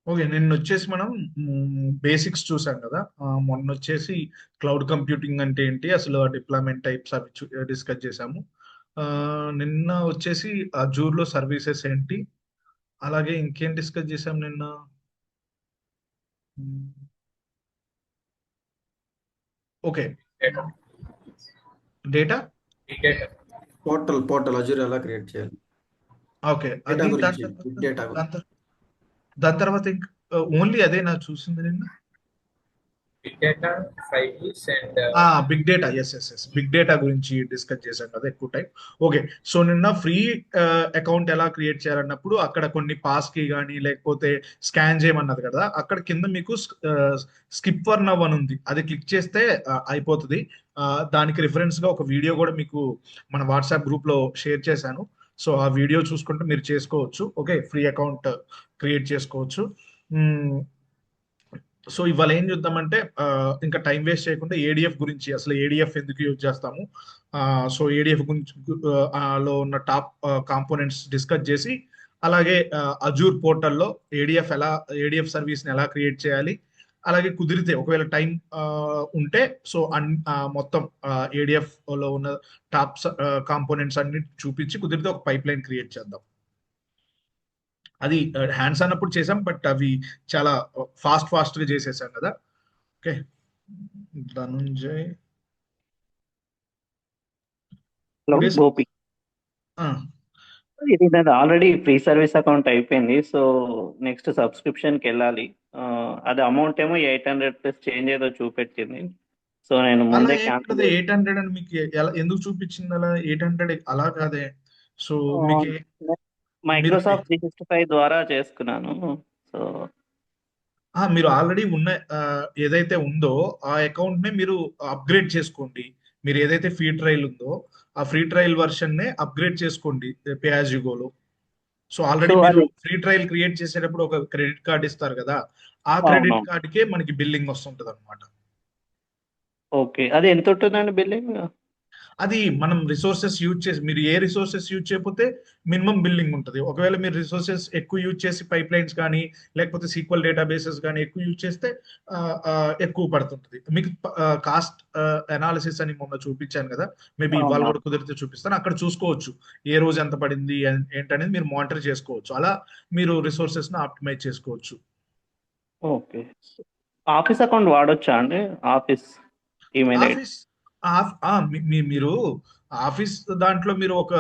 Okay. నిన్నొచ్చేసి మనం basics చూసాం కదా! మొన్నొచ్చేసి క్లౌడ్ కంప్యూటింగ్ అంటే ఏంటి? అసలు ఆ డిప్లాయ్‌మెంట్ టైప్స్ అవి డిస్కస్ చేసాము. నిన్న వచ్చేసి అజూర్‌లో సర్వీసెస్ ఏంటి? అలాగే ఇంకేం డిస్కస్ చేసాం నిన్న? Hmm. Okay. Data data? Big data portal Azure ఎలా క్రియేట్ చేయాలి, ఓకే. డేటా అది దాని గురించి, తర్వాత బిగ్ డేటా దాని గురించి. తర్ దాని తర్వాత ఇంక ఓన్లీ అదేనా చూసింది నిన్న? Big data 5Gs and big data. Yes. Big data గురించి డిస్కస్ చేశాం కదా ఎక్కువ టైం. ఓకే. సో నిన్న ఫ్రీ అకౌంట్ ఎలా క్రియేట్ చేయాలన్నప్పుడు అక్కడ కొన్ని పాస్ కీ గానీ, లేకపోతే స్కాన్ చేయమన్నది కదా! అక్కడ కింద మీకు స్కిప్ ఫర్ నౌ అని ఉంది. అది క్లిక్ చేస్తే అయిపోతది. దానికి రిఫరెన్స్‌గా ఒక వీడియో కూడా మీకు మన వాట్సాప్ గ్రూప్‌లో షేర్ చేశాను. సో ఆ వీడియో చూసుకుంటే మీరు చేసుకోవచ్చు. ఓకే. ఫ్రీ అకౌంట్ క్రియేట్ చేసుకోవచ్చు. హ్మ్. సో ఇవాళ ఏం చూద్దామంటే ఇంకా టైం వేస్ట్ చేయకుండా ఏడిఎఫ్ గురించి, అసలు ఏడిఎఫ్ ఎందుకు యూజ్ చేస్తాము, సో ఏడిఎఫ్ గురించి లో ఉన్న టాప్ కాంపోనెంట్స్ డిస్కస్ చేసి, అలాగే అజూర్ పోర్టల్లో ఏడిఎఫ్ సర్వీస్ని ఎలా క్రియేట్ చేయాలి, అలాగే కుదిరితే ఒకవేళ టైం ఉంటే సో మొత్తం ఏడిఎఫ్ లో ఉన్న టాప్ కాంపోనెంట్స్ అన్ని చూపించి కుదిరితే ఒక పైప్ లైన్ క్రియేట్ చేద్దాం. అది హ్యాండ్స్ అన్నప్పుడు చేసాం, బట్ అవి చాలా ఫాస్ట్ గా చేసేసాం కదా. Okay. Dhananjay hello today's Gopi, ఇది నాది ఆల్రెడీ ఫ్రీ సర్వీస్ అకౌంట్ అయిపోయింది. సో నెక్స్ట్ సబ్స్క్రిప్షన్కి వెళ్ళాలి. అది అమౌంట్ ఏమో 800 ప్లస్ చేంజ్ ఏదో చూపెట్టింది. సో నేను అలా ముందే ఏముంటది క్యాన్సిల్ 800 అని మీకు ఎలా ఎందుకు చూపించింది అలా 800 అలా కాదే. సో మీకు మీరు మైక్రోసాఫ్ట్ 365 ద్వారా చేసుకున్నాను. సో మీరు ఆల్రెడీ ఉన్న ఏదైతే ఉందో ఆ అకౌంట్ నే మీరు అప్గ్రేడ్ చేసుకోండి. మీరు ఏదైతే ఫ్రీ ట్రయల్ ఉందో ఆ ఫ్రీ ట్రయల్ వర్షన్ నే అప్గ్రేడ్ చేసుకోండి పే యాజ్ యు గోలో. సో ఆల్రెడీ మీరు అది ఫ్రీ ట్రయల్ క్రియేట్ చేసేటప్పుడు ఒక క్రెడిట్ కార్డ్ ఇస్తారు కదా, ఆ క్రెడిట్ అవునవును. కార్డ్కే మనకి బిల్లింగ్ వస్తుంటది అనమాట. ఓకే, అది ఎంత ఉంటుందండి బిల్లింగ్? అది మనం రిసోర్సెస్ యూజ్ చేసి, మీరు ఏ రిసోర్సెస్ యూజ్ చేయకపోతే మినిమం బిల్లింగ్ ఉంటుంది. ఒకవేళ మీరు రిసోర్సెస్ ఎక్కువ యూజ్ చేసి పైప్ లైన్స్ కానీ, లేకపోతే సీక్వల్ డేటాబేసెస్ కానీ ఎక్కువ యూజ్ చేస్తే ఆ, ఆ, ఎక్కువ పడుతుంటుంది మీకు. కాస్ట్ అనాలిసిస్ అని మొన్న చూపించాను కదా, మేబీ ఇవాళ అవునా? కూడా కుదిరితే చూపిస్తాను. అక్కడ చూసుకోవచ్చు ఏ రోజు ఎంత పడింది ఏంటనేది మీరు మానిటర్ చేసుకోవచ్చు. అలా మీరు రిసోర్సెస్ ను ఆప్టిమైజ్ చేసుకోవచ్చు. ఓకే, ఆఫీస్ అకౌంట్ వాడొచ్చా అండి? Office email ID. ఆఫీస్ మీరు ఆఫీస్ దాంట్లో మీరు ఒక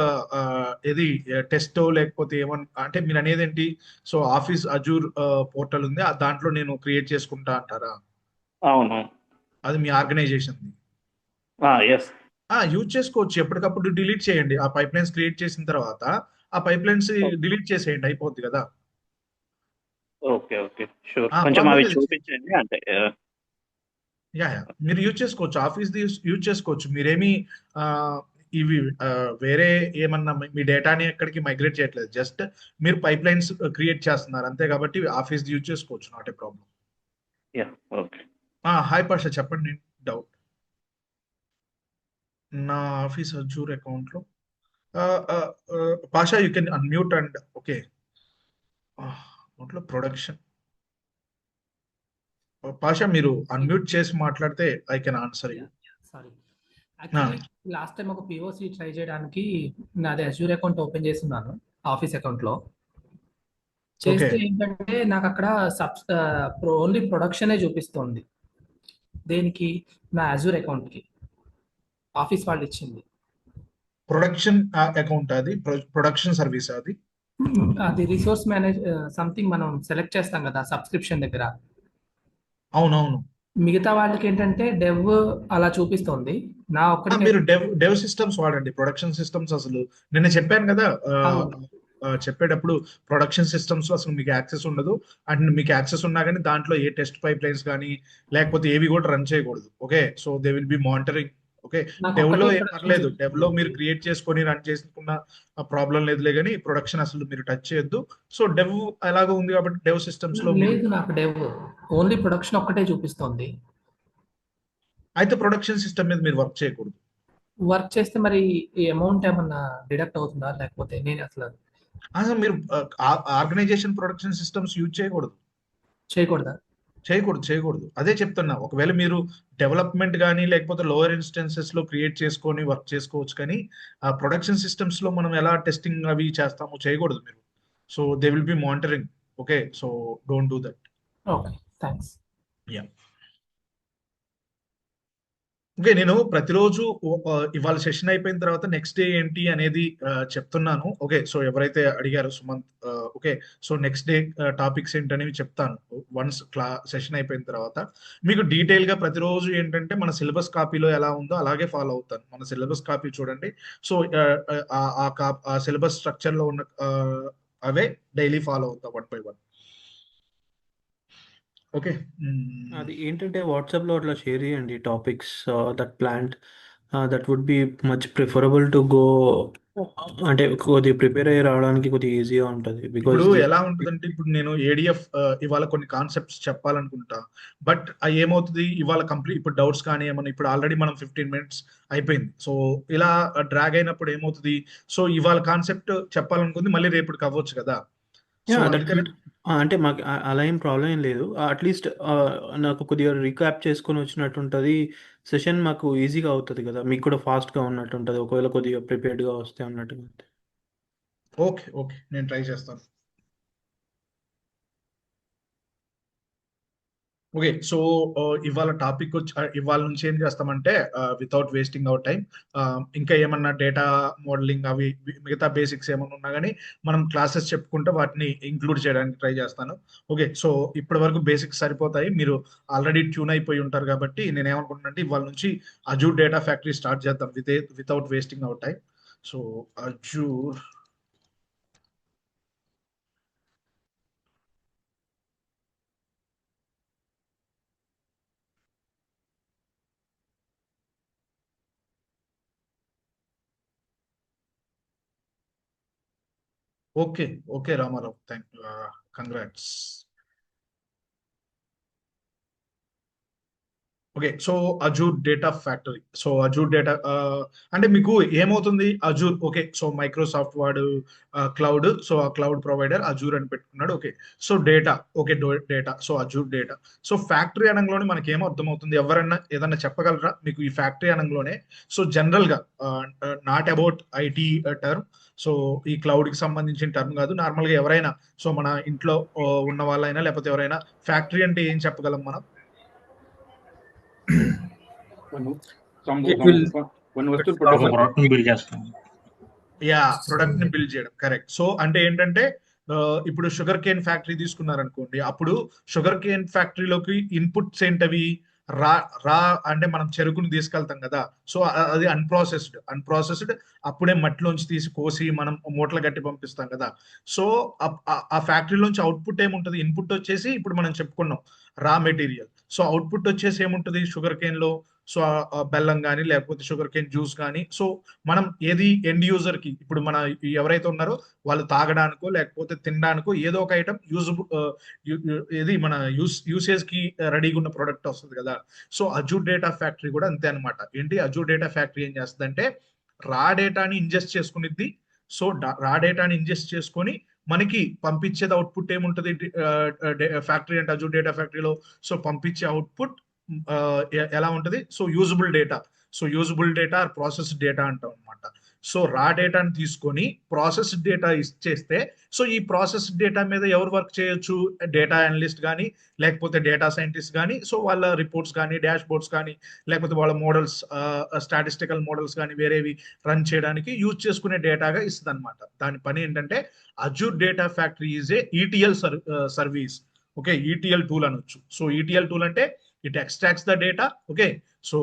ఏది టెస్ట్ లేకపోతే ఏమన్నా అంటే మీరు అనేది ఏంటి? సో ఆఫీస్ అజూర్ పోర్టల్ ఉంది, దాంట్లో నేను క్రియేట్ చేసుకుంటా అంటారా? అవును. అది మీ ఆర్గనైజేషన్. ఎస్. యూజ్ చేసుకోవచ్చు. ఎప్పటికప్పుడు డిలీట్ చేయండి. ఆ పైప్ లైన్స్ క్రియేట్ చేసిన తర్వాత ఆ పైప్ లైన్స్ డిలీట్ చేసేయండి, అయిపోద్ది కదా. Okay okay, sure. కొంచెం ప్రాబ్లం అవి లేదు. చూపించండి అంటే. యా మీరు యూజ్ చేసుకోవచ్చు, ఆఫీస్ యూజ్ చేసుకోవచ్చు. మీరేమి ఆ, ఇవి వేరే ఏమన్నా మీ డేటాని ఎక్కడికి మైగ్రేట్ చేయట్లేదు, జస్ట్ మీరు పైప్ లైన్స్ క్రియేట్ చేస్తున్నారు అంతే. కాబట్టి ఆఫీస్ యూజ్ చేసుకోవచ్చు, not a problem. Yeah, okay. Hi Pasha, చెప్పండి. డౌట్ నా ఆఫీస్ అజూర్ అకౌంట్ లో Pasha you can unmute and okay. అకౌంట్లో ప్రొడక్షన్ పాషా మీరు అన్మ్యూట్ చేసి మాట్లాడితే I can answer you. Sorry, actually last time ఒక పిఓసి ట్రై చేయడానికి నాది అజ్యూర్ అకౌంట్ ఓపెన్ చేస్తున్నాను ఆఫీస్ అకౌంట్లో. చేస్తే ఏంటంటే నాకు అక్కడ ఓన్లీ ప్రొడక్షనే చూపిస్తుంది. దేనికి? నా అజ్యూర్ అకౌంట్కి ఆఫీస్ వాళ్ళు ఇచ్చింది. ప్రొడక్షన్ అకౌంట్ అది ప్రొడక్షన్ సర్వీస్ అది. అది రిసోర్స్ మేనేజ్ సంథింగ్ మనం సెలెక్ట్ చేస్తాం కదా సబ్స్క్రిప్షన్ దగ్గర. అవునవును. మిగతా వాళ్ళకి ఏంటంటే డెవ్ అలా చూపిస్తుంది. నా ఒక్కడికి మీరు డెవ్ సిస్టమ్స్ వాడండి. ప్రొడక్షన్ సిస్టమ్స్ అసలు నిన్న చెప్పాను కదా, చెప్పేటప్పుడు ప్రొడక్షన్ సిస్టమ్స్ అసలు మీకు యాక్సెస్ ఉండదు. అండ్ మీకు యాక్సెస్ ఉన్నా కానీ దాంట్లో ఏ టెస్ట్ పైప్ లైన్స్ కానీ లేకపోతే ఏవి కూడా రన్ చేయకూడదు. Okay, so they will be monitoring. Okay, నాకు డెవ్ లో ఒక్కటే ఏం production పర్లేదు, డెవ్ లో మీరు చూపిస్తుంది. క్రియేట్ చేసుకొని రన్ చేసుకున్న ప్రాబ్లం లేదులే, కానీ ప్రొడక్షన్ అసలు మీరు టచ్ చేయొద్దు. సో డెవ్ ఎలాగో ఉంది కాబట్టి డెవ్ సిస్టమ్స్ లో మీరు లేదు, నాకు డెవ్ ఓన్లీ ప్రొడక్షన్ ఒక్కటే చూపిస్తుంది. అయితే ప్రొడక్షన్ సిస్టమ్ మీద మీరు వర్క్ చేయకూడదు. వర్క్ చేస్తే మరి ఈ అమౌంట్ ఏమన్నా డిడక్ట్ అవుతుందా? లేకపోతే నేను అసలు మీరు ఆర్గనైజేషన్ ప్రొడక్షన్ సిస్టమ్స్ యూజ్ చేయకూడదు. చేయకూడదా? చేయకూడదు. అదే చెప్తున్నా. ఒకవేళ మీరు డెవలప్మెంట్ కానీ లేకపోతే లోవర్ ఇన్స్టెన్సెస్ లో క్రియేట్ చేసుకొని వర్క్ చేసుకోవచ్చు, కానీ ఆ ప్రొడక్షన్ సిస్టమ్స్ లో మనం ఎలా టెస్టింగ్ అవి చేస్తామో చేయకూడదు మీరు. So they will be monitoring. Okay, so don't do that. Okay, thanks. Yeah. Okay, నేను ప్రతిరోజు ఇవాళ సెషన్ అయిపోయిన తర్వాత నెక్స్ట్ డే ఏంటి అనేది చెప్తున్నాను. ఓకే, సో ఎవరైతే అడిగారో Sumanth, okay, so next day topics ఏంటనేవి చెప్తాను వన్స్ సెషన్ అయిపోయిన తర్వాత. మీకు డీటెయిల్ గా ప్రతిరోజు ఏంటంటే మన సిలబస్ కాపీలో ఎలా ఉందో అలాగే ఫాలో అవుతాను. మన సిలబస్ కాపీ చూడండి. సో ఆ సిలబస్ స్ట్రక్చర్ లో ఉన్న అవే డైలీ ఫాలో అవుతా 1 by 1. ఓకే. అది ఏంటంటే వాట్సాప్లో అట్లా షేర్ చేయండి topics that plant that would be much preferable to go, అంటే కొద్దిగా ప్రిపేర్ అయ్యి రావడానికి కొద్దిగా ఈజీగా ఉంటుంది. బికాస్ ఇప్పుడు ఎలా ఉంటుందంటే, ఇప్పుడు నేను ఏడిఎఫ్ ఇవాళ కొన్ని కాన్సెప్ట్స్ చెప్పాలనుకుంటా, బట్ అవి ఏమవుతుంది ఇవాళ కంప్లీట్, ఇప్పుడు డౌట్స్ కానీ ఏమన్నా, ఇప్పుడు ఆల్రెడీ మనం 15 minutes అయిపోయింది. సో ఇలా డ్రాగ్ అయినప్పుడు ఏమవుతుంది, సో ఇవాళ కాన్సెప్ట్ చెప్పాలనుకుంది మళ్ళీ రేపటికి అవ్వచ్చు కదా. సో అందుకని అంటే మాకు అలా ఏం ప్రాబ్లం ఏం లేదు. అట్లీస్ట్ నాకు కొద్దిగా రీక్యాప్ చేసుకొని వచ్చినట్టు ఉంటుంది. సెషన్ మాకు ఈజీగా అవుతుంది కదా, మీకు కూడా ఫాస్ట్గా ఉన్నట్టు ఉంటుంది ఒకవేళ కొద్దిగా ప్రిపేర్డ్గా వస్తే అన్నట్టుగా. ఓకే, నేను ట్రై చేస్తాను. ఓకే, సో ఇవాళ టాపిక్ వచ్చి ఇవాళ నుంచి ఏం చేస్తామంటే, వితౌట్ వేస్టింగ్ అవర్ టైం, ఇంకా ఏమన్నా డేటా మోడలింగ్ అవి మిగతా బేసిక్స్ ఏమన్నా ఉన్నా కానీ మనం క్లాసెస్ చెప్పుకుంటే వాటిని ఇంక్లూడ్ చేయడానికి ట్రై చేస్తాను. ఓకే, సో ఇప్పటి వరకు బేసిక్స్ సరిపోతాయి. మీరు ఆల్రెడీ ట్యూన్ అయిపోయి ఉంటారు కాబట్టి నేను ఏమనుకుంటున్నానంటే ఇవాళ నుంచి అజూర్ డేటా ఫ్యాక్టరీ స్టార్ట్ చేద్దాం without wasting our time. So Azure okay Ramarao, congrats. Okay, so Azure data factory. So Azure data అంటే మీకు ఏమవుతుంది, అజూర్, ఓకే, సో మైక్రోసాఫ్ట్ వాడు క్లౌడ్, సో ఆ క్లౌడ్ ప్రొవైడర్ అజూర్ అని పెట్టుకున్నాడు. Okay, so data, okay, data, so Azure data. So factory అనగానే మనకి ఏమో అర్థమవుతుంది, ఎవరన్నా ఏదన్నా చెప్పగలరా మీకు ఈ ఫ్యాక్టరీ అనగానే? సో జనరల్ గా not about IT term, so ఈ క్లౌడ్ కి సంబంధించిన టర్మ్ కాదు, నార్మల్ గా ఎవరైనా, సో మన ఇంట్లో ఉన్న వాళ్ళైనా లేకపోతే ఎవరైనా ఫ్యాక్టరీ అంటే ఏం చెప్పగలం మనం? ప్రోడక్ట్ బిల్డ్ చేస్తాం. ప్రొడక్ట్ ని బిల్డ్ చేయడం, కరెక్ట్. సో అంటే ఏంటంటే, ఇప్పుడు షుగర్ కేన్ ఫ్యాక్టరీ తీసుకున్నారనుకోండి, అప్పుడు షుగర్ కేన్ ఫ్యాక్టరీలోకి ఇన్పుట్స్ ఏంటవి, రా అంటే మనం చెరుకుని తీసుకెళ్తాం కదా, సో అది అన్ప్రాసెస్డ్ అప్పుడే మట్టిలోంచి తీసి కోసి మనం మూటలు కట్టి పంపిస్తాం కదా. సో ఆ ఫ్యాక్టరీలోంచి అవుట్పుట్ ఏముంటది, ఇన్పుట్ వచ్చేసి ఇప్పుడు మనం చెప్పుకున్నాం రా మెటీరియల్. సో అవుట్పుట్ వచ్చేసి ఏముంటది షుగర్ కేన్ లో, సో బెల్లం కానీ లేకపోతే షుగర్ కేన్ జ్యూస్ కానీ. సో మనం ఏది ఎండ్ యూజర్ కి, ఇప్పుడు మన ఎవరైతే ఉన్నారో వాళ్ళు తాగడానికో లేకపోతే తినడానికో ఏదో ఒక ఐటమ్ ఏది మన యూసేజ్ కి రెడీగా ఉన్న ప్రోడక్ట్ వస్తుంది కదా. సో అజూర్ డేటా ఫ్యాక్టరీ కూడా అంతే అనమాట. ఏంటి, అజూర్ డేటా ఫ్యాక్టరీ ఏం చేస్తుంది అంటే రా డేటాని ఇంజెస్ట్ చేసుకునిద్ది. సో రా డేటాని ఇంజెస్ట్ చేసుకొని మనకి పంపించేది అవుట్పుట్ ఏముంటది ఫ్యాక్టరీ అంటే అజూర్ డేటా ఫ్యాక్టరీలో. సో పంపించే అవుట్పుట్ ఎలా ఉంటది, so usable data. So usable data or processed data అంటాం అనమాట. సో రా డేటాని తీసుకొని ప్రాసెస్డ్ డేటా ఇచ్చేస్తే, సో ఈ ప్రాసెస్డ్ డేటా మీద ఎవరు వర్క్ చేయొచ్చు, డేటా అనలిస్ట్ కానీ లేకపోతే డేటా సైంటిస్ట్ కానీ. సో వాళ్ళ రిపోర్ట్స్ కానీ డాష్ బోర్డ్స్ కానీ లేకపోతే వాళ్ళ మోడల్స్, స్టాటిస్టికల్ మోడల్స్ కానీ వేరేవి రన్ చేయడానికి యూజ్ చేసుకునే డేటాగా ఇస్తుంది అనమాట. దాని పని ఏంటంటే Azure data factory is A ETL service. Okay, ETL tool అనొచ్చు. సో ఈటీఎల్ టూల్ అంటే it extracts the data. Okay, so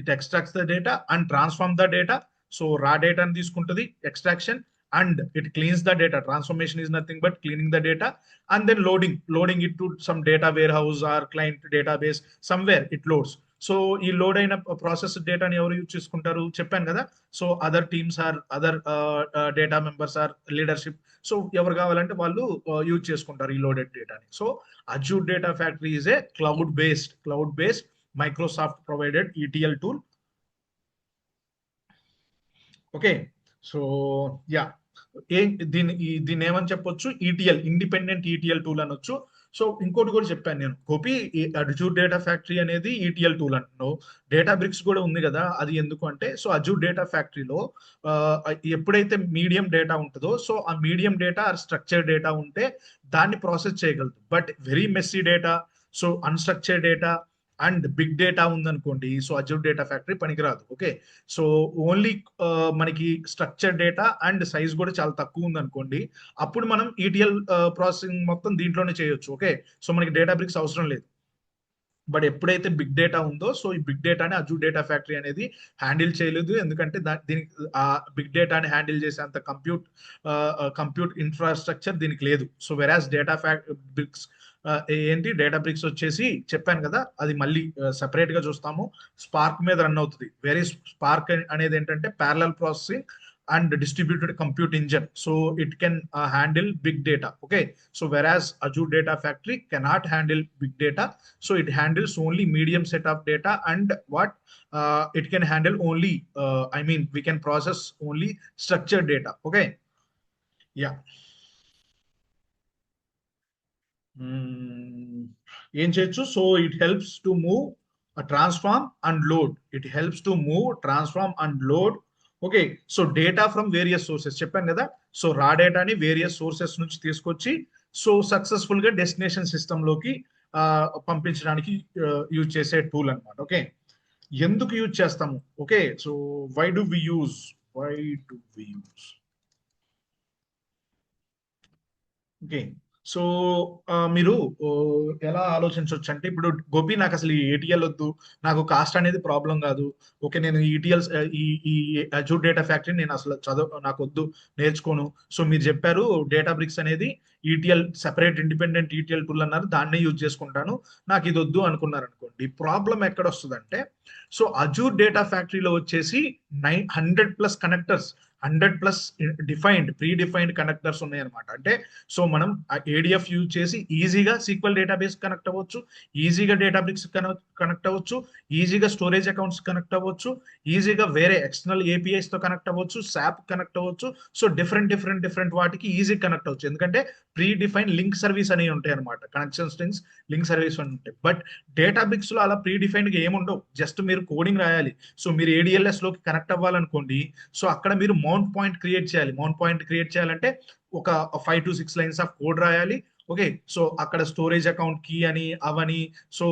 it extracts the data and transform the data. So raw data ni తీసుకుంటది extraction and it cleans the data. Transformation is nothing but cleaning the data and then loading it to some data warehouse or client database, somewhere it loads. So ఈ load అయిన process డేటాని ఎవరు use చేసుకుంటారు చెప్పాను కదా. So other teams or other data members or leadership, so ఎవరు కావాలంటే వాళ్ళు యూజ్ చేసుకుంటారు ఈ లోడెడ్ డేటాని. So Azure data factory is a cloud based Microsoft provided ETL tool. Okay, so yeah, దీన్ని ఏమని చెప్పొచ్చు, ఈటీఎల్ ఇండిపెండెంట్ ఈటీఎల్ టూల్ అనొచ్చు. సో ఇంకోటి కూడా చెప్పాను నేను, గోపి అజూర్ డేటా ఫ్యాక్టరీ అనేది ETL టూల్ అంటున్నావు, డేటా బ్రిక్స్ కూడా ఉంది కదా, అది ఎందుకు అంటే సో అజూర్ డేటా ఫ్యాక్టరీలో ఎప్పుడైతే మీడియం డేటా ఉంటుందో సో ఆ medium data or structure data ఉంటే దాన్ని ప్రాసెస్ చేయగలదు. But very messy data, so unstructured data and big data ఉందనుకోండి, సో అజూర్ డేటా ఫ్యాక్టరీ పనికిరాదు. ఓకే, సో ఓన్లీ మనకి స్ట్రక్చర్ డేటా అండ్ సైజ్ కూడా చాలా తక్కువ ఉందనుకోండి, అప్పుడు మనం ETL ప్రాసెసింగ్ మొత్తం దీంట్లోనే చేయొచ్చు. ఓకే, సో మనకి డేటా బ్రిక్స్ అవసరం లేదు. బట్ ఎప్పుడైతే బిగ్ డేటా ఉందో సో ఈ బిగ్ డేటాని అజూర్ డేటా ఫ్యాక్టరీ అనేది హ్యాండిల్ చేయలేదు, ఎందుకంటే దీనికి ఆ బిగ్ డేటాని హ్యాండిల్ చేసేంత కంప్యూట్ ఇన్ఫ్రాస్ట్రక్చర్ దీనికి లేదు. సో వెరాస్ డేటా బ్రిక్స్ ఏంటి, డేటా బ్రిక్స్ వచ్చేసి చెప్పాను కదా, అది మళ్ళీ సెపరేట్ గా చూస్తాము, స్పార్క్ మీద రన్ అవుతుంది. వెరీ స్పార్క్ అనేది ఏంటంటే parallel processing and distributed compute engine, so it can handle big data. Okay, so whereas Azure Data Factory cannot handle big data, so it handles only medium set of data, and what it can handle only we can process only structured data. Okay, yeah. ఏం చేయొచ్చు, so it helps to move transform and load, it helps to move transform and load. Okay, so data from various sources చెప్పాను కదా, so raw డేటాని various sources నుంచి తీసుకొచ్చి so successful గా destination system లోకి పంపించడానికి యూజ్ చేసే టూల్ అన్నమాట. ఓకే, ఎందుకు యూజ్ చేస్తాము? Okay, so why do we use okay, so మీరు ఎలా ఆలోచించవచ్చు అంటే, ఇప్పుడు గోపి నాకు అసలు ఈ ETL వద్దు, నాకు కాస్ట్ అనేది ప్రాబ్లం కాదు. ఓకే, నేను ETL ఈ అజూర్ డేటా ఫ్యాక్టరీ నేను అసలు నాకు వద్దు, నేర్చుకోను. సో మీరు చెప్పారు డేటా బ్రిక్స్ అనేది ETL separate independent ETL tool అన్నారు, దాన్నే యూజ్ చేసుకుంటాను, నాకు ఇది వద్దు అనుకున్నారు అనుకోండి. ప్రాబ్లం ఎక్కడ వస్తుందంటే, సో అజూర్ డేటా ఫ్యాక్టరీలో వచ్చేసి 100+ కనెక్టర్స్, 100+ ప్రీ డిఫైన్డ్ కనెక్టర్స్ ఉన్నాయి అనమాట. అంటే సో మనం ADF యూజ్ చేసి ఈజీగా SQL డేటాబేస్ కనెక్ట్ అవ్వచ్చు, ఈజీగా డేటా బ్రిక్స్ కనెక్ట్ అవ్వచ్చు, ఈజీగా స్టోరేజ్ అకౌంట్స్ కనెక్ట్ అవ్వచ్చు, ఈజీగా వేరే ఎక్స్టర్నల్ APIs తో కనెక్ట్ అవ్వచ్చు, SAP కనెక్ట్ అవ్వచ్చు. సో డిఫరెంట్ వాటికి ఈజీ కనెక్ట్ అవ్వచ్చు, ఎందుకంటే ప్రీ డిఫైన్ లింక్ సర్వీస్ అనేవి ఉంటాయి అనమాట, కనెక్షన్ స్ట్రింగ్స్ లింక్ సర్వీస్ అని ఉంటాయి. బట్ డేటా బ్రిక్స్ లో అలా ప్రీ డిఫైన్డ్ గా ఏముండవు, జస్ట్ మీరు కోడింగ్ రాయాలి. సో మీరు ADLS లోకి కనెక్ట్ అవ్వాలనుకోండి, సో అక్కడ మీరు మౌంట్ పాయింట్ క్రియేట్ చేయాలి. మౌంట్ పాయింట్ క్రియేట్ చేయాలంటే ఒక 5 to 6 లైన్స్ ఆఫ్ కోడ్ రాయాలి. ఓకే, సో అక్కడ స్టోరేజ్ అకౌంట్ కీ అని అవని, సో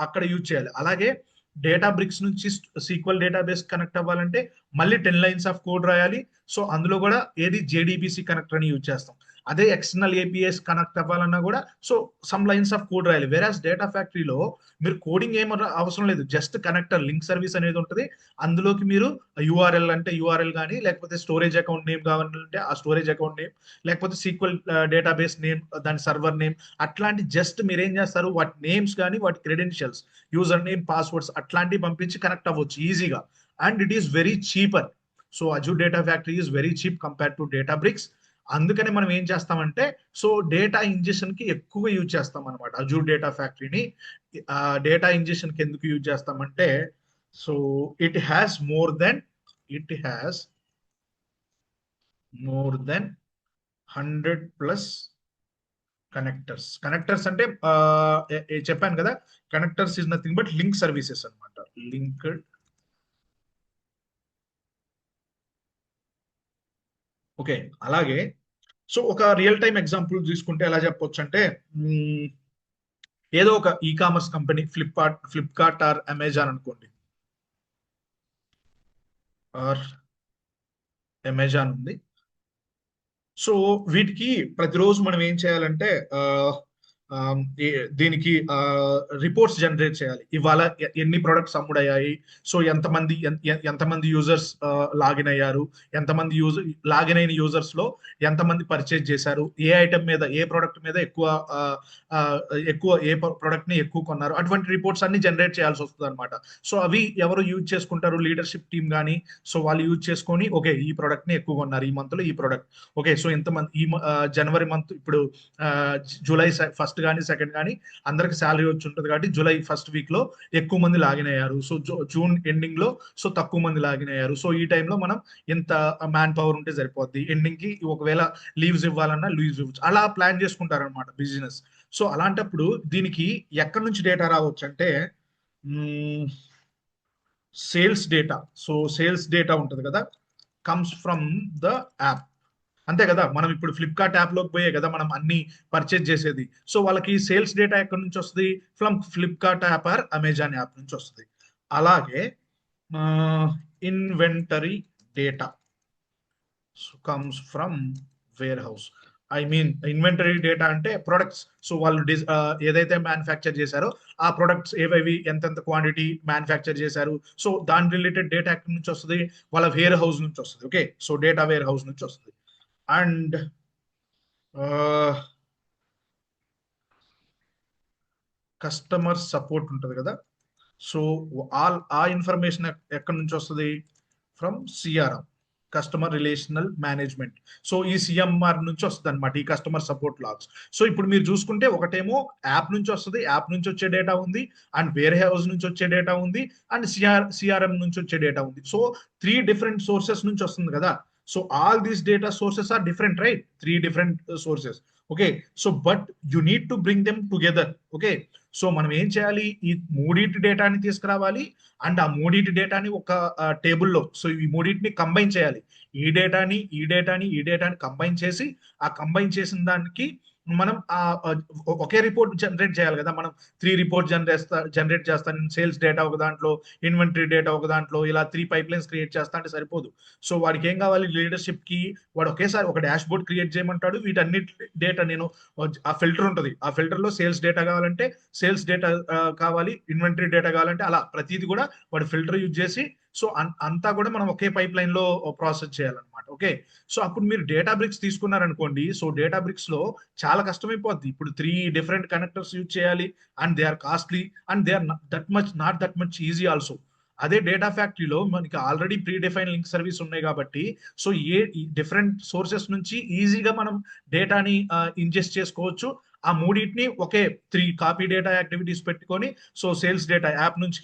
అక్కడ యూజ్ చేయాలి. అలాగే డేటా బ్రిక్స్ నుంచి SQL డేటాబేస్ కనెక్ట్ అవ్వాలంటే మళ్ళీ 10 లైన్స్ ఆఫ్ కోడ్ రాయాలి. సో అందులో కూడా ఏది JDBC కనెక్టర్ అని యూజ్ చేస్తాం. అదే ఎక్స్టర్నల్ APIs కనెక్ట్ అవ్వాలన్నా కూడా so some lines of code రాయాలి. వేరాస్ డేటా ఫ్యాక్టరీలో మీరు కోడింగ్ ఏం అవసరం లేదు, జస్ట్ కనెక్టర్ లింక్ సర్వీస్ అనేది ఉంటుంది, అందులోకి మీరు URL అంటే URL కానీ, లేకపోతే స్టోరేజ్ అకౌంట్ నేమ్ కావాలంటే ఆ స్టోరేజ్ అకౌంట్ నేమ్, లేకపోతే SQL డేటాబేస్ నేమ్, దాని సర్వర్ నేమ్, అట్లాంటి జస్ట్ మీరు ఏం చేస్తారు, వాటి నేమ్స్ కానీ వాటి క్రెడెన్షియల్స్, యూజర్ నేమ్, పాస్వర్డ్స్ అట్లాంటివి పంపించి కనెక్ట్ అవ్వచ్చు ఈజీగా. And it is very cheaper. So Azure data factory is very cheap compare to Databricks. అందుకనే మనం ఏం చేస్తామంటే, సో డేటా ఇంజెక్షన్ కి ఎక్కువ యూజ్ చేస్తాం అనమాట అజూర్ డేటా ఫ్యాక్టరీని. డేటా ఇంజెక్షన్ కి ఎందుకు యూజ్ చేస్తామంటే, so it has more than 100+ connectors అంటే చెప్పాను కదా, connectors is nothing but link services అనమాట, లింక్డ్. ఓకే, అలాగే సో ఒక రియల్ టైమ్ ఎగ్జాంపుల్ తీసుకుంటే ఎలా చెప్పొచ్చు అంటే, ఏదో ఒక commerce company Flipkart or Amazon అనుకోండి, ఆర్ అమెజాన్ ఉంది. సో వీటికి ప్రతిరోజు మనం ఏం చేయాలంటే దీనికి రిపోర్ట్స్ జనరేట్ చేయాలి. ఇవాళ ఎన్ని ప్రొడక్ట్స్ అమ్ముడయ్యాయి, సో ఎంతమంది యూజర్స్ లాగిన్ అయ్యారు, ఎంతమంది లాగిన్ అయిన యూజర్స్ లో ఎంతమంది పర్చేజ్ చేశారు, ఏ ఐటమ్ మీద ఏ ప్రొడక్ట్ మీద ఎక్కువ ఏ ప్రొడక్ట్ ని ఎక్కువ కొన్నారు, అటువంటి రిపోర్ట్స్ అన్ని జనరేట్ చేయాల్సి వస్తుంది అనమాట. సో అవి ఎవరు యూజ్ చేసుకుంటారు, లీడర్షిప్ టీమ్ కానీ, సో వాళ్ళు యూజ్ చేసుకొని ఓకే ఈ ప్రొడక్ట్ ని ఎక్కువ కొన్నారు ఈ మంత్ లో ఈ ప్రొడక్ట్. ఓకే, సో ఇంతమంది ఈ జనవరి మంత్ ఇప్పుడు జూలై 1st కానీ 2nd కానీ అందరికి శాలరీ వచ్చి ఉంటుంది కాబట్టి జూలై 1st వీక్ లో ఎక్కువ మంది లాగిన్ అయ్యారు, సో జూన్ ఎండింగ్ లో సో తక్కువ మంది లాగిన్ అయ్యారు. సో ఈ టైంలో మనం ఎంత మ్యాన్ పవర్ ఉంటే సరిపోద్ది, ఎండింగ్ కి ఒకవేళ లీవ్స్ ఇవ్వాలన్నా లీవ్స్ ఇవ్వచ్చు, అలా ప్లాన్ చేసుకుంటారు అనమాట బిజినెస్. సో అలాంటప్పుడు దీనికి ఎక్కడి నుంచి డేటా రావచ్చు అంటే sales data. So sales data ఉంటుంది కదా, కమ్స్ ఫ్రమ్ ద యాప్. అంతే కదా, మనం ఇప్పుడు ఫ్లిప్కార్ట్ యాప్లోకి పోయే కదా మనం అన్ని పర్చేజ్ చేసేది. సో వాళ్ళకి సేల్స్ డేటా ఎక్కడి నుంచి వస్తుంది? From Flipkart app or Amazon app నుంచి వస్తుంది. అలాగే inventory data comes from warehouse. I mean inventory data అంటే ప్రొడక్ట్స్. సో వాళ్ళు ఏదైతే మ్యానుఫ్యాక్చర్ చేశారో ఆ ప్రొడక్ట్స్ ఏవేవి, ఎంతెంత క్వాంటిటీ మ్యానుఫ్యాక్చర్ చేశారు, సో దాని రిలేటెడ్ డేటా ఎక్కడి నుంచి వస్తుంది? వాళ్ళ వేర్ హౌస్ నుంచి వస్తుంది. Okay, so data warehouse నుంచి వస్తుంది. అండ్ కస్టమర్ సపోర్ట్ ఉంటుంది కదా, సో ఆ ఇన్ఫర్మేషన్ ఎక్కడి నుంచి వస్తుంది? From CRM, customer relational management. So ఈ సిఎంఆర్ నుంచి వస్తుంది అనమాట ఈ కస్టమర్ సపోర్ట్ లాగ్స్. సో ఇప్పుడు మీరు చూసుకుంటే ఒకటేమో యాప్ నుంచి వస్తుంది, యాప్ నుంచి వచ్చే డేటా ఉంది, అండ్ వేర్ హౌస్ నుంచి వచ్చే డేటా ఉంది, అండ్ సిఆర్ఎం నుంచి వచ్చే డేటా ఉంది. సో 3 డిఫరెంట్ సోర్సెస్ నుంచి వస్తుంది కదా. So all these data sources are different, right? 3 different sources. Okay, so but you need to bring them together. Okay, so మనం ఏం చేయాలి? ఈ మూడింటి డేటాని తీసుకురావాలి అండ్ ఆ మూడింటి డేటాని ఒక టేబుల్లో, సో ఈ మూడింటిని కంబైన్ చేయాలి. ఈ డేటాని కంబైన్ చేసి ఆ కంబైన్ చేసిన దానికి మనం ఒకే రిపోర్ట్ జనరేట్ చేయాలి కదా. మనం 3 రిపోర్ట్ జనరేట్ చేస్తాను. సేల్స్ డేటా ఒక దాంట్లో, ఇన్వెంటరీ డేటా ఒక దాంట్లో, ఇలా 3 పైప్ లైన్స్ క్రియేట్ చేస్తా అంటే సరిపోదు. సో వాడికి ఏం కావాలి? లీడర్షిప్ కి వాడు ఒకేసారి ఒక డాష్ బోర్డ్ క్రియేట్ చేయమంటాడు. వీటన్నిటి డేటా నేను ఆ ఫిల్టర్ ఉంటుంది, ఆ ఫిల్టర్ లో సేల్స్ డేటా కావాలంటే సేల్స్ డేటా కావాలి, ఇన్వెంటరీ డేటా కావాలంటే అలా ప్రతిదీ కూడా వాడు ఫిల్టర్ యూజ్ చేసి, సో అంతా కూడా మనం ఒకే పైప్ లైన్ లో ప్రాసెస్ చేయాలన్నమాట. ఓకే, సో అప్పుడు మీరు డేటా బ్రిక్స్ తీసుకున్నారనుకోండి, సో డేటా బ్రిక్స్ లో చాలా కష్టమైపోద్ది. ఇప్పుడు 3 డిఫరెంట్ కనెక్టర్స్ యూజ్ చేయాలి and they are costly and they are not that much easy also. అదే డేటా ఫ్యాక్టరీలో మనకి already predefine link service ఉన్నాయి కాబట్టి, సో డిఫరెంట్ సోర్సెస్ నుంచి ఈజీగా మనం డేటాని ఇంజెస్ట్ చేసుకోవచ్చు. ఆ మూడింటిని ఒకే 3 కాపీ డేటా యాక్టివిటీస్ పెట్టుకొని, సో సేల్స్ డేటా యాప్ నుంచి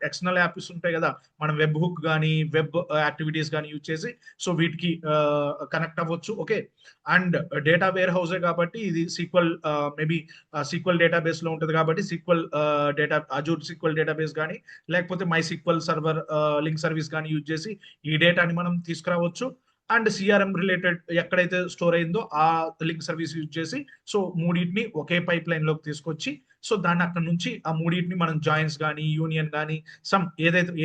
ఎక్స్టర్నల్ యాప్స్ ఉంటాయి కదా, మనం వెబ్ హుక్ కానీ వెబ్ యాక్టివిటీస్ కానీ యూజ్ చేసి సో వీటికి కనెక్ట్ అవ్వచ్చు. ఓకే, అండ్ డేటా వేర్ హౌసే కాబట్టి ఇది సీక్వల్, మేబీ సీక్వల్ డేటాబేస్ లో ఉంటుంది కాబట్టి SQL data, Azure SQL database కానీ లేకపోతే MySQL server link service కానీ యూజ్ చేసి ఈ డేటాని మనం తీసుకురావచ్చు. అండ్ సిఆర్ఎం రిలేటెడ్ ఎక్కడైతే స్టోర్ అయిందో ఆ లింక్ సర్వీస్ యూజ్ చేసి సో మూడింటిని ఒకే పైప్ లైన్ లోకి తీసుకొచ్చి, సో దాన్ని అక్కడ నుంచి ఆ మూడింటిని మనం జాయిన్స్ కానీ యూనియన్ కానీ సమ్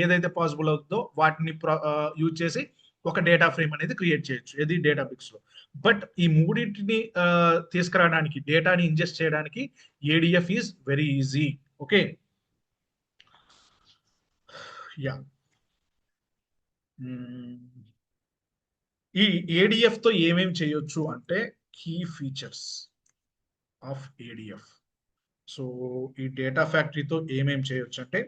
ఏదైతే పాసిబుల్ అవుతుందో వాటిని యూజ్ చేసి ఒక డేటా ఫ్రేమ్ అనేది క్రియేట్ చేయొచ్చు, ఇది డేటాబేస్ లో. బట్ ఈ మూడింటిని తీసుకురావడానికి, డేటాని ఇంజెస్ట్ చేయడానికి ADF is very easy. Okay, yeah. ఈ ఏడిఎఫ్ తో ఏమేమి చేయొచ్చు అంటే key features of ADF. So ఈ డేటా ఫ్యాక్టరీతో ఏమేమి చేయొచ్చు అంటే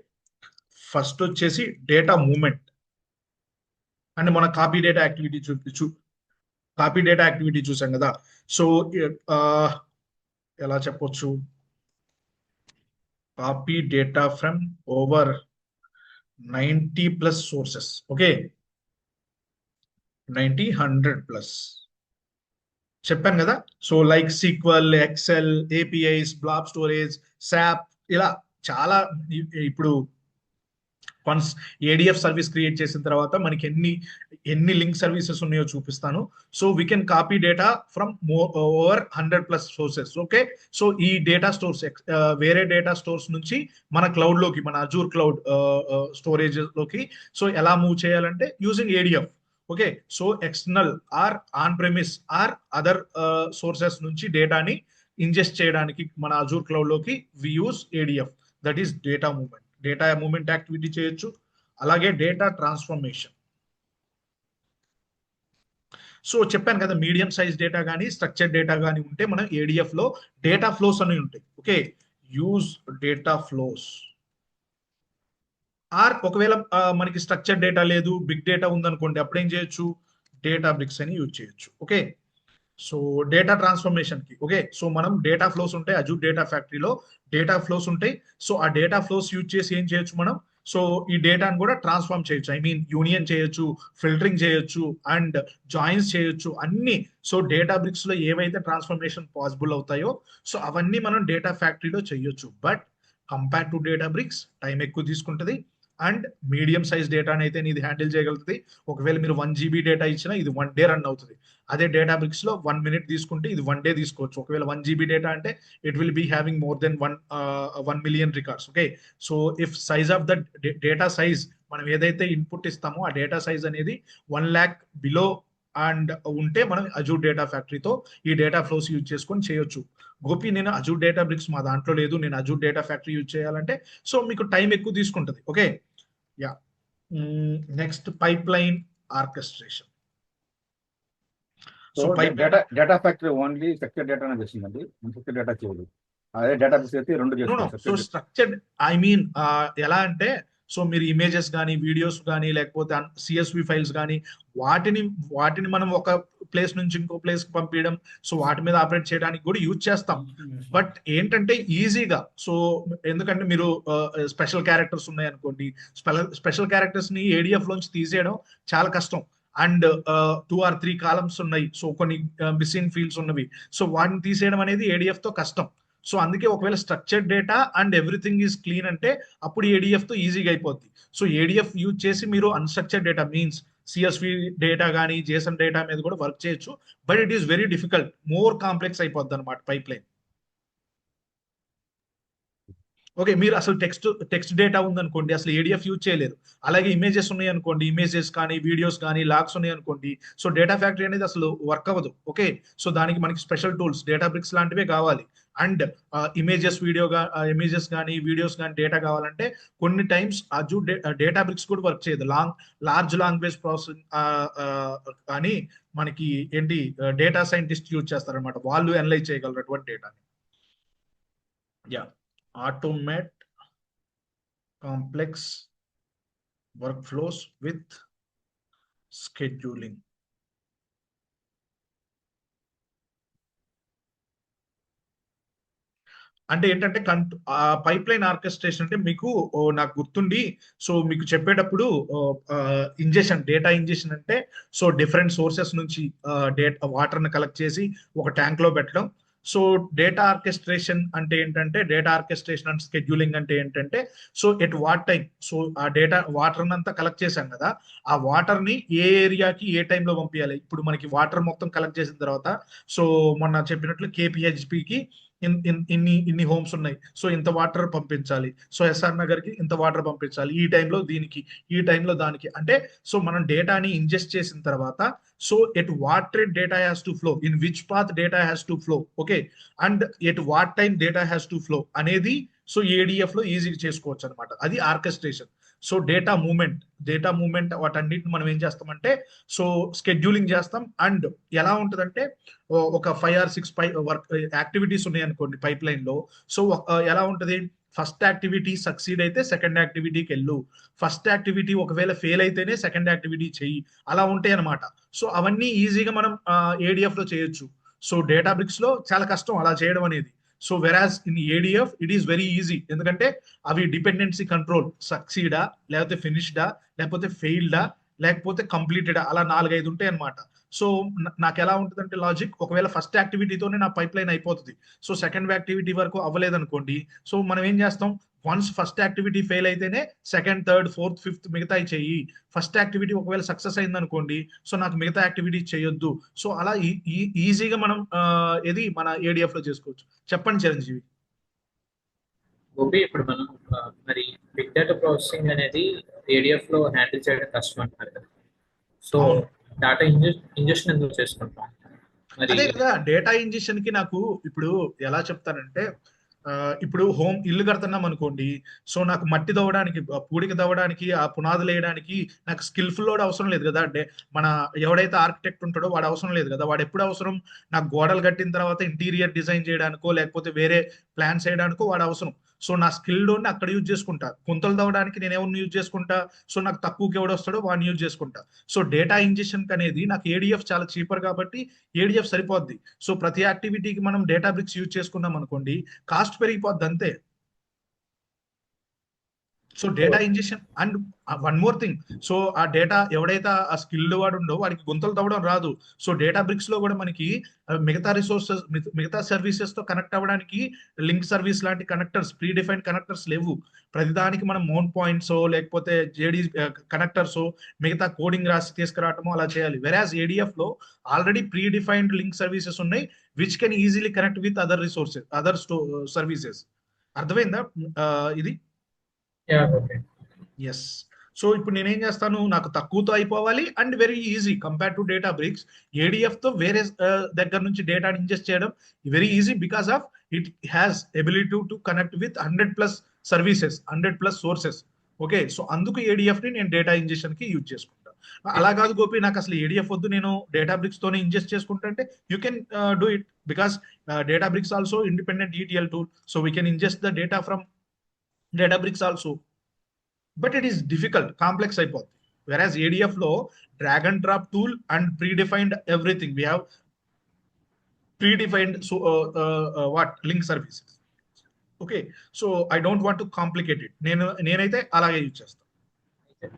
ఫస్ట్ వచ్చేసి డేటా మూవ్మెంట్. అండ్ మన కాపీ డేటా యాక్టివిటీ చూసాం కదా. సో ఎలా చెప్పొచ్చు? Copy data from over 90+ sources. Okay, 90, 100+ చెప్పాను కదా. So like SQL, Excel, APIs, blob storage, SAP, ఇలా చాలా. ఇప్పుడు వన్స్ ఏడిఎఫ్ సర్వీస్ క్రియేట్ చేసిన తర్వాత మనకి ఎన్ని లింక్ సర్వీసెస్ ఉన్నాయో చూపిస్తాను. So we can copy data from over 100+ sources. Okay, so ఈ డేటా స్టోర్స్ వేరే డేటా స్టోర్స్ నుంచి మన క్లౌడ్ లోకి, మన అజూర్ క్లౌడ్ స్టోరేజ్ లోకి సో ఎలా మూవ్ చేయాలంటే using ADF. Okay, so external or on premise or other sources నుంచి డేటాని ఇంజెస్ట్ చేయడానికి మన అజూర్ క్లౌడ్ లోకి we use ADF. That is data movement activity చేయొచ్చు. అలాగే డేటా ట్రాన్స్ఫర్మేషన్. సో చెప్పాను కదా, మీడియం సైజ్ డేటా కానీ స్ట్రక్చర్ డేటా కానీ ఉంటే మనం ఏడిఎఫ్ లో డేటా ఫ్లోస్ అనేవి ఉంటాయి. Okay, use data flows. Or ఒకవేళ మనకి స్ట్రక్చర్ డేటా లేదు, బిగ్ డేటా ఉందనుకోండి, అప్పుడు ఏం చేయొచ్చు? డేటా బ్రిక్స్ అని యూజ్ చేయొచ్చు. ఓకే, సో డేటా ట్రాన్స్ఫర్మేషన్ కి. ఓకే, సో మనం డేటా ఫ్లోస్ ఉంటాయి, అజూర్ డేటా ఫ్యాక్టరీలో డేటా ఫ్లోస్ ఉంటాయి. సో ఆ డేటా ఫ్లోస్ యూజ్ చేసి ఏం చేయొచ్చు మనం? సో ఈ డేటాను కూడా ట్రాన్స్ఫార్మ్ చేయొచ్చు, ఐ మీన్ యూనియన్ చేయొచ్చు, ఫిల్టరింగ్ చేయొచ్చు అండ్ జాయిన్స్ చేయొచ్చు అన్ని. సో డేటా బ్రిక్స్ లో ఏవైతే ట్రాన్స్ఫర్మేషన్ పాసిబుల్ అవుతాయో సో అవన్నీ మనం డేటా ఫ్యాక్టరీలో చేయొచ్చు. But compare to Databricks time ఎక్కువ తీసుకుంటుంది అండ్ మీడియం సైజ్ డేటాని అయితే ఇది హ్యాండిల్ చేయగలుగుతుంది. ఒకవేళ మీరు 1 GB డేటా ఇచ్చినా ఇది 1 డే రన్ అవుతుంది. అదే డేటా బ్రిక్స్ లో 1 minute తీసుకుంటే ఇది 1 డే తీసుకోవచ్చు. ఒకవేళ 1 GB డేటా అంటే it will be having more than 1 million records. Okay, so if size of the data size మనం ఏదైతే ఇన్పుట్ ఇస్తామో ఆ డేటా సైజ్ అనేది 1 lakh బిలో అండ్ ఉంటే మనం అజూర్ డేటా ఫ్యాక్టరీతో ఈ డేటా ఫ్లోస్ యూజ్ చేసుకొని చేయొచ్చు. గోపి, నేను అజూర్ డేటా బ్రిక్స్ మా దాంట్లో లేదు, నేను అజూర్ డేటా ఫ్యాక్టరీ యూజ్ చేయాలంటే సో మీకు టైం ఎక్కువ తీసుకుంటుంది. Okay, yeah. Next pipe line orchestration. So data factory only structure data చేసిందండి, స్ట్రక్చర్ డేటా చేయదు. అదే డేటా అయితే రెండు సో చేస్తుంది. స్ట్రక్చర్డ్ ఐ మీన్ ఎలా అంటే సో మీరు ఇమేజెస్ కానీ వీడియోస్ కానీ లేకపోతే CSV ఫైల్స్ కానీ వాటిని మనం ఒక ప్లేస్ నుంచి ఇంకో ప్లేస్ కి పంపించడం, సో వాటి మీద ఆపరేట్ చేయడానికి కూడా యూజ్ చేస్తాం. బట్ ఏంటంటే ఈజీగా, సో ఎందుకంటే మీరు స్పెషల్ క్యారెక్టర్స్ ఉన్నాయి అనుకోండి, స్పెషల్ క్యారెక్టర్స్ ని ADF లోంచి తీసేయడం చాలా కష్టం. అండ్ 2 or 3 కాలమ్స్ ఉన్నాయి, సో కొన్ని మిస్సింగ్ ఫీల్డ్స్ ఉన్నవి, సో వాటిని తీసేయడం అనేది ADF తో కష్టం. సో అందుకే ఒకవేళ structured data and everything is clean అంటే అప్పుడు ADF తో ఈజీగా అయిపోద్ది. సో ADF యూజ్ చేసి మీరు unstructured data means CSV data కానీ JSON డేటా మీద కూడా వర్క్ చేయొచ్చు. But it is very difficult, more complex అయిపోద్ది అనమాట పైప్ లైన్. ఓకే, మీరు అసలు టెక్స్ట్ డేటా ఉందనుకోండి అసలు ADF యూజ్ చేయలేరు. అలాగే ఇమేజెస్ ఉన్నాయి అనుకోండి, ఇమేజెస్ కానీ వీడియోస్ కానీ లాగ్స్ ఉన్నాయి అనుకోండి, సో డేటా ఫ్యాక్టరీ అనేది అసలు వర్క్ అవ్వదు. ఓకే, సో దానికి మనకి స్పెషల్ టూల్స్ డేటా బ్రిక్స్ లాంటివే కావాలి. అండ్ ఇమేజెస్ కానీ వీడియోస్ కానీ డేటా కావాలంటే కొన్ని టైమ్స్ అజూర్ డేటా బ్రిక్స్ కూడా వర్క్ చేయదు. లార్జ్ లాంగ్వేజ్ ప్రాసెసింగ్ అని మనకి ఏంటి డేటా సైంటిస్ట్ యూజ్ చేస్తారనమాట, వాళ్ళు అనలైజ్ చేయగలరు అటువంటి డేటాని. Yeah, automate complex workflows with scheduling. అంటే ఏంటంటే పైప్ లైన్ ఆర్కెస్ట్రేషన్ అంటే మీకు నాకు గుర్తుండి సో మీకు చెప్పేటప్పుడు డేటా ఇంజెషన్ అంటే సో డిఫరెంట్ సోర్సెస్ నుంచి వాటర్ని కలెక్ట్ చేసి ఒక ట్యాంక్ లో పెట్టడం. సో డేటా ఆర్కెస్ట్రేషన్ అంటే ఏంటంటే డేటా ఆర్కెస్ట్రేషన్ అండ్ స్కెడ్యూలింగ్ అంటే ఏంటంటే so at what time, so ఆ డేటా వాటర్ అంతా కలెక్ట్ చేశాం కదా, ఆ వాటర్ ని ఏ ఏరియాకి ఏ టైంలో పంపించాలి. ఇప్పుడు మనకి వాటర్ మొత్తం కలెక్ట్ చేసిన తర్వాత సో మొన్న చెప్పినట్లు KPHPకి ఇన్ని హోమ్స్ ఉన్నాయి, సో ఇంత వాటర్ పంపించాలి, సో SR నగర్ కి ఇంత వాటర్ పంపించాలి, ఈ టైంలో దీనికి ఈ టైంలో దానికి అంటే సో మనం డేటాని ఇంజెస్ట్ చేసిన తర్వాత so at what rate data has to flow, in which path data has to flow, okay, and at what time data has to flow అనేది సో ADF లో ఈజీగా చేసుకోవచ్చు అనమాట. అది ఆర్కెస్ట్రేషన్. సో డేటా మూమెంట్ వాటన్నిటిని మనం ఏం చేస్తామంటే సో స్కెడ్యూలింగ్ చేస్తాం. అండ్ ఎలా ఉంటుందంటే ఒక 5 or 6 వర్క్ యాక్టివిటీస్ ఉన్నాయి అనుకోండి పైప్ లైన్ లో, సో ఎలా ఉంటుంది, ఫస్ట్ యాక్టివిటీ సక్సీడ్ అయితే సెకండ్ యాక్టివిటీకి వెళ్ళు, ఫస్ట్ యాక్టివిటీ ఒకవేళ ఫెయిల్ అయితేనే సెకండ్ యాక్టివిటీ చెయ్యి, అలా ఉంటాయి అనమాట. సో అవన్నీ ఈజీగా మనం ADF లో చేయొచ్చు. సో డేటా బ్రిక్స్ లో చాలా కష్టం అలా చేయడం అనేది. So whereas in ADF it is very easy, ఎందుకంటే అవి డిపెండెన్సీ కంట్రోల్ సక్సీడా లేకపోతే ఫినిష్డా లేకపోతే ఫెయిల్డా లేకపోతే కంప్లీటెడా అలా 4-5 ఉంటాయి అనమాట. సో నాకు ఎలా ఉంటుందంటే లాజిక్, ఒకవేళ ఫస్ట్ యాక్టివిటీతోనే నా పైప్ లైన్ అయిపోతుంది, సో సెకండ్ యాక్టివిటీ వరకు అవ్వలేదు అనుకోండి, సో మనం ఏం చేస్తాం, వన్స్ ఫస్ట్ యాక్టివిటీ ఫెయిల్ అయితేనే సెకండ్, థర్డ్, ఫోర్త్, ఫిఫ్త్ మిగతా చెయ్యి. ఫస్ట్ యాక్టివిటీ ఒకవేళ సక్సెస్ అయింది అనుకోండి, సో నాకు మిగతా యాక్టివిటీ చేయొద్దు. సో అలా ఈజీగా మనం మన ADF లో చేసుకోవచ్చు. చెప్పండి చిరంజీవి. గోపి, ఇప్పుడు మనం మరి బిగ్ డేటా ప్రాసెసింగ్ అనేది ADF లో హ్యాండిల్ చేయడం కష్టం అంటారు కదా, సో డేటా ఇంజెక్షన్ ఎందుకు చేసుకుంటాం మరి? అదే కదా, డేటా ఇంజెక్షన్ కి నాకు ఇప్పుడు ఎలా చెప్తానంటే ఇప్పుడు ఇల్లు కడుతున్నాం అనుకోండి, సో నాకు మట్టి తవ్వడానికి పూడిక తవ్వడానికి ఆ పునాదులు వేయడానికి నాకు స్కిల్ఫుల్ లోడ్ అవసరం లేదు కదా. మన ఎవడైతే ఆర్కిటెక్ట్ ఉంటాడో వాడు అవసరం లేదు కదా. వాడు ఎప్పుడు అవసరం, నాకు గోడలు కట్టిన తర్వాత ఇంటీరియర్ డిజైన్ చేయడానికో లేకపోతే వేరే ప్లాన్స్ చేయడానికో వాడు అవసరం. సో నా స్కిల్ లోని అక్కడ యూజ్ చేసుకుంటా. కుంతలు తవ్వడానికి నేను ఎవరిని యూజ్ చేసుకుంటా, సో నాకు తక్కువకి ఎవడు వస్తాడో వాడిని యూజ్ చేసుకుంటా. సో డేటా ఇంజెక్షన్ అనేది నాకు ADF చాలా చీపర్ కాబట్టి ADF సరిపోద్ది. సో ప్రతి యాక్టివిటీకి మనం డేటా బ్రిక్స్ యూజ్ చేసుకున్నాం అనుకోండి, కాస్ట్ పెరిగిపోద్ది అంతే. So data injection and one more thing, so ఆ డేటా ఎవడైతే ఆ స్కిల్డ్ వాడు ఉండో వాడికి గుంతలు తవ్వడం రాదు. సో డేటా బ్రిక్స్ లో కూడా మనకి మిగతా రిసోర్సెస్, మిగతా సర్వీసెస్ తో కనెక్ట్ అవ్వడానికి లింక్ సర్వీస్ లాంటి కనెక్టర్స్, ప్రీ డిఫైన్డ్ కనెక్టర్స్ లేవు. ప్రతిదానికి మనం మౌంట్ పాయింట్స్ లేకపోతే జేడీ కనెక్టర్స్ మిగతా కోడింగ్ రాసి తీసుకురావటము అలా చేయాలి. వెరాజ్ ఏడిఎఫ్ లో already predefined link services ఉన్నాయి which can easily connect with other resources, other services. అర్థమైందా ఇది? ఓకే. ఎస్. సో ఇప్పుడు నేనేం చేస్తాను, నాకు తక్కువతో అయిపోవాలి and very easy compare to Databricks. ADF తో వేరే దగ్గర నుంచి డేటాని ఇంజెస్ట్ చేయడం very easy because of it has ability to connect with 100+ services, 100+ sources. Okay, so అందుకు ఏడిఎఫ్ ని నేను డేటా ఇంజెక్షన్ కి యూజ్ చేసుకుంటాను. అలా కాదు గోపి, నాకు అసలు ఏడిఎఫ్ వద్దు, నేను డేటా బ్రిక్స్ తోనే ఇంజెస్ట్ చేసుకుంటా అంటే you can do it because Databricks also independent ETL tool, so we can ingest the data from Databricks also, but it is difficult, complex అయిపోతుంది. whereas ADF లో drag and drop tool and predefined everything, we have predefined what link services. Okay, so I don't want to complicate it. నేనైతే అలాగే use చేస్తాను.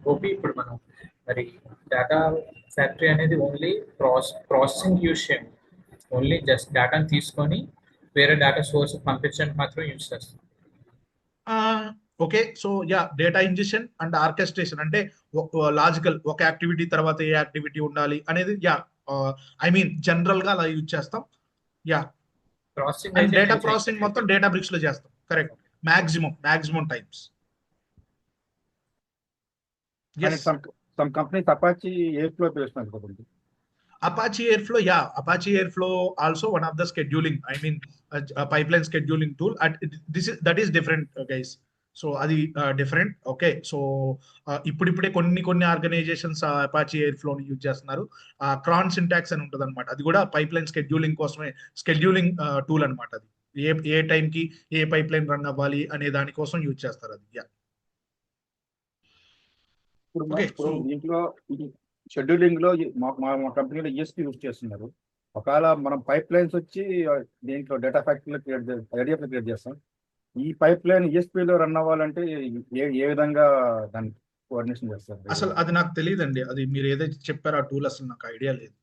గోపి, ఇప్పుడు మనం మరి data factory అనేది only processing use చేయం, ఓన్లీ జస్ట్ డేటాని తీసుకొని వేరే డేటా సోర్స్ పంపించడానికి మాత్రం యూజ్ చేస్తాం. Okay, so yeah, data injection and orchestration అంటే లాజికల్ ఒక యాక్టివిటీ తర్వాత ఏ యాక్టివిటీ ఉండాలి అనేది, యా ఐ మీన్ జనరల్ గా అలా యూజ్ చేస్తాం. Yeah, processing and data processing మొత్తం డేటా బ్రిక్స్ లో చేస్తాం. Correct, maximum times. some companies Apache Airflow ఉపయోగిస్తున్నారు కదండి. Apache Airflow also one of the scheduling, I mean pipeline scheduling tool. That is different, guys. So అది different. Okay, so ఇప్పుడిప్పుడే కొన్ని organisations Apache Airflow ని use చేస్తున్నారు. క్రాన్ syntax అని ఉంటుంది అనమాట, అది కూడా పైప్ లైన్ స్కెడ్యూలింగ్ కోసమే, స్కెడ్యూలింగ్ టూల్ అనమాట. అది ఏ టైంకి ఏ పైప్ లైన్ రన్ అవ్వాలి అనే దానికోసం యూజ్ చేస్తారు అది. ఇప్పుడు దీంట్లో షెడ్యూలింగ్ లో మా కంపెనీలో ESP యూజ్ చేస్తున్నారు. ఒకవేళ మనం పైప్ లైన్స్ వచ్చి దీంట్లో డేటా ఫ్యాక్టరీలో క్రియేట్ చేస్తాం. ఈ పైప్ లైన్ ESP లో రన్ అవ్వాలంటే ఏ విధంగా దాన్ని కోఆర్డినేషన్ చేస్తారు? అసలు అది నాకు తెలియదండి, అది మీరు ఏదైతే చెప్పారో ఆ టూల్ అసలు నాకు ఐడియా లేదు.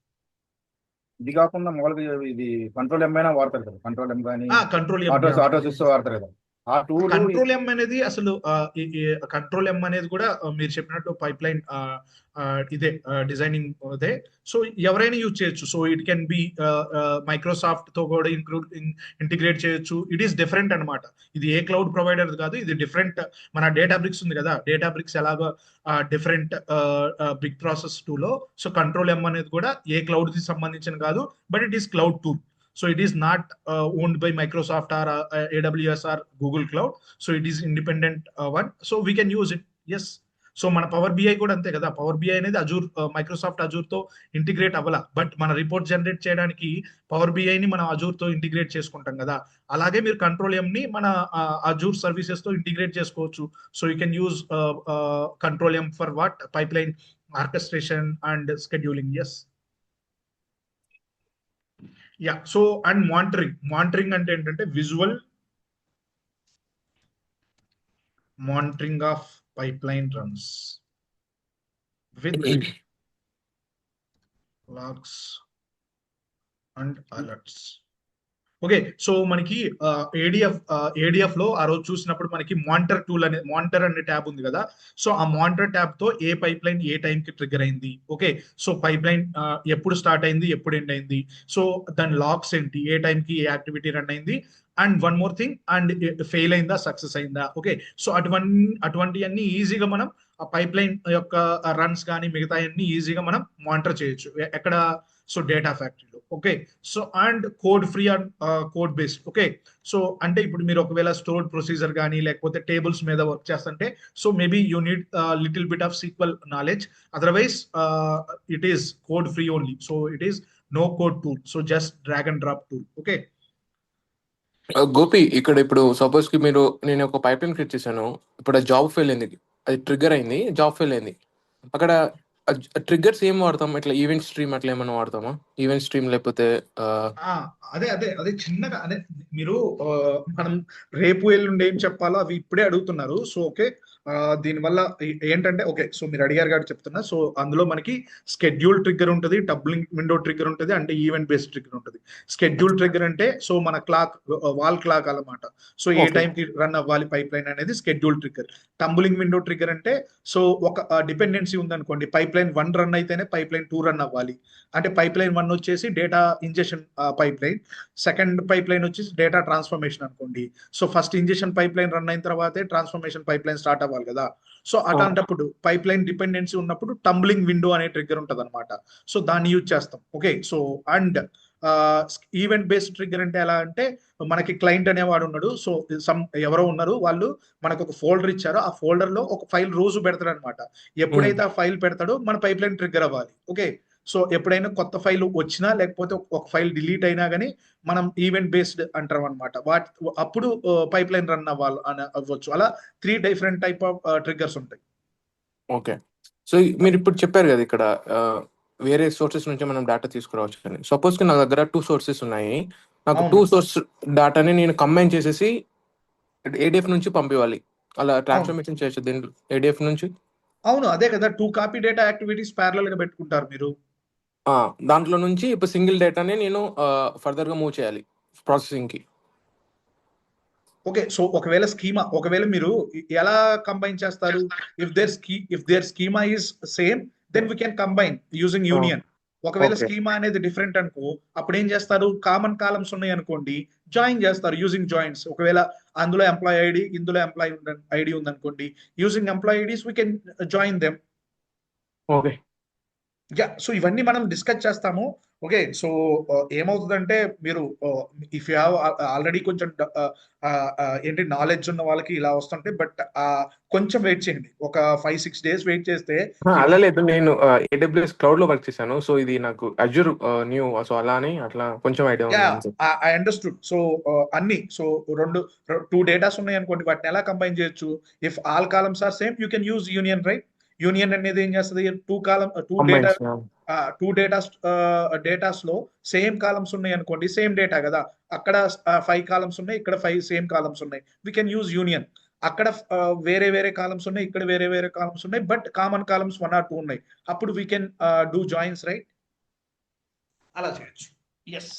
ఇది కాకుండా మామూలుగా ఇది కంట్రోల్ M అయినా వాడతారు కదా, కంట్రోల్ M కానీ కంట్రోల్ ఆటోసిస్ వాడతారు కదా. ఆ టూల్ కంట్రోల్ M అనేది అసలు కంట్రోల్ M అనేది కూడా మీరు చెప్పినట్టు పైప్ లైన్ ఇదే డిజైనింగ్ అదే. సో ఎవరైనా యూజ్ చేయొచ్చు. So it can be Microsoft తో కూడా ఇంటిగ్రేట్ చేయొచ్చు. ఇట్ ఈస్ డిఫరెంట్ అనమాట. ఇది ఏ క్లౌడ్ ప్రొవైడర్ కాదు, ఇది డిఫరెంట్. మన డేటా బ్రిక్స్ ఉంది కదా, డేటా బ్రిక్స్ ఎలాగో డిఫరెంట్ బిగ్ ప్రాసెస్ టూలో, సో కంట్రోల్ M అనేది కూడా ఏ క్లౌడ్ కి సంబంధించిన కాదు, but it is cloud tool. So it is not owned by Microsoft or AWS or Google Cloud. So it is independent one. So we can use it. Yes. So మన power BI కూడా అంతే కదా, power BI అనేది Azure, Microsoft Azure తో integrate అవ్వాల, but మన report generate చేయడానికి power BI ని మనం అజూర్ తో ఇంటిగ్రేట్ చేసుకుంటాం కదా, అలాగే మీరు కంట్రోల్ M ని మన అజూర్ సర్వీసెస్ తో ఇంటిగ్రేట్ చేసుకోవచ్చు. So you can use control M for what, pipeline orchestration and scheduling. Yes. Yeah, so and monitoring అంటే ఏంటంటే visual monitoring of pipeline runs with logs and alerts. Okay, so మనకి ADF లో ఆ రోజు చూసినప్పుడు మనకి monitor అనే tab ఉంది కదా. సో ఆ మానిటర్ ట్యాబ్ తో ఏ పైప్ లైన్ ఏ టైం కి ట్రిగర్ అయింది, ఓకే, సో పైప్ లైన్ ఎప్పుడు స్టార్ట్ అయింది, ఎప్పుడు ఎండ్ అయింది, సో దాని లాగ్స్ ఏంటి, ఏ టైం కి ఏ యాక్టివిటీ రన్ అయింది, and one more thing, and fail అయిందా సక్సెస్ అయిందా. ఓకే, సో అటువంటివన్నీ ఈజీగా మనం ఆ పైప్ లైన్ యొక్క రన్స్ కానీ మిగతా అన్ని ఈజీగా మనం మానిటర్ చేయొచ్చు. ఎక్కడ? సో డేటా ఫ్యాక్టరీలో. Okay, so and code free and code based. Okay, so అంటే ఇప్పుడు మీరు ఒకవేళ స్టోర్డ్ ప్రొసీజర్ కానీ లేకపోతే టేబుల్స్ మీద వర్క్ చేస్తుంటే, so maybe you need little bit of SQL knowledge, otherwise it is code free only. So it is no code tool, so just drag and drop tool. Okay Gopi, ఇక్కడ ఇప్పుడు suppose కి నేను ఒక pipeline create చేశాను, ఇప్పుడు ఆ job fail అయింది, అది ట్రిగ్గర్ అయింది, జాబ్ ఫెయిల్ అయింది. అక్కడ ట్రిగ్గర్స్ ఏం వాడతాం? ఇట్లా ఈవెంట్ స్ట్రీమ్ అట్లా ఏమైనా వాడతామా? ఈవెంట్ స్ట్రీమ్ లేకపోతే అదే చిన్నగా అదే మీరు మనం రేపు ఎల్లుండి ఏం చెప్పాలో అవి ఇప్పుడే అడుగుతున్నారు. సో ఓకే, దీనివల్ల ఏంటంటే ఓకే, సో మీరు అడిగారు కాబట్టి చెప్తున్నా. సో అందులో మనకి స్కెడ్యూల్ ట్రిగ్గర్ ఉంటుంది, డబ్లింగ్ విండో ట్రిగ్గర్ ఉంటుంది, అంటే ఈవెంట్ బేస్డ్ ట్రిగ్గర్ ఉంటుంది. స్కెడ్యూల్ ట్రిగ్గర్ అంటే సో మన క్లాక్, వాల్ క్లాక్ అన్నమాట. సో ఏ ఓకే టైంకి రన్ అవ్వాలి పైప్ లైన్ అనేది స్కెడ్యూల్ ట్రిగ్గర్. టంబులింగ్ విండో ట్రిగ్గర్ అంటే సో ఒక డిపెండెన్సీ ఉందనుకోండి, పైప్ లైన్ 1 రన్ అయితేనే పైప్ లైన్ 2 రన్ అవ్వాలి. అంటే పైప్ లైన్ 1 వచ్చేసి data ingestion pipe line, second pipe line వచ్చేసి డేటా ట్రాన్స్ఫర్మేషన్ అనుకోండి. So first injection pipe line run అయిన తర్వాతే ట్రాన్స్ఫర్మేషన్ పైప్ లైన్ స్టార్ట్ అవ్వాలి కదా. సో అట్లాంటప్పుడు పైప్ లైన్ డిపెండెన్సీ ఉన్నప్పుడు టంబ్లింగ్ విండో అనే ట్రిగ్గర్ ఉంటుంది అనమాట. సో దాన్ని యూజ్ చేస్తాం. Okay, so and event based trigger అంటే ఎలా అంటే మనకి క్లయింట్ అనేవాడు ఉన్నాడు. సో ఎవరో ఉన్నారు, వాళ్ళు మనకు ఒక ఫోల్డర్ ఇచ్చారు, ఆ ఫోల్డర్ లో ఒక ఫైల్ రోజు పెడతాడు అనమాట. ఎప్పుడైతే ఆ ఫైల్ పెడతాడో మన పైప్ లైన్ ట్రిగ్గర్ అవ్వాలి. ఓకే, సో ఎప్పుడైనా కొత్త ఫైల్ వచ్చినా లేకపోతే ఒక ఫైల్ డిలీట్ అయినా కానీ మనం ఈవెంట్ బేస్డ్ అంటాం అనమాట. అప్పుడు పైప్ లైన్ రన్ అవ్వచ్చు. అలా 3 డిఫరెంట్ టైప్ ఆఫ్ ట్రిగ్గర్స్ ఉంటాయి. ఓకే. సో మీరు ఇప్పుడు చెప్పారు కదా ఇక్కడ వేరే సోర్సెస్ నుంచి మనం డేటా తీసుకురావచ్చు అని. సపోజ్ కి నా దగ్గర 2 సోర్సెస్ ఉన్నాయి. నాకు 2 సోర్స్ డేటాని నేను కంబైన్ చేసేసి ఏడిఎఫ్ నుంచి పంపించాలి. అలా ట్రాన్స్ఫర్మేషన్ చేయొచ్చు దీంట్లో ఏడిఎఫ్ నుంచి? అవును, అదే కదా 2 కాపీ డేటా యాక్టివిటీస్ ప్యారలల్ గా పెట్టుకుంటారు మీరు. దాంట్లో నుంచి ఇప్పుడు సింగిల్ డేటాని నేను ఫర్దర్ గా మూవ్ చేయాలి ప్రాసెసింగ్ కి. ఓకే, సో ఒకవేళ మీరు ఎలా కంబైన్ చేస్తారు? If their schema is same, then we can combine using union. ఒకవేళ Okay. స్కీమా అనేది డిఫరెంట్ అనుకో, అప్పుడు ఏం చేస్తారు? కామన్ కాలమ్స్ ఉన్నాయి అనుకోండి, జాయిన్ చేస్తారు యూజింగ్ జాయిన్స్. ఒకవేళ అందులో ఎంప్లాయ్ ఐడి, ఇందులో ఎంప్లాయ్ ఐడి ఉందనుకోండి, using employee IDs we can join them. Okay. So ఇవన్నీ మనం డిస్కస్ చేస్తాము. ఓకే, సో ఏమవుతుందంటే మీరు ఇఫ్ యూ హ్యావ్ ఆల్రెడీ కొంచెం ఏంటి నాలెడ్జ్ ఉన్న వాళ్ళకి ఇలా వస్తుంటే, బట్ కొంచెం వెయిట్ చేయండి, ఒక 5-6 డేస్ వెయిట్ చేస్తే. అలా లేదు, నేను AWS క్లౌడ్ లో వర్క్ చేశాను. సో ఇది నాకు అజూర్ న్యూ. సో అలా అని అట్లా కొంచెం ఐడియా ఉంది. I understood. సో అన్ని 2 డేటాస్ ఉన్నాయి అనుకోండి, వాటిని ఎలా కంబైన్ చేయొచ్చు? If all columns are same, you can use union, right? Union అనేది ఏం చేస్తుంది? 2 డేటాస్ లో సేమ్ కాలమ్స్ ఉన్నాయి అనుకోండి, సేమ్ డేటా కదా, అక్కడ 5 కాలమ్స్ ఉన్నాయి, ఇక్కడ 5 సేమ్ కాలమ్స్ ఉన్నాయి, వీ కెన్ యూజ్ యూనియన్. అక్కడ వేరే వేరే కాలమ్స్ ఉన్నాయి, ఇక్కడ వేరే వేరే కాలమ్స్ ఉన్నాయి, బట్ కామన్ కాలమ్స్ 1 or 2 ఉన్నాయి. అప్పుడు we can do joins, right? అలా చేయొచ్చు. Yes,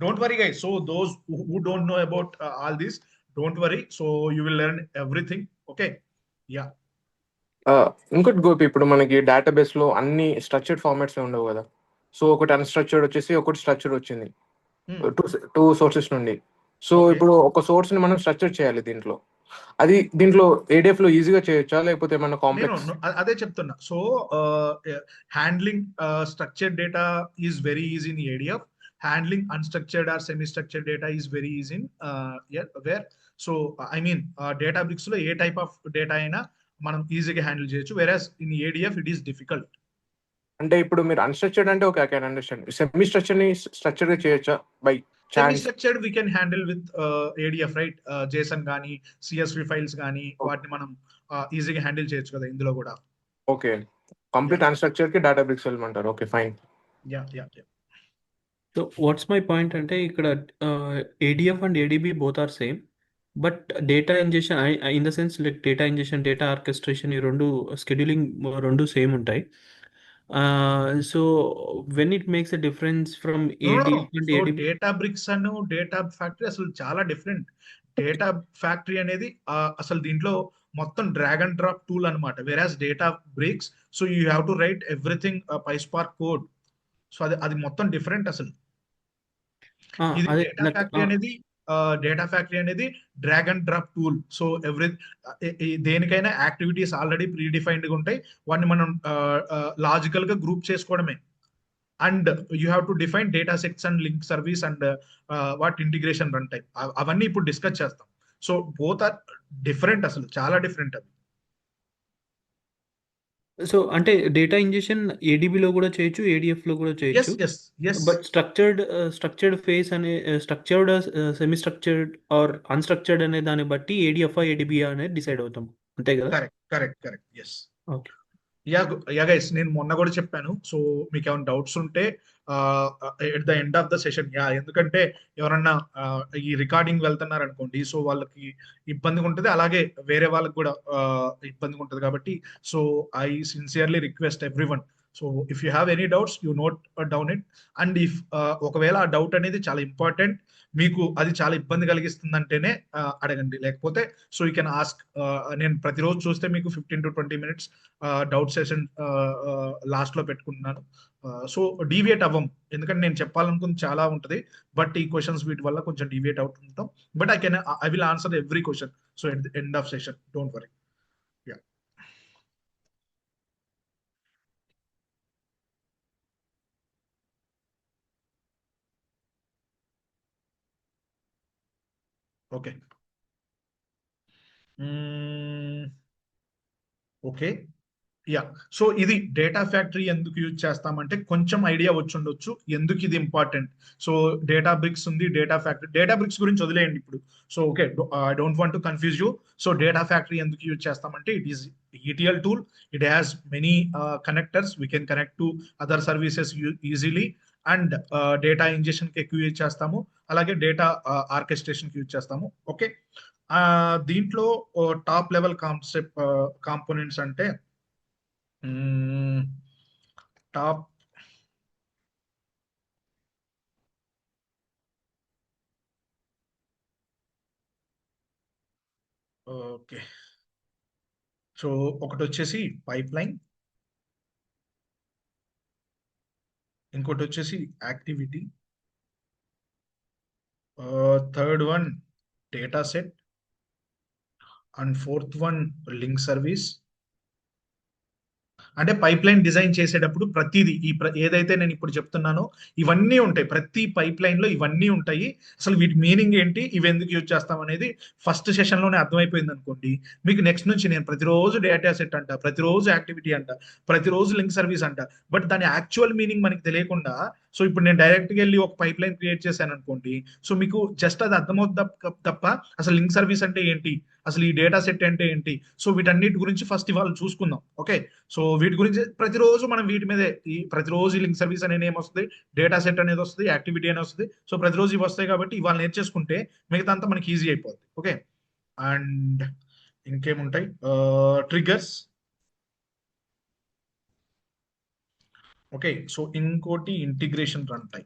don't worry guys. So those who don't know about all this, don't worry. So you will learn everything. Okay, yeah. ఇంకోటి గోపి, ఇప్పుడు మనకి database లో అన్ని structured formats ఉండవు కదా. సో ఒకటి అన్స్ట్రక్చర్డ్ వచ్చేసి ఒకటి స్ట్రక్చర్డ్ వచ్చింది 2 సోర్సెస్ నుండి. సో ఇప్పుడు ఒక సోర్స్ ని మనం స్ట్రక్చర్ చేయాలి దీంట్లో. అది దీంట్లో ఏడిఎఫ్ లో ఈజీగా చేయొచ్చా, లేకపోతే మన కాంప్లెక్స్? అదే చెప్తున్నా. So handling structured data is very easy in ADF. Handling unstructured or semi structured data is very easy in where. So I mean Databricks లో ఏ టైప్ ఆఫ్ డేటా అయినా మనం ఈజీగా హ్యాండిల్ చేయొచ్చు, whereas in ADF it is difficult. అంటే ఇప్పుడు మీరు unstructured అంటే okay, I can understand. Semi structure ని స్ట్రక్చర్ గా చేయొచ్చా by semi structured we can handle with ADF, right? JSON కానీ సిఎస్వి ఫైల్స్ కానీ వాటిని మనం ఈజీగా హ్యాండిల్ చేయొచ్చు కదా ఇందులో కూడా. ఓకే, కంప్లీట్ అన్స్ట్రక్చర్డ్ కి డేటాబ్రిక్స్ వెళ్ళమంటారు. Okay, fine. Yeah. So what's my point అంటే ఇక్కడ ADF and ADB both are same, but data ingestion in the sense like data ingestion, data orchestration, ఈ రెండు స్కెడ్యూలింగ్ రెండు సేమ్ ఉంటాయి. So when it makes a difference from ADF and ADB? Databricks and data factory అసలు చాలా different. Data factory అనేది అసలు దీంట్లో మొత్తం డ్రాగ్ అండ్ డ్రాప్ టూల్ అనమాట. Whereas Databricks, so you have to write everything PySpark code. So అది మొత్తం different అసలు. ఇది డేటా ఫ్యాక్టరీ అనేది drag and drop tool. So దేనికైనా యాక్టివిటీస్ ఆల్రెడీ ప్రీ డిఫైన్డ్ గా ఉంటాయి, వాటిని మనం లాజికల్ గా గ్రూప్ చేసుకోవడమే. And you have to define data sets and link service and what integration run time, అవన్నీ ఇప్పుడు డిస్కస్ చేస్తాం. సో బోత్ ఆర్ డిఫరెంట్, అసలు చాలా డిఫరెంట్ అవి. సో అంటే డేటా ఇంజెషన్ ADB లో కూడా చేయొచ్చు, ADF లో కూడా చేయొచ్చు. బట్ స్ట్రక్చర్డ్ ఫేస్ అనే structured, semi structured or unstructured అనే దాన్ని బట్టి ADF ADB అనేది డిసైడ్ అవుతాం, అంతే కదా? Correct. Yes. Okay. Yeah guys, నేను మొన్న కూడా చెప్పాను. సో మీకు ఏమైనా డౌట్స్ ఉంటే at the end of the session. ఎందుకంటే ఎవరన్నా ఈ రికార్డింగ్ వెళ్తున్నారు అనుకోండి, సో వాళ్ళకి ఇబ్బందిగా ఉంటుంది, అలాగే వేరే వాళ్ళకి కూడా ఇబ్బందిగా ఉంటుంది. కాబట్టి so I sincerely request every one, so if you have any doubts you note down it. And if ఒకవేళ ఆ డౌట్ అనేది చాలా ఇంపార్టెంట్, మీకు అది చాలా ఇబ్బంది కలిగిస్తుంది అంటేనే అడగండి, లేకపోతే సో యూ కెన్ ఆస్క్. నేను ప్రతిరోజు చూస్తే మీకు 15 to 20 minutes doubt session last లో పెట్టుకుంటున్నాను. సో డీవియేట్ అవ్వం, ఎందుకంటే నేను చెప్పాలనుకుంది చాలా ఉంటుంది, బట్ ఈ క్వశ్చన్స్ వీటి వల్ల కొంచెం డీవియేట్ అవుతుంటాం. But I will answer every question. So at the end of session, don't worry. Okay okay so ఇది డేటా ఫ్యాక్టరీ ఎందుకు యూజ్ చేస్తామంటే కొంచెం ఐడియా వచ్చి ఉండొచ్చు ఎందుకు ఇది ఇంపార్టెంట్. సో డేటా బ్రిక్స్ ఉంది, డేటా ఫ్యాక్టరీ. డేటా బ్రిక్స్ గురించి వదిలేయండి ఇప్పుడు. So okay, I don't want to confuse you. So data factory ఎందుకు యూజ్ చేస్తామంటే it is ETL tool. It has many connectors. We can connect to other services easily. And data ingestion కి ఎక్కువ use చేస్తాము, అలాగే data orchestration కి use చేస్తాము. Okay, దీంట్లో top level components అంటే టాప్ ఓకే, సో ఒకటి వచ్చేసి పైప్ లైన్, ఇంకోటి వచ్చేసి activity, third one data set, and fourth one link service. అంటే పైప్ లైన్ డిజైన్ చేసేటప్పుడు ప్రతిదీ ఏదైతే నేను ఇప్పుడు చెప్తున్నానో ఇవన్నీ ఉంటాయి, ప్రతి పైప్ లైన్ లో ఇవన్నీ ఉంటాయి. అసలు వీటి మీనింగ్ ఏంటి, ఇవి ఎందుకు యూజ్ చేస్తాం అనేది ఫస్ట్ సెషన్ లోనే అర్థమైపోయింది అనుకోండి, మీకు నెక్స్ట్ నుంచి నేను ప్రతిరోజు డేటా సెట్ అంట, ప్రతిరోజు యాక్టివిటీ అంట, ప్రతిరోజు లింక్ సర్వీస్ అంట, బట్ దాని యాక్చువల్ మీనింగ్ మనకి తెలియకుండా, సో ఇప్పుడు నేను డైరెక్ట్ గా వెళ్ళి ఒక పైప్ లైన్ క్రియేట్ చేశాను అనుకోండి, సో మీకు జస్ట్ అది అర్థమవుతుంది తప్ప అసలు లింక్ సర్వీస్ అంటే ఏంటి, అసలు ఈ డేటా సెట్ అంటే ఏంటి, సో వీటన్నిటి గురించి ఫస్ట్ ఇవాళ చూసుకుందాం. ఓకే, సో వీటి గురించి ప్రతిరోజు మనం వీటి మీదే ప్రతిరోజు లింక్ సర్వీస్ అనే నేమ్ వస్తుంది, డేటా సెట్ అనేది వస్తుంది, యాక్టివిటీ అనేది వస్తుంది. సో ప్రతిరోజు ఇవి వస్తాయి కాబట్టి ఇవాళ నేర్చేసుకుంటే మిగతా అంతా మనకి ఈజీ అయిపోద్ది. ఓకే, అండ్ ఇంకేముంటాయి, ట్రిగర్స్. ఓకే, సో ఇంకోటి ఇంటిగ్రేషన్ రన్ టైం,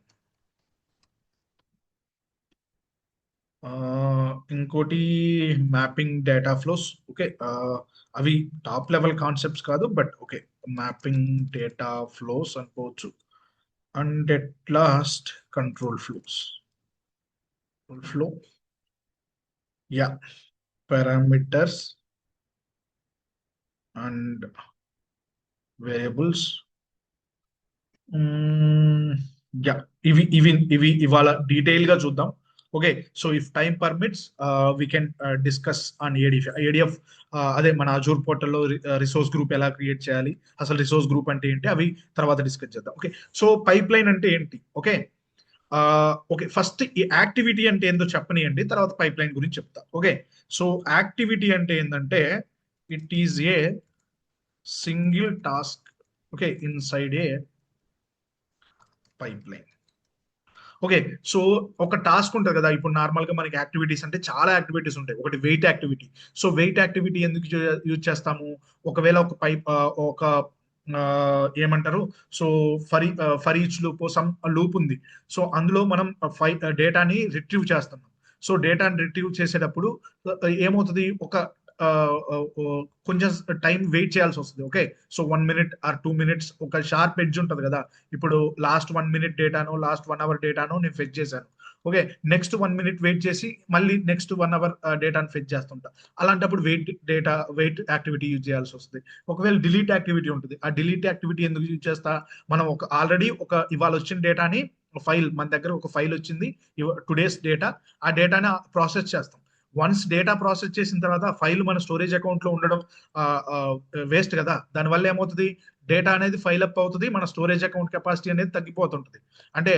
ఇంకోటి మ్యాపింగ్ డేటా ఫ్లోస్. ఓకే, అవి టాప్ లెవెల్ కాన్సెప్ట్స్ కాదు, but okay, mapping data flows అనుకోవచ్చు. And at last control flow, parameters and variables. ఇవి ఇవి ఇవి ఇవాళ డీటెయిల్ గా చూద్దాం. Okay, so if time permits we can discuss on ADF. అదే మన అజూర్ పోర్టల్లో రిసోర్స్ గ్రూప్ ఎలా క్రియేట్ చేయాలి, అసలు రిసోర్స్ గ్రూప్ అంటే ఏంటి, అవి తర్వాత డిస్కస్ చేద్దాం. ఓకే, సో పైప్ లైన్ అంటే ఏంటి. ఓకే, ఫస్ట్ ఈ యాక్టివిటీ అంటే ఏందో చెప్పనియండి, తర్వాత పైప్ లైన్ గురించి చెప్తా. ఓకే, సో యాక్టివిటీ అంటే ఏంటంటే it is a single task, okay, inside a pipeline. Okay, so ఒక టాస్క్ ఉంటుంది కదా, ఇప్పుడు నార్మల్ గా మనకి యాక్టివిటీస్ అంటే చాలా యాక్టివిటీస్ ఉంటాయి. ఒకటి wait activity. So wait activity ఎందుకు యూజ్ చేస్తాము, ఒకవేళ ఒక పైప్ ఒక ఏమంటారు, so for each loop some loop ఉంది, సో అందులో మనం డేటాని రిట్రీవ్ చేస్తున్నాం. సో డేటాని రిట్రీవ్ చేసేటప్పుడు ఏమవుతుంది, ఒక కొంచెం టైం వెయిట్ చేయాల్సి వస్తుంది. Okay, so 1 minute or 2 minutes ఒక షార్ప్ ఎడ్జ్ ఉంటుంది కదా, ఇప్పుడు లాస్ట్ 1 minute డేటాను, లాస్ట్ 1 hour డేటాను నేను ఫెచ్ చేశాను. ఓకే, నెక్స్ట్ 1 minute వెయిట్ చేసి మళ్ళీ నెక్స్ట్ 1 hour డేటాను ఫెచ్ చేస్తుంటా. అలాంటప్పుడు వెయిట్ యాక్టివిటీ యూజ్ చేయాల్సి వస్తుంది. ఒకవేళ డిలీట్ యాక్టివిటీ ఉంటుంది, ఆ డిలీట్ యాక్టివిటీ ఎందుకు యూజ్ చేస్తా, మనం ఆల్రెడీ ఇవాళ వచ్చిన డేటాని ఫైల్, మన దగ్గర ఒక ఫైల్ వచ్చింది టుడేస్ డేటా, ఆ డేటాని ప్రాసెస్ చేస్తాం. వన్స్ డేటా ప్రాసెస్ చేసిన తర్వాత ఫైల్ మన స్టోరేజ్ అకౌంట్ లో ఉండడం వేస్ట్ కదా, దానివల్ల ఏమవుతుంది, డేటా అనేది ఫైల్ అప్ అవుతుంది, మన స్టోరేజ్ అకౌంట్ కెపాసిటీ అనేది తగ్గిపోతుంటుంది, అంటే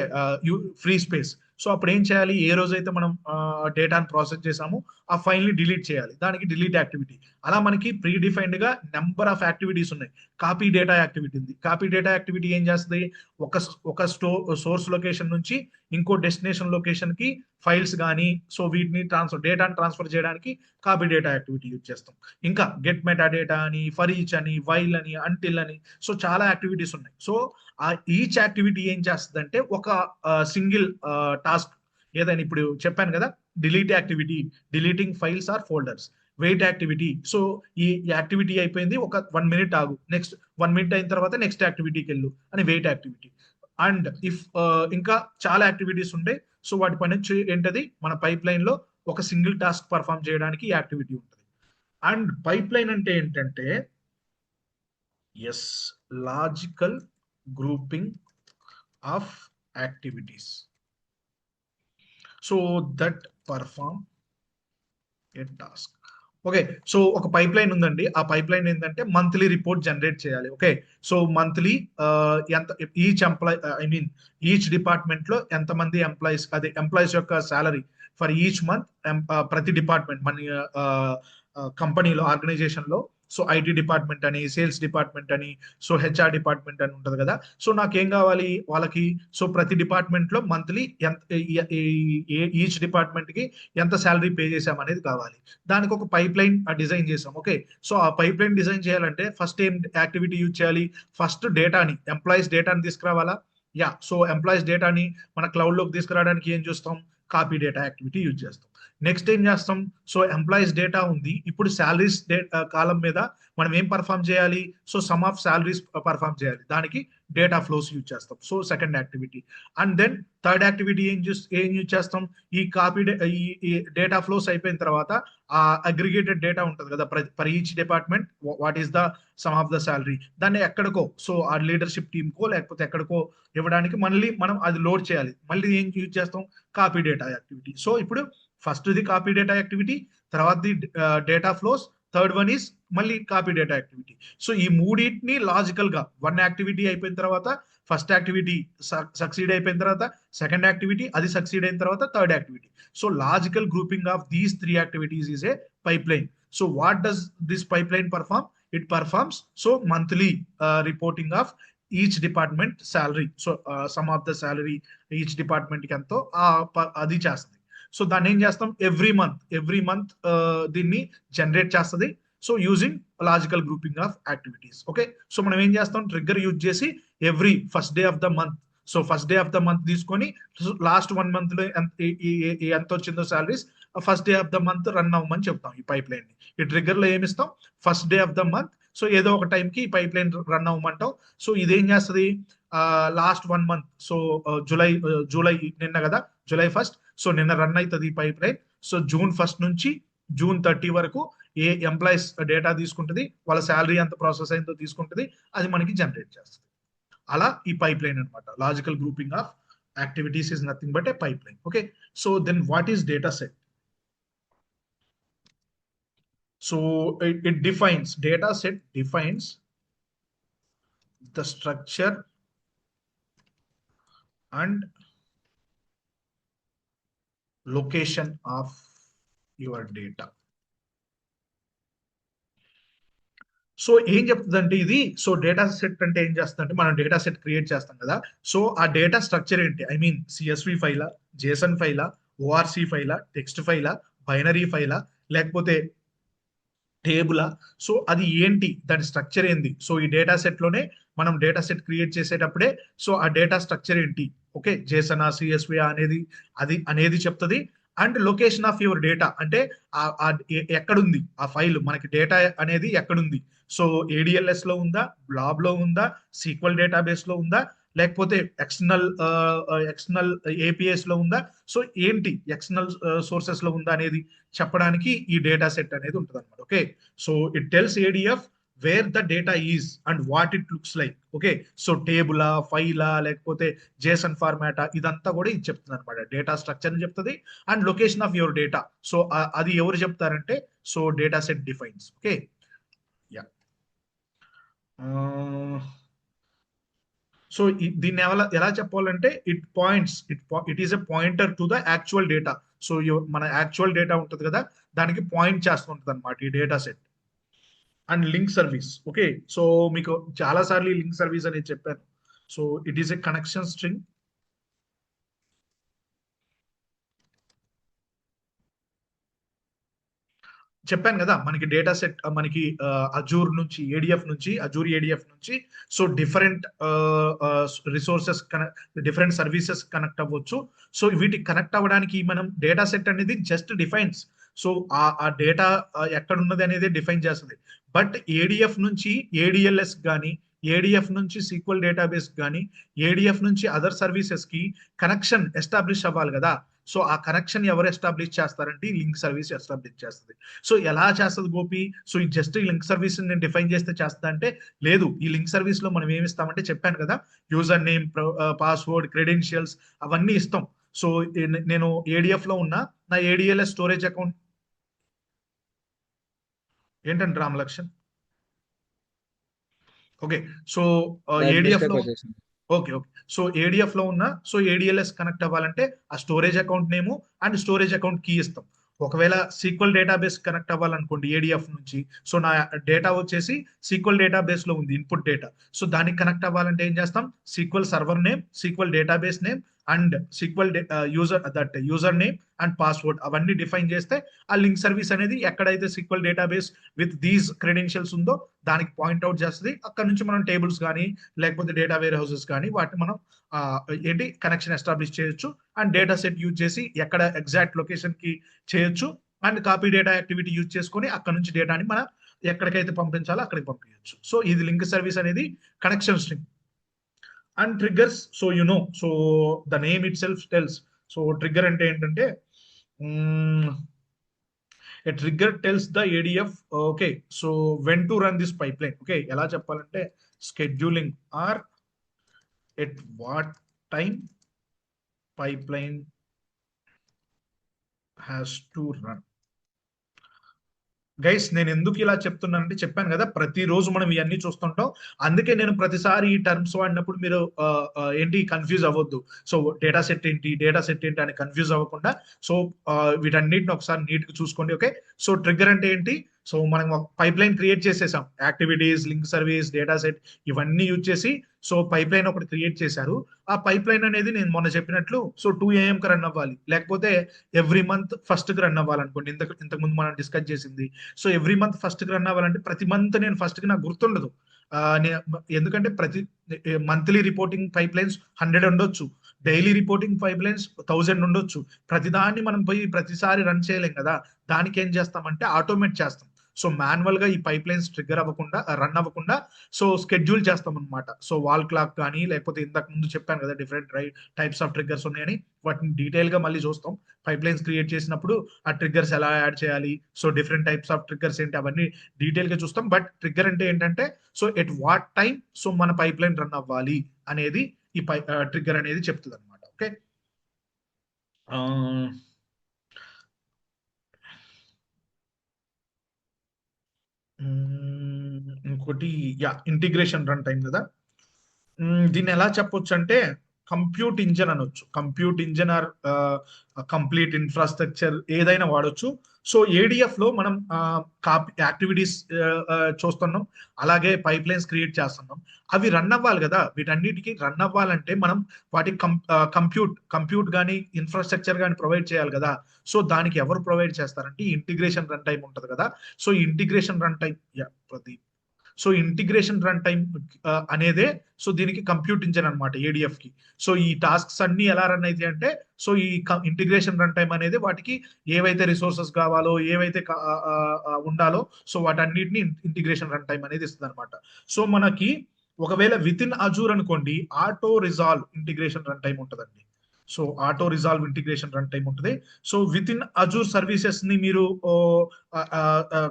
ఫ్రీ స్పేస్. సో అప్పుడు ఏం చేయాలి, ఏ రోజైతే మనం డేటాను ప్రాసెస్ చేసామో ఆ ఫైల్ ని డిలీట్ చేయాలి, దానికి డిలీట్ యాక్టివిటీ. అలా మనకి ప్రీ డిఫైన్డ్ గా నెంబర్ ఆఫ్ యాక్టివిటీస్ ఉన్నాయి. కాపీ డేటా యాక్టివిటీ ఉంది. కాపీ డేటా యాక్టివిటీ ఏం చేస్తుంది, ఒక సోర్స్ లొకేషన్ నుంచి ఇంకో డెస్టినేషన్ లొకేషన్ కి ఫైల్స్ కానీ, సో వీటిని డేటాను ట్రాన్స్ఫర్ చేయడానికి కాపీ డేటా యాక్టివిటీ యూజ్ చేస్తాం. ఇంకా గెట్ మెటా డేటా అని, ఫర్ ఈచ్ అని, వైల్ అని, అంటిల్ అని, సో చాలా యాక్టివిటీస్ ఉన్నాయి. సో ఆ ఈచ్ యాక్టివిటీ ఏం చేస్తుందంటే ఒక సింగిల్ టాస్క్ ఏదైనా, ఇప్పుడు చెప్పాను కదా, delete activity, deleting files or folders. Wait activity, so ఈ యాక్టివిటీ అయిపోయింది, ఒక 1 minute ఆగు, నెక్స్ట్ 1 minute అయిన తర్వాత నెక్స్ట్ యాక్టివిటీకి వెళ్ళు అని వెయిట్ యాక్టివిటీ. అండ్ ఇఫ్ ఇంకా చాలా యాక్టివిటీస్ ఉండే, సో వాటి పని ఏంటది, మన పైప్ లైన్ లో ఒక సింగిల్ టాస్క్ పర్ఫామ్ చేయడానికి యాక్టివిటీ ఉంటుంది. అండ్ పైప్ లైన్ అంటే ఏంటంటే yes, logical grouping of activities, so that perform a task. Okay, so ఒక పైప్ లైన్ ఉందండి. ఆ పైప్ లైన్ ఏంటంటే మంత్లీ రిపోర్ట్ జనరేట్ చేయాలి. ఓకే, సో మంత్లీ ఎంత each employee, I mean each department లో ఎంతమంది ఎంప్లాయీస్, అదే ఎంప్లాయీస్ యొక్క శాలరీ ఫర్ ఈచ్ మంత్, ప్రతి డిపార్ట్మెంట్ మన కంపెనీలో, ఆర్గనైజేషన్ లో. సో ఐటీ డిపార్ట్మెంట్ అని, సేల్స్ డిపార్ట్మెంట్ అని, సో హెచ్ఆర్ డిపార్ట్మెంట్ అని ఉంటుంది కదా. సో నాకేం కావాలి వాళ్ళకి, సో ప్రతి డిపార్ట్మెంట్ లో మంత్లీ ఈచ్ డిపార్ట్మెంట్ కి ఎంత శాలరీ పే చేసాం అనేది కావాలి. దానికి ఒక పైప్ లైన్ డిజైన్ చేసాం. ఓకే, సో ఆ పైప్ లైన్ డిజైన్ చేయాలంటే ఫస్ట్ ఏం యాక్టివిటీ యూజ్ చేయాలి, ఫస్ట్ డేటాని, ఎంప్లాయీస్ డేటాని తీసుకురావాలా. సో ఎంప్లాయీస్ డేటాని మన క్లౌడ్ లోకి తీసుకురావడానికి ఏం చూస్తాం, కాపీ డేటా యాక్టివిటీ యూజ్ చేస్తాం. నెక్స్ట్ ఏం చేస్తాం, సో ఎంప్లాయీస్ డేటా ఉంది, ఇప్పుడు శాలరీస్ కాలం మీద మనం ఏం పర్ఫామ్ చేయాలి, so sum of salaries perform చేయాలి, దానికి డేటా ఫ్లోస్ యూజ్ చేస్తాం. So second activity. And then third activity ఏం యూజ్ చేస్తాం, ఈ కాపీ ఈ డేటా ఫ్లోస్ అయిపోయిన తర్వాత ఆ అగ్రిగేటెడ్ డేటా ఉంటుంది కదా for each department, what is the sum of the salary, దాన్ని ఎక్కడికో, సో ఆ లీడర్షిప్ టీమ్ కో లేకపోతే ఎక్కడికో ఇవ్వడానికి మళ్ళీ మనం అది లోడ్ చేయాలి. మళ్ళీ ఏం యూజ్ చేస్తాం, కాపీ డేటా యాక్టివిటీ. సో ఇప్పుడు first the copy data activity, తర్వాత the data flows, third one is మళ్ళీ కాపీ డేటా యాక్టివిటీ. సో ఈ మూడింటిని లాజికల్ గా వన్ యాక్టివిటీ అయిపోయిన తర్వాత, ఫస్ట్ యాక్టివిటీ సక్సీడ్ అయిపోయిన తర్వాత సెకండ్ యాక్టివిటీ, అది సక్సీడ్ అయిన తర్వాత third activity. So logical grouping of these 3 activities is a pipeline. So what does this pipe line perform, it performs so monthly reporting of each department salary, so sum of the salary each department కి ఎంతో అది చేస్తుంది. So దాన్ని ఏం చేస్తాం, every month దీన్ని generate చేస్తుంది. So using logical grouping of activities. Okay, so మనం ఏం చేస్తాం, ట్రిగ్గర్ యూజ్ చేసి every first day of the month, so first day of the month తీసుకొని లాస్ట్ 1 month లో ఎంత వచ్చిందో salaries first day of the month run అవ్వమని చెప్తాం ఈ పైప్ లైన్ ని. ఈ ట్రిగ్గర్ లో ఏమిస్తాం, first day of the month, so ఏదో ఒక టైంకి ఈ పైప్ లైన్ రన్ అవ్వమంటాం. సో ఇదేం చేస్తుంది, లాస్ట్ 1 month, సో జూలై నిన్న కదా, July 1st, సో నిన్న రన్ అవుతుంది ఈ pipeline. So June 1st నుంచి June 30 వరకు ఏ ఎంప్లాయీస్ డేటా తీసుకుంటుంది, వాళ్ళ శాలరీ ఎంత ప్రాసెస్ అయిందో తీసుకుంటుంది, అది మనకి జనరేట్ చేస్తుంది. అలా ఈ పైప్ లైన్ అనమాట. Logical grouping of activities is nothing but a pipeline. Okay, so then what is dataset? So it defines, data set defines the structure and location of your data. So ఏం చెప్తుందంటే ఇది, so data set అంటే ఏం చేస్తుందంటే మనం data set create చేస్తాం కదా, so ఆ డేటా స్ట్రక్చర్ ఏంటి, ఐ మీన్ CSV ఫైలా, JSON ఫైలా, ORC ఫైలా, టెక్స్ట్ ఫైలా, బైనరీ ఫైలా, లేకపోతే టేబులా, సో అది ఏంటి, దాని స్ట్రక్చర్ ఏంది. సో ఈ డేటా సెట్ లోనే మనం డేటా సెట్ క్రియేట్ చేసేటప్పుడే సో ఆ డేటా స్ట్రక్చర్ ఏంటి, ఓకే, JSON CSV అనేది చెప్తుంది. And location of your data అంటే ఎక్కడుంది ఆ ఫైల్, మనకి డేటా అనేది ఎక్కడుంది, సో ADLS లో ఉందా, బ్లాబ్ లో ఉందా, SQL డేటాబేస్ లో ఉందా, లేకపోతే ఎక్స్టర్నల్ APIs లో ఉందా, సో ఏంటి ఎక్స్టర్నల్ సోర్సెస్ లో ఉందా అనేది చెప్పడానికి ఈ డేటా సెట్ అనేది ఉంటుంది అనమాట. Okay, so it tells ADF where the data is and what it looks like. Okay, so టేబులా, ఫైలా, లేకపోతే JSON ఫార్మాటా, ఇదంతా కూడా ఇది చెప్తుంది అనమాట. డేటా స్ట్రక్చర్ ని చెప్తుంది and location of your data, so అది ఎవరు చెప్తారంటే so data set defines. Okay, yeah so దీన్ని ఎలా చెప్పాలంటే it is a pointer to the actual data. So మన యాక్చువల్ డేటా ఉంటుంది కదా, దానికి పాయింట్ చేస్తుంటుంది అనమాట ఈ data set. And link service. Okay, so మీకు చాలా సార్లు లింక్ సర్వీస్ అనేది చెప్పాను. So it is a connection string. చెప్పాను కదా, మనకి డేటా సెట్ మనకి అజూర్ నుంచి అజూర్ ఏడిఎఫ్ నుంచి so different resources different services connect అవ్వచ్చు. సో వీటికి కనెక్ట్ అవ్వడానికి మనం డేటా సెట్ అనేది జస్ట్ డిఫైన్స్. సో ఆ డేటా ఎక్కడ ఉన్నది అనేది డిఫైన్ చేస్తుంది. బట్ ఏడిఎఫ్ నుంచి ఏడిఎల్ఎస్ కానీ, ఏడిఎఫ్ నుంచి సీక్వెల్ డేటాబేస్ కానీ, ఏడిఎఫ్ నుంచి అదర్ సర్వీసెస్ కి కనెక్షన్ ఎస్టాబ్లిష్ అవ్వాలి కదా. సో ఆ కనెక్షన్ ఎవరు ఎస్టాబ్లిష్ చేస్తారంటే ఈ లింక్ సర్వీస్ ఎస్టాబ్లిష్ చేస్తుంది. సో ఎలా చేస్తుంది గోపి? సో ఈ జస్ట్ ఈ లింక్ సర్వీస్ నేను డిఫైన్ చేస్తే చేస్తా అంటే లేదు. ఈ లింక్ సర్వీస్ లో మనం ఏమి ఇస్తామంటే చెప్పాను కదా, యూజర్ నేమ్, పాస్వర్డ్, క్రెడెన్షియల్స్ అవన్నీ ఇస్తాం. సో నేను ఏడిఎఫ్ లో ఉన్న నా ఏడిఎల్ఎస్ స్టోరేజ్ అకౌంట్ ఏంటంటే రామలక్ష్మణ్. ఓకే, సో ఏడిఎఫ్ లో ఓకే సో ఏడిఎఫ్ లో ఉన్న సో ఏడిఎల్ఎస్ కనెక్ట్ అవ్వాలంటే ఆ storage account name and storage account key ఇస్తాం. ఒకవేళ సీక్వెల్ డేటాబేస్ కనెక్ట్ అవ్వాలనుకోండి ఏడిఎఫ్ నుంచి, సో నా డేటా వచ్చేసి సీక్వెల్ డేటాబేస్ లో ఉంది ఇన్పుట్ డేటా. సో దానికి కనెక్ట్ అవ్వాలంటే ఏం చేస్తాం, SQL server name, SQL database name and SQL username and password అవన్నీ డిఫైన్ చేస్తే ఆ లింక్ సర్వీస్ అనేది ఎక్కడైతే sequel database with these credentials ఉందో దానికి పాయింట్అవుట్ చేస్తుంది. అక్కడ నుంచి మనం టేబుల్స్ కానీ లేకపోతే డేటా వేర్ హౌసెస్ కానీ వాటిని మనం కనెక్షన్ ఎస్టాబ్లిష్ చేయొచ్చు. అండ్ డేటా సెట్ యూజ్ చేసి ఎక్కడ ఎగ్జాక్ట్ లొకేషన్ కి చేయొచ్చు. And copy data activity use చేసుకొని అక్కడ నుంచి డేటాని మనం ఎక్కడికైతే పంపించాలో అక్కడికి పంపించవచ్చు. సో ఇది లింక్ సర్వీస్ అనేది connection string. And triggers, so so the name it self tells. So trigger అంటే ఏంటంటే a trigger tells the ADF okay so when to run this pipeline. Okay, ఎలా చెప్పాలంటే scheduling or at what time pipeline has to run. Guys నేను ఎందుకు ఇలా చెప్తున్నానంటే చెప్పాను కదా ప్రతిరోజు మనం ఇవన్నీ చూస్తుంటాం. అందుకే నేను ప్రతిసారి ఈ టర్మ్స్ వాడినప్పుడు మీరు ఏంటి కన్ఫ్యూజ్ అవ్వద్దు. సో డేటా సెట్ ఏంటి అని కన్ఫ్యూజ్ అవ్వకుండా సో వీటన్నిటిని ఒకసారి నీట్ గా చూసుకోండి. ఓకే, సో ట్రిగ్గర్ అంటే ఏంటి? సో మనం పైప్ లైన్ క్రియేట్ చేసేసాం. Activities, link service, data set ఇవన్నీ యూజ్ చేసి సో పైప్ లైన్ ఒకటి క్రియేట్ చేశారు. ఆ పైప్ లైన్ అనేది నేను మొన్న చెప్పినట్లు సో 2 AM కి రన్ అవ్వాలి, లేకపోతే ఎవ్రీ మంత్ ఫస్ట్ కి రన్ అవ్వాలనుకోండి. ఇంతకు ముందు మనం డిస్కస్ చేసింది. సో ఎవ్రీ మంత్ ఫస్ట్ కి రన్ అవ్వాలంటే ప్రతి మంత్ నేను ఫస్ట్ కి నాకు గుర్తుండదు. ఎందుకంటే ప్రతి మంత్లీ రిపోర్టింగ్ పైప్ లైన్స్ 100 ఉండొచ్చు, డైలీ రిపోర్టింగ్ పైప్ లైన్స్ 1000 ఉండొచ్చు. ప్రతిదాన్ని మనం పోయి ప్రతిసారి రన్ చేయలేం కదా. దానికి ఏం చేస్తామంటే ఆటోమేట్ చేస్తాం. సో మాన్యువల్ గా ఈ పైప్ లైన్స్ ట్రిగ్గర్ అవ్వకుండా రన్ అవ్వకుండా సో స్కెడ్యూల్ చేస్తాం అనమాట. సో వాల్ క్లాక్ కానీ లేకపోతే ఇంతకు ముందు చెప్పాను కదా డిఫరెంట్ టైప్స్ ఆఫ్ ట్రిగ్గర్స్ ఉన్నాయని, వాటిని డీటెయిల్ గా మళ్ళీ చూస్తాం. పైప్ లైన్స్ క్రియేట్ చేసినప్పుడు ఆ ట్రిగ్గర్స్ ఎలా యాడ్ చేయాలి, so different types of triggers ఏంటి అవన్నీ డీటెయిల్ గా చూస్తాం. బట్ ట్రిగ్గర్ అంటే ఏంటంటే so at what time so మన పైప్ లైన్ రన్ అవ్వాలి అనేది ఈ ట్రిగ్గర్ అనేది చెప్తుంది అనమాట. ఓకే, ఇంకోటి ఇంటిగ్రేషన్ రన్ టైం కదా. దీన్ని ఎలా చెప్పొచ్చు అంటే కంప్యూట్ ఇంజన్ అనొచ్చు. Compute engine or complete infrastructure ఏదైనా వాడొచ్చు. సో ఏడిఎఫ్ లో మనం యాక్టివిటీస్ చూస్తున్నాం, అలాగే పైప్ లైన్స్ క్రియేట్ చేస్తున్నాం. అవి రన్ అవ్వాలి కదా. వీటన్నిటికీ రన్ అవ్వాలంటే మనం వాటికి కంప్యూట్ కానీ ఇన్ఫ్రాస్ట్రక్చర్ కానీ ప్రొవైడ్ చేయాలి కదా. సో దానికి ఎవరు ప్రొవైడ్ చేస్తారంటే ఇంటిగ్రేషన్ రన్ టైం ఉంటుంది కదా. So integration run time Pradeep. So integration run time అనేదే సో దీనికి కంప్యూట్ ఇంజన్ అనమాట ఏడిఎఫ్ కి. సో ఈ టాస్క్స్ అన్ని ఎలా రన్ అవుతాయి అంటే సో ఈ ఇంటిగ్రేషన్ రన్ టైం అనేది వాటికి ఏవైతే రిసోర్సెస్ కావాలో ఏవైతే ఉండాలో సో వాటన్నిటిని ఇంటిగ్రేషన్ రన్ టైం అనేది ఇస్తుంది అనమాట. సో మనకి ఒకవేళ విత్ ఇన్ అజూర్ అనుకోండి auto resolve integration run time ఉంటుందండి. So auto resolve integration run time ఉంటుంది. So within Azure services ని మీరు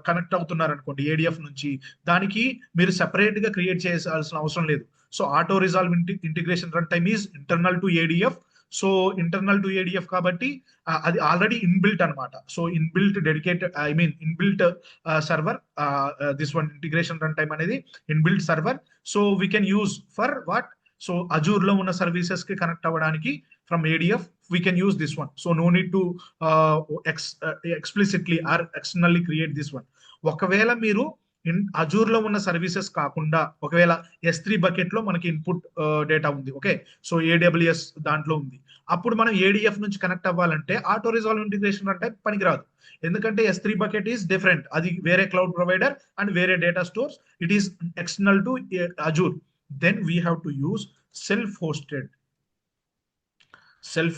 కనెక్ట్ అవుతున్నారు అనుకోండి ఏడిఎఫ్ నుంచి, దానికి మీరు సెపరేట్ గా క్రియేట్ చేయాల్సిన అవసరం లేదు. So auto resolve integration run time is internal to ADF. So internal to ADF కాబట్టి అది ఆల్రెడీ ఇన్బిల్ట్ అనమాట. So inbuilt dedicated inbuilt server this one integration run time అనేది inbuilt server. So we can use for what so Azure లో ఉన్న services కి connect అవ్వడానికి from ADF we can use this one. So no need to explicitly or externally create this one. ఒకవేళ మీరు Azure లో ఉన్న services కాకుండా ఒకవేళ S3 బకెట్ లో మనకి ఇన్పుట్ డేటా ఉంది, ఓకే, సో AWS దాంట్లో ఉంది, అప్పుడు మనం ఏడిఎఫ్ నుంచి కనెక్ట్ అవ్వాలంటే ఆటో రిజాల్వ్ ఇంటిగ్రేషన్ అంటే పనికిరాదు. ఎందుకంటే S3 బకెట్ ఈస్ డిఫరెంట్, అది వేరే క్లౌడ్ ప్రొవైడర్ అండ్ వేరే data stores, it is external to Azure. Then we have to use self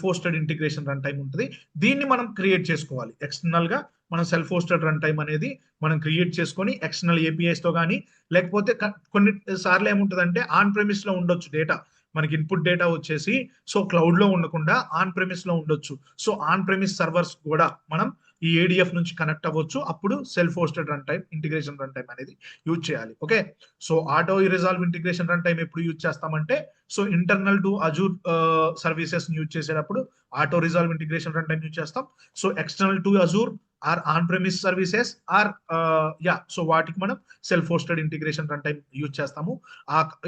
hosted integration run time ఉంటుంది. దీన్ని మనం క్రియేట్ చేసుకోవాలి ఎక్స్టర్నల్ గా. మనం సెల్ఫ్ హోస్టెడ్ రన్ టైం అనేది మనం క్రియేట్ చేసుకొని ఎక్స్టర్నల్ ఏపీఐస్ తో కానీ, లేకపోతే కొన్ని సార్లు ఏముంటుందంటే ఆన్ ప్రెమిస్ లో ఉండొచ్చు డేటా, మనకి ఇన్పుట్ డేటా వచ్చేసి సో క్లౌడ్ లో ఉండకుండా ఆన్ ప్రెమిస్ లో ఉండొచ్చు. సో ఆన్ ప్రెమిస్ సర్వర్స్ కూడా మనం ఈ ఏడిఎఫ్ నుంచి కనెక్ట్ అవ్వచ్చు. అప్పుడు self hosted run time integration run time అనేది యూజ్ చేయాలి. Okay, so auto resolve integration run time ఎప్పుడు యూజ్ చేస్తామంటే, so internal to Azure services use చేసేటప్పుడు auto resolve integration run time use చేస్తాం. So external to Azure or on premise services or so వాటికి మనం self hosted integration run time use చేస్తాము.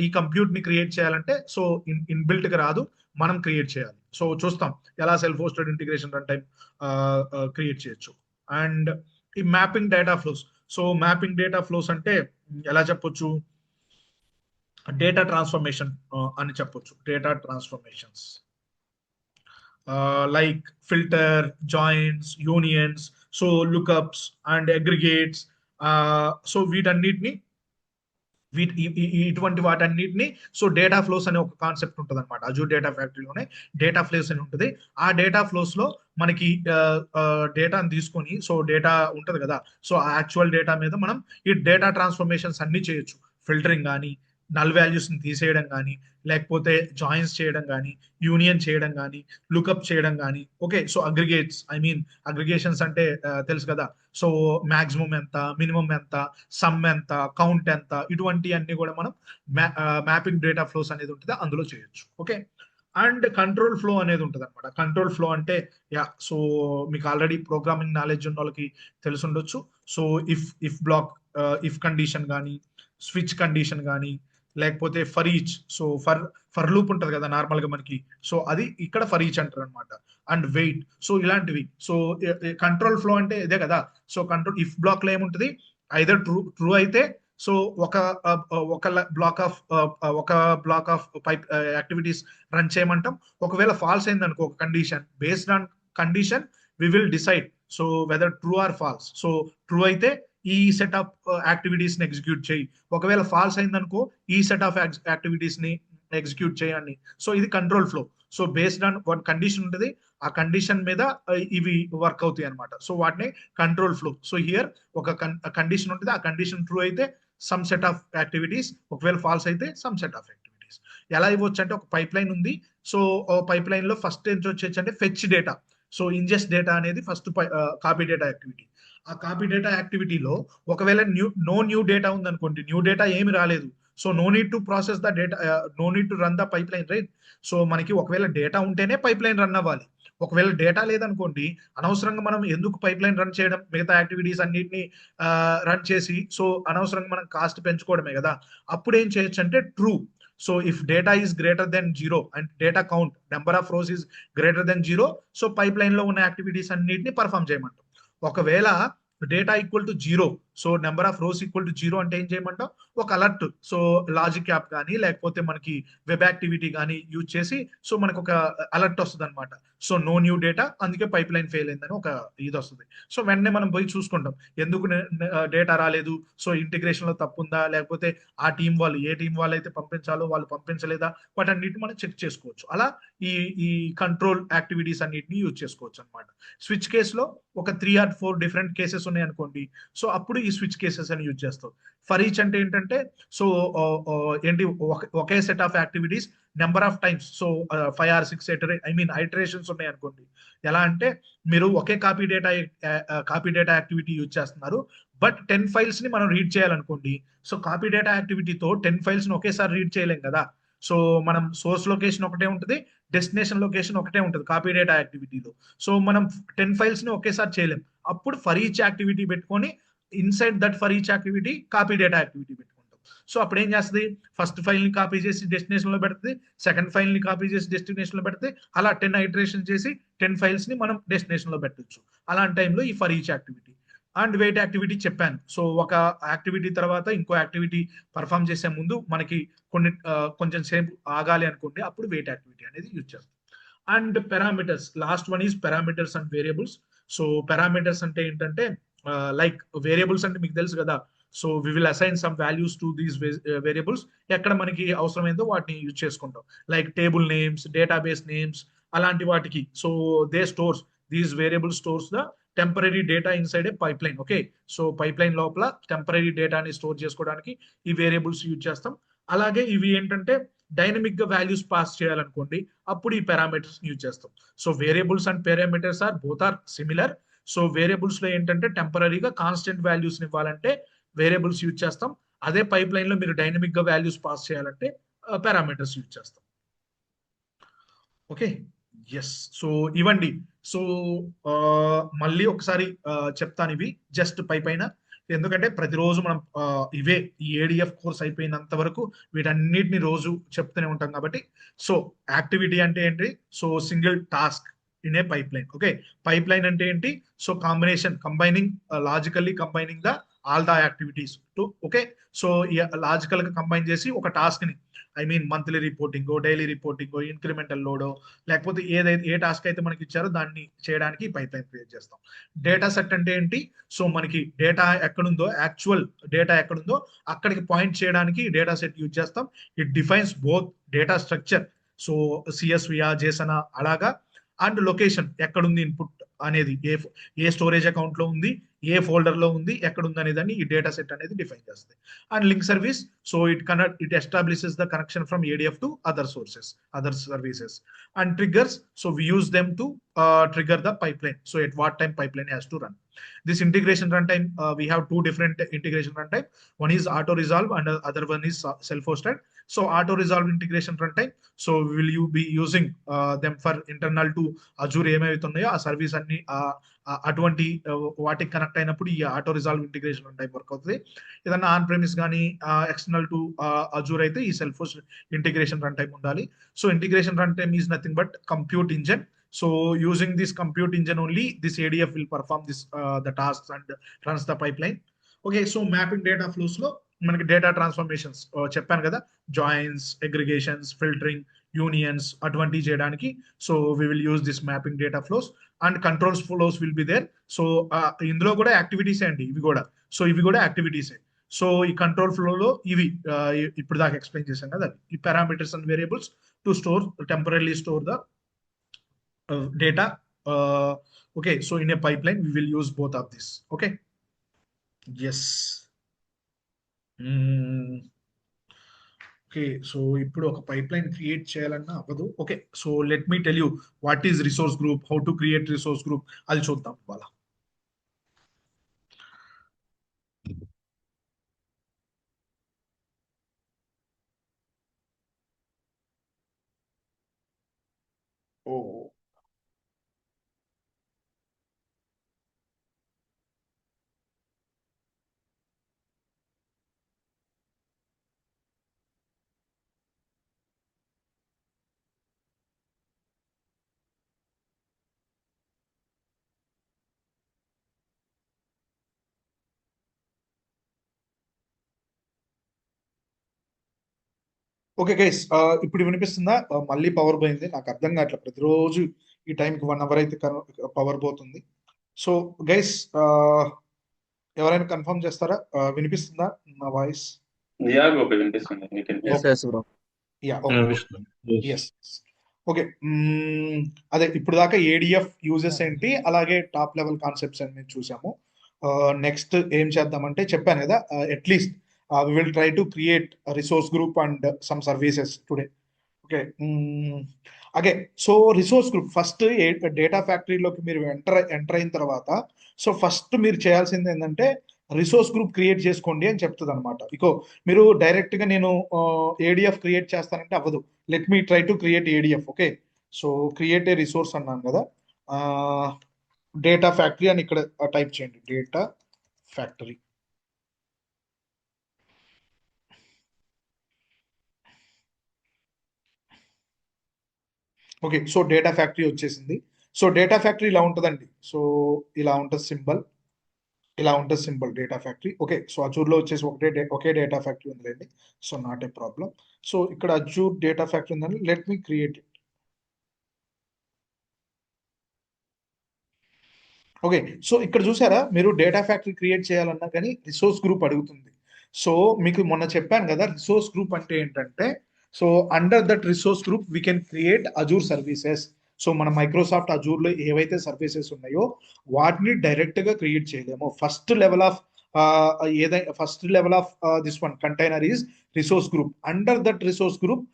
ఈ compute ని create చేయాలంటే so inbuilt గా రాదు, మనం క్రియేట్ చేయాలి. సో చూస్తాం ఎలా self hosted integration run time create చేయొచ్చు. అండ్ ఈ mapping data flows. So mapping data flows అంటే ఎలా చెప్పొచ్చు, డేటా ట్రాన్స్ఫర్మేషన్ అని చెప్పొచ్చు. Data transformations like filter, joins, unions, so lookups and aggregates. So ఇటువంటి వాటన్నిటిని సో డేటా ఫ్లోస్ అనే ఒక కాన్సెప్ట్ ఉంటుంది అనమాట. అజూర్ డేటా ఫ్యాక్టరీలోనే డేటా ఫ్లోస్ అని ఉంటుంది. ఆ డేటా ఫ్లోస్ లో మనకి డేటాను తీసుకొని, సో డేటా ఉంటుంది కదా, సో ఆ యాక్చువల్ డేటా మీద మనం ఈ డేటా ట్రాన్స్ఫర్మేషన్స్ అన్ని చేయొచ్చు. ఫిల్టరింగ్ కానీ, నల్ వాల్యూస్ ని తీసేయడం కానీ, లేకపోతే జాయిన్స్ చేయడం కానీ, యూనియన్ చేయడం కానీ, లుకప్ చేయడం కానీ. ఓకే, సో అగ్రిగేట్స్, అగ్రిగేషన్స్ అంటే తెలుసు కదా, సో మాక్సిమం ఎంత, మినిమం ఎంత, సమ్ ఎంత, కౌంట్ ఎంత, ఇటువంటి అన్ని కూడా మనం మ్యాపింగ్ డేటా ఫ్లోస్ అనేది ఉంటుంది, అందులో చేయొచ్చు. ఓకే, అండ్ కంట్రోల్ ఫ్లో అనేది ఉంటుంది అనమాట. కంట్రోల్ ఫ్లో అంటే సో మీకు ఆల్రెడీ ప్రోగ్రామింగ్ నాలెడ్జ్ ఉన్న వాళ్ళకి తెలిసి ఉండొచ్చు. So if block, if condition కానీ, స్విచ్ కండిషన్ కానీ, లేకపోతే for each, so for loop ఉంటుంది కదా నార్మల్ గా మనకి, సో అది ఇక్కడ ఫర్ ఈచ్ అంటారు అనమాట. అండ్ వెయిట్, సో ఇలాంటివి. సో కంట్రోల్ ఫ్లో అంటే ఇదే కదా. సో కంట్రోల్ ఇఫ్ బ్లాక్ లో ఏముంటుంది, ఐదర్ ట్రూ అయితే సో ఒక block of pipe activities run చేయమంటాం. ఒకవేళ ఫాల్స్ అయింది అనుకో ఒక condition, based on condition we will decide so whether true or false. So true అయితే ఈ సెట్ ఆఫ్ యాక్టివిటీస్ ని ఎగ్జిక్యూట్ చేయి, ఒకవేళ ఫాల్స్ అయిందనుకో ఈ సెట్ ఆఫ్ యాక్టివిటీస్ ని ఎగ్జిక్యూట్ చేయండి. సో ఇది control flow. So based on one condition ఉంటుంది, ఆ కండిషన్ మీద ఇవి వర్క్ అవుతాయి అనమాట. సో వాటిని కంట్రోల్ ఫ్లో. సో హియర్ ఒక కండిషన్ ఉంటుంది, ఆ కండిషన్ ట్రూ అయితే సమ్ సెట్ ఆఫ్ యాక్టివిటీస్, ఒకవేళ ఫాల్స్ అయితే సమ్ సెట్ ఆఫ్ యాక్టివిటీస్. ఎలా ఇవ్వచ్చు అంటే, ఒక పైప్ లైన్ ఉంది. సో పైప్ లైన్ లో ఫస్ట్ ఏం వచ్చేసి అంటే fetch data. So ingest data అనేది ఫస్ట్ కాపీ డేటా యాక్టివిటీ. ఆ కాపీ డేటా యాక్టివిటీలో ఒకవేళ నో న్యూ డేటా ఉంది అనుకోండి, న్యూ డేటా ఏమి రాలేదు, so no need to process the data, no need to run the pipeline, right. So మనకి ఒకవేళ data ఉంటేనే పైప్ లైన్ రన్ అవ్వాలి. ఒకవేళ డేటా లేదనుకోండి, అనవసరంగా మనం ఎందుకు పైప్ లైన్ రన్ చేయడం, మిగతా యాక్టివిటీస్ అన్నిటిని రన్ చేసి సో అనవసరంగా మనం కాస్ట్ పెంచుకోవడమే కదా. అప్పుడు ఏం చేయొచ్చు అంటే true. So if data is greater than 0 and data count number of rose is greater than 0, so pipeline లో ఉన్న యాక్టివిటీస్ అన్నిటిని పర్ఫామ్ చేయమంటాం. ఒకవేళ data equal to 0, so number of rose equal to 0 అంటే ఏం చేయమంటాం, ఒక అలర్ట్, సో లాజిక్ యాప్ కానీ లేకపోతే మనకి వెబ్ యాక్టివిటీ కానీ యూజ్ చేసి సో మనకు ఒక అలర్ట్ వస్తుంది అనమాట. సో నో న్యూ డేటా, అందుకే పైప్ లైన్ ఫెయిల్ అయిందని ఒక ఇది వస్తుంది. సో వెంటనే మనం పోయి చూసుకుంటాం ఎందుకు డేటా రాలేదు, సో ఇంటిగ్రేషన్ లో తప్పు ఉందా, లేకపోతే ఆ టీం వాళ్ళు ఏ టీం వాళ్ళు అయితే పంపించాలో వాళ్ళు పంపించలేదా, వాటన్నిటిని మనం చెక్ చేసుకోవచ్చు. అలా ఈ కంట్రోల్ యాక్టివిటీస్ అన్నిటిని యూజ్ చేసుకోవచ్చు అనమాట. స్విచ్ కేసులో ఒక 3 or 4 డిఫరెంట్ కేసెస్ ఉన్నాయి అనుకోండి, సో అప్పుడు ఈ స్విచ్ కేసెస్ అని యూజ్ చేస్తాం. ఫర్ ఈచ్ అంటే ఏంటంటే, సో ఏంటి, ఒకే set of activities number of times, so 5 or 6 iterations ఉన్నాయి అనుకోండి. ఎలా అంటే మీరు ఒకే కాపీ డేటా యాక్టివిటీ యూజ్ చేస్తున్నారు, బట్ 10 ఫైల్స్ ని మనం రీడ్ చేయాలనుకోండి. సో కాపీ డేటా యాక్టివిటీతో 10 ఫైల్స్ ని ఒకేసారి రీడ్ చేయలేం కదా. సో మనం సోర్స్ లొకేషన్ ఒకటే ఉంటుంది, డెస్టినేషన్ లొకేషన్ ఒకటే ఉంటుంది కాపీ డేటా యాక్టివిటీలో. సో మనం 10 ఫైల్స్ ని ఒకేసారి చేయలేం. అప్పుడు ఫర్ ఈచ్ యాక్టివిటీ పెట్టుకొని inside that for each activity copy data activity పెట్టుకుంటాం. సో అప్పుడు ఏం చేస్తుంది, ఫస్ట్ ఫైల్ని కాపీ చేసి డెస్టినేషన్లో పెడుతుంది, సెకండ్ ఫైల్ని కాపీ చేసి డెస్టినేషన్లో పెడితే అలా 10 ఐటరేషన్ చేసి 10 ఫైల్స్ని మనం డెస్టినేషన్లో పెట్టచ్చు. అలాంటి టైంలో ఈ for each activity and wait activity చెప్పాను. సో ఒక యాక్టివిటీ తర్వాత ఇంకో యాక్టివిటీ పర్ఫామ్ చేసే ముందు మనకి కొంచెం సేపు ఆగాలి అనుకోండి, అప్పుడు వెయిట్ యాక్టివిటీ అనేది యూజ్ చేస్తాం. And parameters, last one is parameters and variables. So parameters అంటే ఏంటంటే లైక్ వేరియబుల్స్ అంటే మీకు తెలుసు కదా, so we will assign some values to these variables. ఎక్కడ మనకి అవసరమైందో వాటిని యూజ్ చేసుకుంటాం, like table names, database names, అలాంటి వాటికి. So they stores these variable stores the temporary data inside a pipeline. Okay, so pipeline లోపల temporary డేటాని store చేసుకోవడానికి ఈ వేరియబుల్స్ యూజ్ చేస్తాం. అలాగే ఇవి ఏంటంటే డైనమిక్ గా వాల్యూస్ పాస్ చేయాలనుకోండి, అప్పుడు ఈ పారామీటర్స్ యూజ్ చేస్తాం. So variables and parameters are both are similar. So variables లో ఏంటంటే టెంపరీగా కాన్స్టెంట్ వాల్యూస్ ఇవ్వాలంటే వేరియబుల్స్ యూజ్ చేస్తాం. అదే పైప్ లైన్ లో మీరు డైనమిక్ గా వాల్యూస్ పాస్ చేయాలంటే పారామీటర్స్ యూజ్ చేస్తాం. Okay, yes. సో ఇవ్వండి. సో మళ్ళీ ఒకసారి చెప్తాను ఇవి జస్ట్ పైన, ఎందుకంటే ప్రతిరోజు మనం ఇవే ఈ ఏడిఎఫ్ కోర్స్ అయిపోయినంత వరకు వీటన్నిటిని రోజు చెప్తూనే ఉంటాం కాబట్టి. సో యాక్టివిటీ అంటే ఏంటి, so single task in a pipeline. Okay, pipeline అంటే ఏంటి, so combining logically combining the all the activities to. Okay, so logical గా కంబైన్ చేసి ఒక టాస్క్ ని, I mean monthly reporting, daily reporting, incremental లోడో, లేకపోతే ఏ task అయితే మనకి ఇచ్చారో దాన్ని చేయడానికి పైప్ లైన్ క్రియేట్ చేస్తాం. డేటా సెట్ అంటే ఏంటి, సో మనకి డేటా ఎక్కడుందో, యాక్చువల్ డేటా ఎక్కడుందో అక్కడికి పాయింట్ చేయడానికి డేటా సెట్ యూజ్ చేస్తాం. It defines both data structure, so సిఎస్వియా, జేసనా అలాగా, అండ్ లొకేషన్ ఎక్కడుంది ఇన్పుట్ అనేది, ఏ స్టోరేజ్ అకౌంట్ లో ఉంది, ఏ ఫోల్డర్ లో ఉంది, ఎక్కడ ఉంది అనేదాన్ని ఈ డేటా సెట్ అనేది డిఫైన్ చేస్తుంది. And link service, so it establishes the connection from ADF to other sources, other services. And triggers, so we use them to trigger the pipeline, so at what time pipeline has to run. This integration runtime, we have two different integration runtime. One is auto resolve and other one is self hosted. So auto resolve integration runtime, so will you be using them for internal to Azure ఏమైతే ఉన్నాయో ఆ service అన్ని అటువంటి వాటికి connect అయినప్పుడు ఈ auto resolve integration run time work అవుతుంది. ఏదన్నా ఆన్ ప్రెమిస్ కానీ ఎక్స్టర్నల్ టు అజూర్ అయితే ఈ self host integration run time ఉండాలి. So integration run time is nothing but compute engine. So using this compute engine only, this ADF will perform this the tasks and runs the pipeline. Okay, so mapping data flows లో మనకి data transformations చెప్పాను కదా, joins, aggregations, filtering, unions అటువంటివి చేయడానికి. So we will use this mapping data flows and controls flows will be there. So ఇందులో కూడా యాక్టివిటీసే అండి ఇవి కూడా. సో ఇవి కూడా యాక్టివిటీసే. సో ఈ కంట్రోల్ ఫ్లోలో ఇవి ఇప్పుడు దాకా ఎక్స్ప్లెయిన్ చేశాం కదా, ఈ parameters and variables to store temporary store the data. Okay, so in a pipeline we will use both of this. Okay, yes. Okay, so ఇప్పుడు ఒక pipeline create చేయాలన్నా అవ్వదు. Okay, so let me tell you what is resource group, how to create resource group, అది చూద్దాం ఇవాళ. Oh, okay guys, ఇప్పుడు వినిపిస్తుందా? మళ్ళీ పవర్ పోయింది, నాకు అర్థం కావట్లేదు. ప్రతిరోజు ఈ టైంకి 1 hour అయితే పవర్ పోతుంది. సో గైస్, ఎవరైనా కన్ఫర్మ్ చేస్తారా? వినిపిస్తుందా నా వాయిస్? ఓకే, అదే ఇప్పుడు దాకా ఏడిఎఫ్ యూజెస్ ఏంటి, అలాగే టాప్ లెవెల్ కాన్సెప్ట్స్ అని చూసాము. నెక్స్ట్ ఏం చేద్దామంటే చెప్పాను కదా, at least we will try to create a resource group and some services today. Okay, again, so resource group first data factory లోకి మీరు ఎంటర్ అయిన తర్వాత, సో ఫస్ట్ మీరు చేయాల్సింది ఏంటంటే రిసోర్స్ గ్రూప్ క్రియేట్ చేసుకోండి అని చెప్తుంది అనమాట. ఇకో మీరు డైరెక్ట్ గా నేను ఏడిఎఫ్ క్రియేట్ చేస్తానంటే అవ్వదు. Let me try to create ADF. Okay, so create a resource అన్నాను కదా, డేటా ఫ్యాక్టరీ అని ఇక్కడ టైప్ చేయండి, data factory. Okay, so data factory వచ్చేసింది. సో డేటా ఫ్యాక్టరీ ఇలా ఉంటుందండి. సో ఇలా ఉంటుంది సింబల్, ఇలా ఉంటుంది symbol data factory. Okay, so అజూర్లో వచ్చేసి ఒకే డేటా ఫ్యాక్టరీ ఉందిలేండి. So not a problem. So ఇక్కడ అజూర్ డేటా ఫ్యాక్టరీ ఉందండి. Let me create it. Okay, so ఇక్కడ చూసారా, మీరు డేటా ఫ్యాక్టరీ క్రియేట్ చేయాలన్నా కానీ రిసోర్స్ గ్రూప్ అడుగుతుంది. సో మీకు మొన్న చెప్పాను కదా, రిసోర్స్ గ్రూప్ అంటే ఏంటంటే, so under that resource group we can create Azure services. So మన మైక్రోసాఫ్ట్ అజూర్లో ఏవైతే సర్వీసెస్ ఉన్నాయో వాటిని డైరెక్ట్ గా క్రియేట్ చేయలేము. First level of this one container is resource group. Under that resource group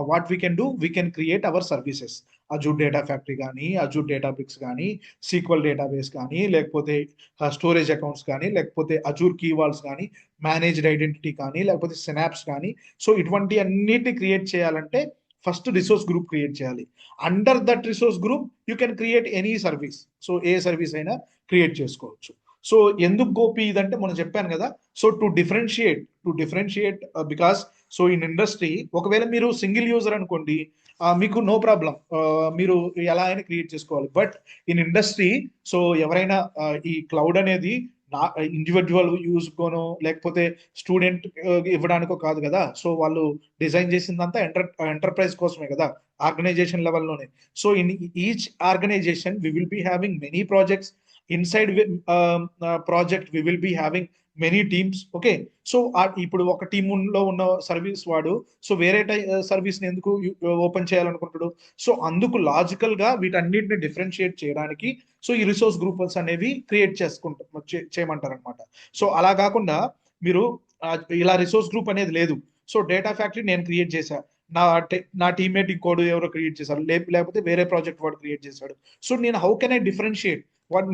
what we can do, we can create our services. Azure data factory కానీ, Azure డేటాబ్రిక్స్ కానీ, SQL database కానీ, లేకపోతే storage accounts కానీ, లేకపోతే Azure కీవాల్స్ కానీ, managed identity కానీ, లేకపోతే synapse కానీ. సో ఇటువంటి అన్నిటిని క్రియేట్ చేయాలంటే ఫస్ట్ రిసోర్స్ గ్రూప్ క్రియేట్ చేయాలి. Under that resource group you can create any service. So A service అయినా క్రియేట్ చేసుకోవచ్చు. సో ఎందుకు గోపి ఇదంటే మనం చెప్పాను కదా, so to differentiate because so in industry ఒకవేళ మీరు సింగిల్ యూజర్ అనుకోండి, మీకు నో ప్రాబ్లం, మీరు ఎలా అయినా క్రియేట్ చేసుకోవాలి. బట్ ఇన్ ఇండస్ట్రీ సో ఎవరైనా ఈ క్లౌడ్ అనేది ఇండివిజువల్ యూజ్ కోనో లేకపోతే స్టూడెంట్ ఇవ్వడానికో కాదు కదా. సో వాళ్ళు డిజైన్ చేసిందంతా ఎంటర్ప్రైజ్ కోసమే కదా, ఆర్గనైజేషన్ లెవెల్లోనే. So in each organization we will be having many projects. Inside project we will be having many teams. Okay, so ఇప్పుడు ఒక టీంలో ఉన్న సర్వీస్ వాడు సో వేరే సర్వీస్ ని ఎందుకు ఓపెన్ చేయాలనుకుంటాడు? సో అందుకు లాజికల్ గా వీటన్నిటిని డిఫరెన్షియేట్ చేయడానికి సో ఈ రిసోర్స్ గ్రూప్స్ అనేవి క్రియేట్ చేయమంటారు అనమాట. సో అలా కాకుండా మీరు ఇలా రిసోర్స్ గ్రూప్ అనేది లేదు. సో డేటా ఫ్యాక్టరీ నేను క్రియేట్ చేశా, నా టీమ్మేట్ ఇంకోడు ఎవరో క్రియేట్ చేశారు, లేకపోతే వేరే ప్రాజెక్ట్ వాడు క్రియేట్ చేశాడు. సో నేను హౌ కెన్ ఐ డిఫరెన్షియేట్?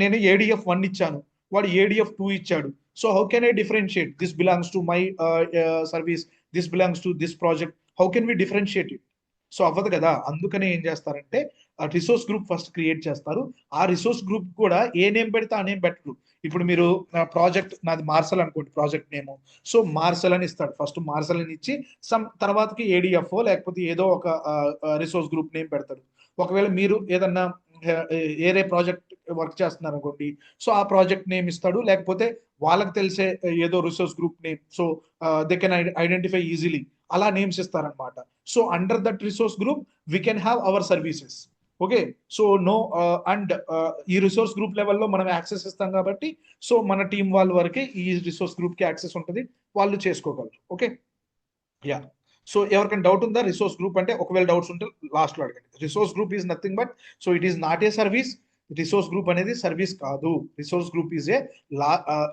నేను ADF 1 ఇచ్చాను, వాడు ADF 2 ఇచ్చాడు. So how can I differentiate? This belongs to my service, this belongs to this project. How can we differentiate it? So అవ్వదు కదా. అందుకనే ఏం చేస్తారంటే రిసోర్స్ గ్రూప్ ఫస్ట్ క్రియేట్ చేస్తారు. ఆ రిసోర్స్ గ్రూప్ కూడా ఏ నేమ్ పెడితే ఆ నేమ్ పెట్టరు. ఇప్పుడు మీరు ప్రాజెక్ట్ నాది మార్సల్ అనుకోండి, ప్రాజెక్ట్ నేమ్. సో మార్సల్ అని ఇస్తాడు, ఫస్ట్ మార్సల్ అని ఇచ్చి తర్వాతకి ADF లేకపోతే ఏదో ఒక రిసోర్స్ గ్రూప్ నేమ్ పెడతాడు. ఒకవేళ మీరు ఏదన్నా ఏరే ప్రాజెక్ట్ వర్క్ చేస్తున్నారు అనుకోండి, సో ఆ ప్రాజెక్ట్ నేమ్ ఇస్తాడు, లేకపోతే వాళ్ళకి తెలిసే ఏదో resource group name. So they can identify easily, అలా నేమ్స్ ఇస్తారనమాట. So under that resource group we can have our services. Okay, so no and ఈ రిసోర్స్ గ్రూప్ లెవెల్లో మనం యాక్సెస్ ఇస్తాం కాబట్టి సో మన టీం వాళ్ళ వరకే ఈ రిసోర్స్ గ్రూప్ కి యాక్సెస్ ఉంటుంది, వాళ్ళు చేసుకోగలరు. Okay, yeah. సో ఎవరికైనా డౌట్ ఉందా రిసోర్స్ గ్రూప్ అంటే? ఒకవేళ డౌట్స్ ఉంటే లాస్ట్ లో అడగండి. Resource group is nothing but so it is not a service. Resource group అనేది సర్వీస్ కాదు. రిసోర్స్ గ్రూప్ ఈజ్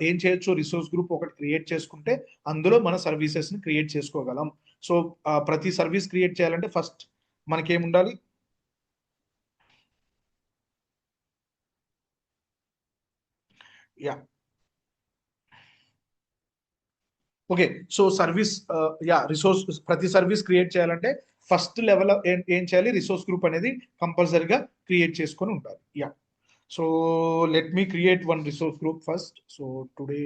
ఏం చేయొచ్చు, రిసోర్స్ గ్రూప్ ఒకటి క్రియేట్ చేసుకుంటే అందులో మన సర్వీసెస్ ని క్రియేట్ చేసుకోగలం. సో ప్రతి సర్వీస్ క్రియేట్ చేయాలంటే ఫస్ట్ మనకేముండాలి? Yeah, okay. So service resource ప్రతి సర్వీస్ క్రియేట్ చేయాలంటే ఫస్ట్ లెవెల్ ఏం చేయాలి? రిసోర్స్ గ్రూప్ అనేది కంపల్సరీగా క్రియేట్ చేసుకొని ఉండాలి. Yeah, so let me create one resource group first. So today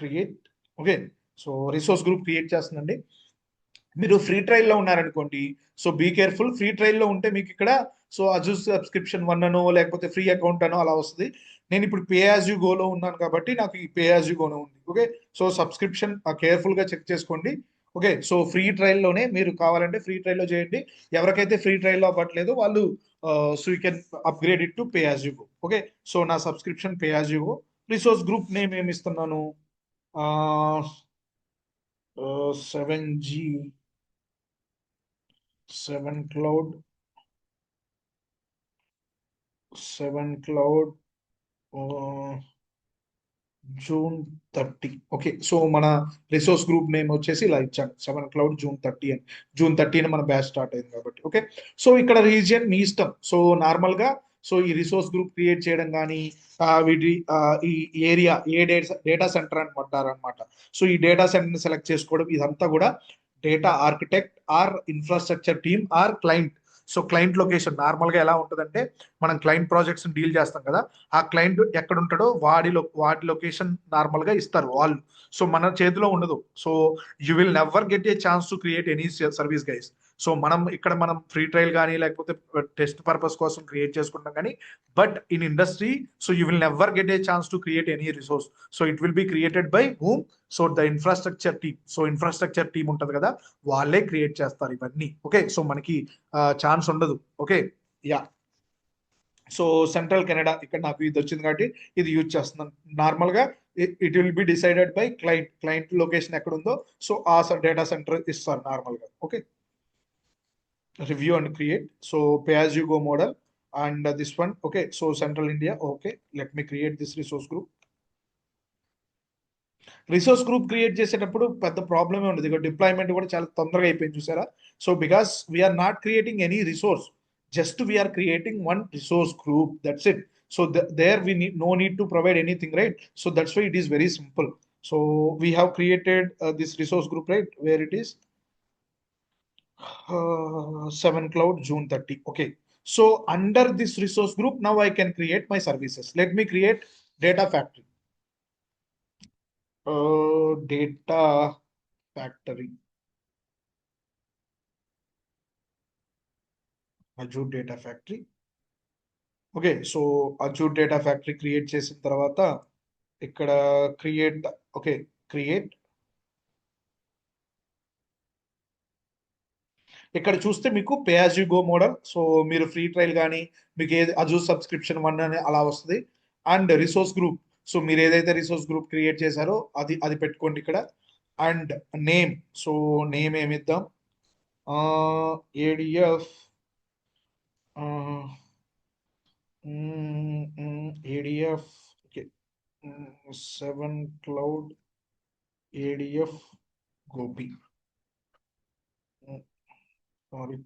create. Okay, so resource group create చేస్తుందండి. మీరు ఫ్రీ ట్రయల్లో ఉన్నారనుకోండి, సో బీ కేర్ఫుల్. ఫ్రీ ట్రయల్లో ఉంటే మీకు ఇక్కడ సో అజూర్ సబ్స్క్రిప్షన్ 1 అనో లేకపోతే ఫ్రీ అకౌంట్ అనో అలా వస్తుంది. నేను ఇప్పుడు పే యాజ్ యూ గోలో ఉన్నాను కాబట్టి నాకు ఈ పే యాజ్ యూ గోలో ఉంది. ఓకే, సో సబ్స్క్రిప్షన్ కేర్ఫుల్ గా చెక్ చేసుకోండి. ఓకే, సో ఫ్రీ ట్రయల్లోనే మీరు కావాలంటే ఫ్రీ ట్రయల్లో చేయండి. ఎవరికైతే ఫ్రీ ట్రయల్లో అవ్వట్లేదు వాళ్ళు so you can upgrade it to pay as you go. Okay, so నా subscription pay as you go. Resource group name ఏమి ఇస్తున్నాను? 7G 7 cloud June 30. Okay, so మన రిసోర్స్ గ్రూప్ నేమ్ వచ్చేసి ఇలా ఇచ్చాను, 7 cloud June 30 అని. June 30 మన batch start అయింది కాబట్టి. ఓకే, సో ఇక్కడ రీజియన్ మీ ఇష్టం. సో నార్మల్ గా సో ఈ రిసోర్స్ గ్రూప్ క్రియేట్ చేయడం కానీ వీటి ఈ ఏరియా ఏ డేటా సెంటర్ అంటారు అనమాట. సో ఈ డేటా సెంటర్ ని సెలెక్ట్ చేసుకోవడం, ఇదంతా కూడా data architect or infrastructure team or client. So client location నార్మల్గా ఎలా ఉంటుందంటే మనం క్లయింట్ ప్రాజెక్ట్స్ డీల్ చేస్తాం కదా, ఆ క్లయింట్ ఎక్కడ ఉంటాడో వాడి లొకేషన్ నార్మల్గా ఇస్తారు వాళ్ళు. సో మన చేతిలో ఉండదు. So you will never get a chance to create any service guys. So మనం ఫ్రీ ట్రయల్ కానీ లేకపోతే టెస్ట్ పర్పస్ కోసం క్రియేట్ చేసుకుంటాం కానీ, but in industry so you will never get a chance to create any resource. So it will be created by whom? So the infrastructure team. So infrastructure team ఉంటుంది కదా, వాళ్ళే create చేస్తారు ఇవన్నీ. Okay, so మనకి chance ఉండదు. Okay, yeah. So central Canada ఇక్కడ నాకు ఇది వచ్చింది కాబట్టి ఇది యూజ్ చేస్తున్నాను. నార్మల్గా it will be decided by client location ఎక్కడ ఉందో సో ఆ డేటా సెంటర్ ఇస్తారు నార్మల్గా. Okay, review and create. So pay as you go model and this one. Okay, so Central India. Okay, let me create this resource group. Resource group create చేసేటప్పుడు పెద్ద ప్రాబ్లమే ఉండదు. ఇక డిప్లాయ్మెంట్ కూడా చాలా తొందరగా అయిపోయింది చూసారా. So because we're not creating any resource, just we're creating one resource group, that's it. So there we need no need to provide anything, right? So that's why it is very simple. So we have created this resource group, right, where it is 7 Cloud June 30. Okay, so under this resource group now I can create my services. Let me create data factory. Data factory, Azure data factory. Okay, so Azure data factory create చేసిన తర్వాత ఇక్కడ create. Okay, create. ఇక్కడ చూస్తే మీకు pay as you go model. So మీరు free trial కానీ మీకు ఏది అజూర్ సబ్స్క్రిప్షన్ 1 అని అలా వస్తుంది. అండ్ రిసోర్స్ గ్రూప్, సో మీరు ఏదైతే రిసోర్స్ గ్రూప్ క్రియేట్ చేశారో అది పెట్టుకోండి ఇక్కడ. అండ్ నేమ్, సో నేమ్ ఏమిద్దాం, ADF ADF. Okay, 7 Cloud ADF Gopi. Sorry,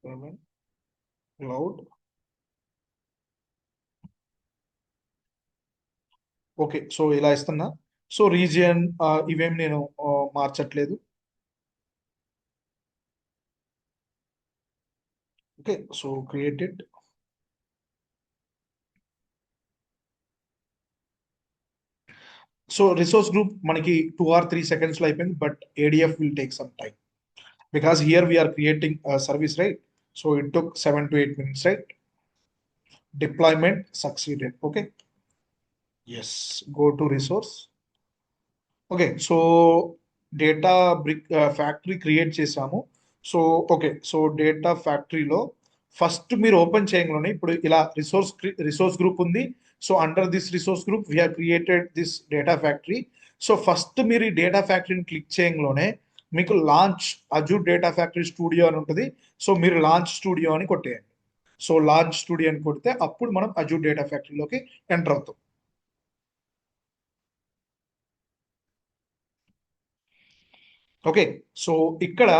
7 Cloud. Okay, so ఇలా ఇస్తున్నా. సో రీజియన్ ఇవేమి నేను మార్చట్లేదు. Okay, so created. So resource group మనకి 2 or 3 seconds లో అయిపోయింది, but ADF will take some time because here we are creating a service, right? So it took 7 to 8 minutes, right? Deployment succeeded. Okay, yes, go to resource. Okay, so data brick factory create చేసాము. So okay, so data ఫ్యాక్టరీలో first మీరు open చేయగానే ఇప్పుడు ఇలా resource group ఉంది. So under this resource group we have created this data factory. So first మీరు ఈ data ఫ్యాక్టరీని క్లిక్ చేయగానే మీకు launch Azure data factory studio అని ఉంటుంది. సో మీరు లాంచ్ స్టూడియో అని కొట్టేయండి. సో లాంచ్ స్టూడియో అని కొడితే అప్పుడు మనం అజూర్ డేటా ఫ్యాక్టరీలోకి ఎంటర్ అవుతాం. ఓకే, సో ఇక్కడ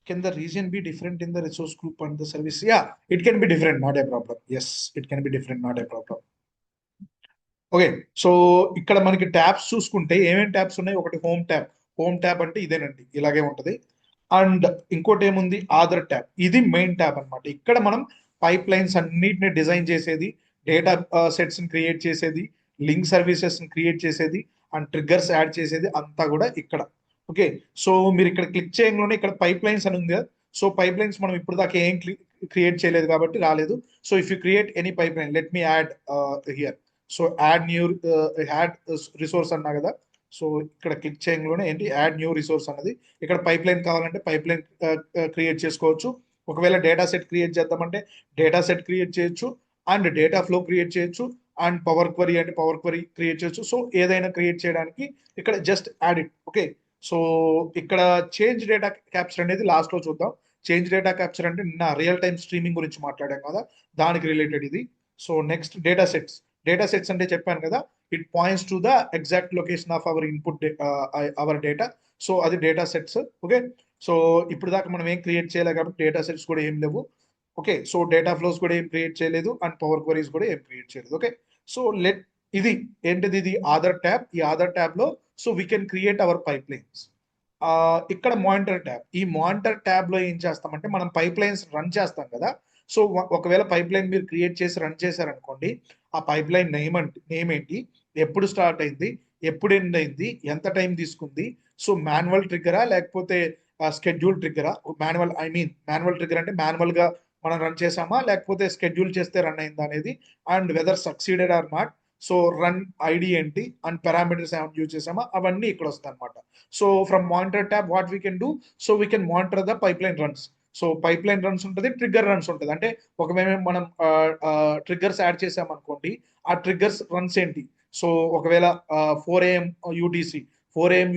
can the region be different in the resource group and the service? Yeah, it can be different, not a problem. Yes, it can be different, not a problem. Okay, so ఇక్కడ మనకి tabs చూసుకుంటే ఏమేమి tabs ఉన్నాయి, ఒకటి home tab. Home tab అంటే ఇదేనండి, ఇలాగే ఉంటుంది. అండ్ ఇంకోటి ఏముంది, ఆధార్ ట్యాబ్. ఇది మెయిన్ ట్యాబ్ అనమాట. ఇక్కడ మనం పైప్ లైన్స్ అన్నిటిని డిజైన్ చేసేది, డేటా సెట్స్ ని క్రియేట్ చేసేది, లింక్ సర్వీసెస్ ని క్రియేట్ చేసేది, అండ్ ట్రిగ్గర్స్ యాడ్ చేసేది అంతా కూడా ఇక్కడ. ఓకే, సో మీరు ఇక్కడ క్లిక్ చేయగానే ఇక్కడ పైప్ లైన్స్ అని ఉంది కదా. సో పైప్ లైన్స్ మనం ఇప్పుడు దాకా ఏం క్రియేట్ చేయలేదు కాబట్టి రాలేదు. So if you create any pipe line, let me add here. So add new add resource అన్నా కదా. సో ఇక్కడ క్లిక్ చేయగానే ఏంటి, యాడ్ న్యూ రిసోర్స్ అన్నది. ఇక్కడ పైప్ లైన్ కావాలంటే పైప్ లైన్ క్రియేట్ చేసుకోవచ్చు. ఒకవేళ డేటా సెట్ క్రియేట్ చేద్దామంటే డేటా సెట్ క్రియేట్ చేయొచ్చు, అండ్ డేటా ఫ్లో క్రియేట్ చేయొచ్చు, అండ్ పవర్ క్వరీ అంటే పవర్ క్వరీ క్రియేట్ చేయొచ్చు. సో ఏదైనా క్రియేట్ చేయడానికి ఇక్కడ just add it. Okay, so ఇక్కడ చేంజ్ డేటా క్యాప్చర్ అనేది లాస్ట్ లో చూద్దాం. చేంజ్ డేటా క్యాప్చర్ అంటే నిన్న రియల్ టైమ్ స్ట్రీమింగ్ గురించి మాట్లాడాం కదా, దానికి రిలేటెడ్ ఇది. So next data sets. Data sets అంటే చెప్పాను కదా, it points to the exact location of our input our data. So అది డేటా సెట్స్. ఓకే, సో ఇప్పుడు దాకా మనం ఏం క్రియేట్ చేయలేదు కాబట్టి డేటా సెట్స్ కూడా ఏం లేవు. ఓకే, సో డేటా ఫ్లోస్ కూడా ఏం క్రియేట్ చేయలేదు, అండ్ పవర్ క్వరీస్ కూడా ఏం క్రియేట్ చేయలేదు. ఓకే, సో ఇది ఏంటిది, ఇది ఆధార్ ట్యాబ్. ఈ ఆధార్ ట్యాబ్ లో so we can create our pipe lines. ఇక్కడ మానిటర్ ట్యాబ్. ఈ మానిటర్ ట్యాబ్ లో ఏం చేస్తామంటే మనం పైప్ లైన్స్ రన్ చేస్తాం కదా. సో ఒకవేళ పైప్ లైన్ మీరు క్రియేట్ చేసి రన్ చేశారనుకోండి, ఆ పైప్ లైన్ నేమ్ ఏంటి, ఎప్పుడు స్టార్ట్ అయింది, ఎప్పుడు ఎండ్ అయింది, ఎంత టైం తీసుకుంది, సో మాన్యువల్ ట్రిగ్గరా లేకపోతే స్కెడ్యూల్ ట్రిగ్గరా. మాన్యువల్ ట్రిగ్గర్ అంటే మాన్యువల్ గా మనం రన్ చేసామా లేకపోతే స్కెడ్యూల్ చేస్తే రన్ అయిందా అనేది, and whether succeeded or not, so run ID ఏంటి అండ్ పారామీటర్స్ ఏమైనా యూజ్ చేసామా, అవన్నీ ఇక్కడ వస్తాయి అనమాట. So from monitor tab what we can do, so we can monitor the pipeline runs. So pipeline runs ఉంటుంది, trigger runs ఉంటుంది. అంటే ఒకవేళ మనం ట్రిగ్గర్స్ యాడ్ చేసామనుకోండి, ఆ ట్రిగ్గర్స్ రన్స్ ఏంటి. సో ఒకవేళ 4 AM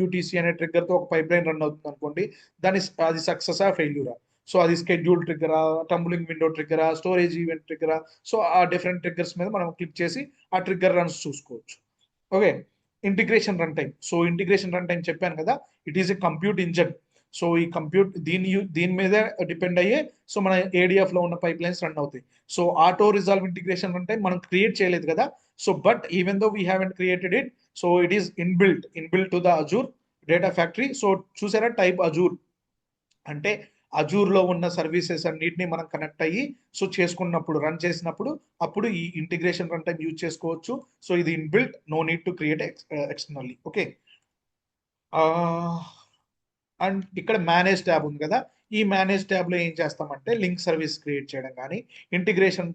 UTC అనే ట్రిగ్గర్ తో ఒక పైప్ లైన్ రన్ అవుతుంది అనుకోండి, అది సక్సెస్ ఆ ఫెయిల్యూరా. సో అది స్కెడ్యూల్ ట్రిగ్గరా, టంబులింగ్ విండో ట్రిగ్గరా, స్టోరేజ్ ఈవెంట్ ట్రిగ్గరా, సో ఆ డిఫరెంట్ ట్రిగ్గర్స్ మీద మనం క్లిక్ చేసి ఆ ట్రిగ్గర్ రన్స్ చూసుకోవచ్చు. Okay, integration run time. So integration run time చెప్పాను కదా, it is a compute engine. So ఈ కంప్యూట్ దీని మీద డిపెండ్ అయ్యే సో మన ADF లో ఉన్న పైప్ లైన్స్ రన్ అవుతాయి. So auto resolve integration run time మనం క్రియేట్ చేయలేదు కదా. So but even though we haven't created it, so it is inbuilt to the Azure data factory. So చూసారా, type Azure అంటే Azure లో ఉన్న services అన్నిటిని మనం కనెక్ట్ అయ్యి సో చేసుకున్నప్పుడు రన్ చేసినప్పుడు అప్పుడు ఈ ఇంటిగ్రేషన్ రన్ టైం యూజ్ చేసుకోవచ్చు. సో ఇది inbuilt, no need to create externally. Okay, and ఇక్కడ మేనేజ్ ట్యాబ్ ఉంది కదా, ఈ మేనేజ్ ట్యాబ్ లో ఏం చేస్తామంటే లింక్ సర్వీస్ క్రియేట్ చేయడం కానీ, ఇంటిగ్రేషన్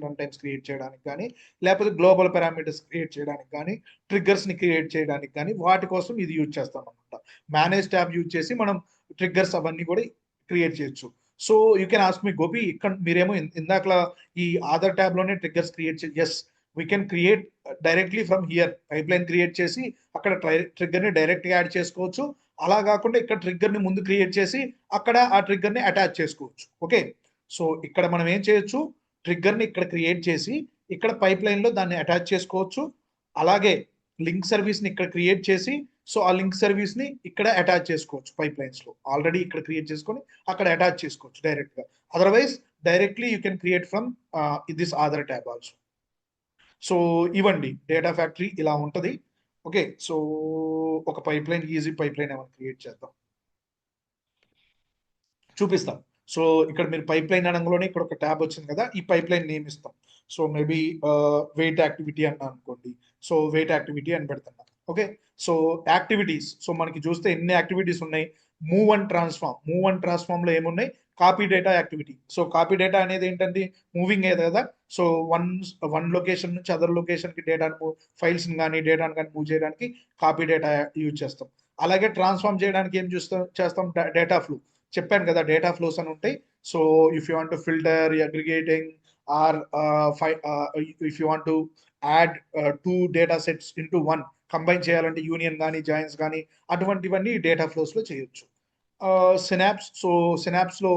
రన్ టైమ్స్ క్రియేట్ చేయడానికి కానీ, లేకపోతే గ్లోబల్ పారామీటర్స్ క్రియేట్ చేయడానికి కానీ, ట్రిగ్గర్స్ ని క్రియేట్ చేయడానికి కానీ, వాటి కోసం ఇది యూజ్ చేస్తాం అనమాట. మేనేజ్ ట్యాబ్ యూజ్ చేసి మనం ట్రిగ్గర్స్ అవన్నీ కూడా క్రియేట్ చేయొచ్చు. So you can ask me Gopi, ఇక్కడ మీరేమో ఇందాకలా ఈ ఆధార్ ట్యాబ్ లోనే triggers create yes we can create directly from here. Pipeline create చేసి అక్కడ ట్రిగ్గర్ ని డైరెక్ట్ గా యాడ్ చేసుకోవచ్చు. అలా కాకుండా ఇక్కడ ట్రిగ్గర్ ని ముందు క్రియేట్ చేసి అక్కడ ఆ ట్రిగ్గర్ ని అటాచ్ చేసుకోవచ్చు. ఓకే, సో ఇక్కడ మనం ఏం చేయొచ్చు, ట్రిగ్గర్ ని ఇక్కడ క్రియేట్ చేసి ఇక్కడ పైప్ లైన్ లో దాన్ని అటాచ్ చేసుకోవచ్చు. అలాగే లింక్ సర్వీస్ ని ఇక్కడ క్రియేట్ చేసి సో ఆ లింక్ సర్వీస్ ని ఇక్కడ అటాచ్ చేసుకోవచ్చు. పైప్ లైన్స్ లో ఆల్రెడీ ఇక్కడ క్రియేట్ చేసుకొని అక్కడ అటాచ్ చేసుకోవచ్చు డైరెక్ట్ గా. Otherwise directly you can create from this Aadhaar tab also. So ఇవ్వండి డేటా ఫ్యాక్టరీ ఇలా ఉంటది. ఓకే, సో ఒక pipe line, easy pipe line ఏమైనా క్రియేట్ చేద్దాం, చూపిస్తాం. సో ఇక్కడ మీరు పైప్ లైన్ అనగానే ఇక్కడ ఒక ట్యాబ్ వచ్చింది కదా, ఈ పైప్ లైన్ నేమ్ ఇస్తాం. సో మేబీ వెయిట్ యాక్టివిటీ అన్నా అనుకోండి, సో వెయిట్ యాక్టివిటీ అని పెడుతున్నా. ఓకే, సో యాక్టివిటీస్, సో మనకి చూస్తే ఎన్ని యాక్టివిటీస్ ఉన్నాయి. మూవ్ అండ్ ట్రాన్స్ఫార్మ్ లో ఏమున్నాయి, copy data activity. So copy data అనేది ఏంటంటే మూవింగ్ ఏది కదా. సో వన్ లొకేషన్ నుంచి అదర్ లొకేషన్ కి డేటాను, ఫైల్స్ కానీ డేటాను కానీ మూవ్ చేయడానికి కాపీ డేటా యూజ్ చేస్తాం. అలాగే ట్రాన్స్ఫార్మ్ చేయడానికి ఏం చేస్తాం, డేటా ఫ్లో. చెప్పాను కదా డేటా ఫ్లోస్ అని ఉంటాయి. So if you want to filter, aggregating or if you want to add 2 data sets into 1, combine చేయాలంటే యూనియన్ కానీ జాయిన్స్ కానీ అటువంటివన్నీ డేటా ఫ్లోస్ లో చేయొచ్చు. సినాప్స్, సో సినాప్స్ లో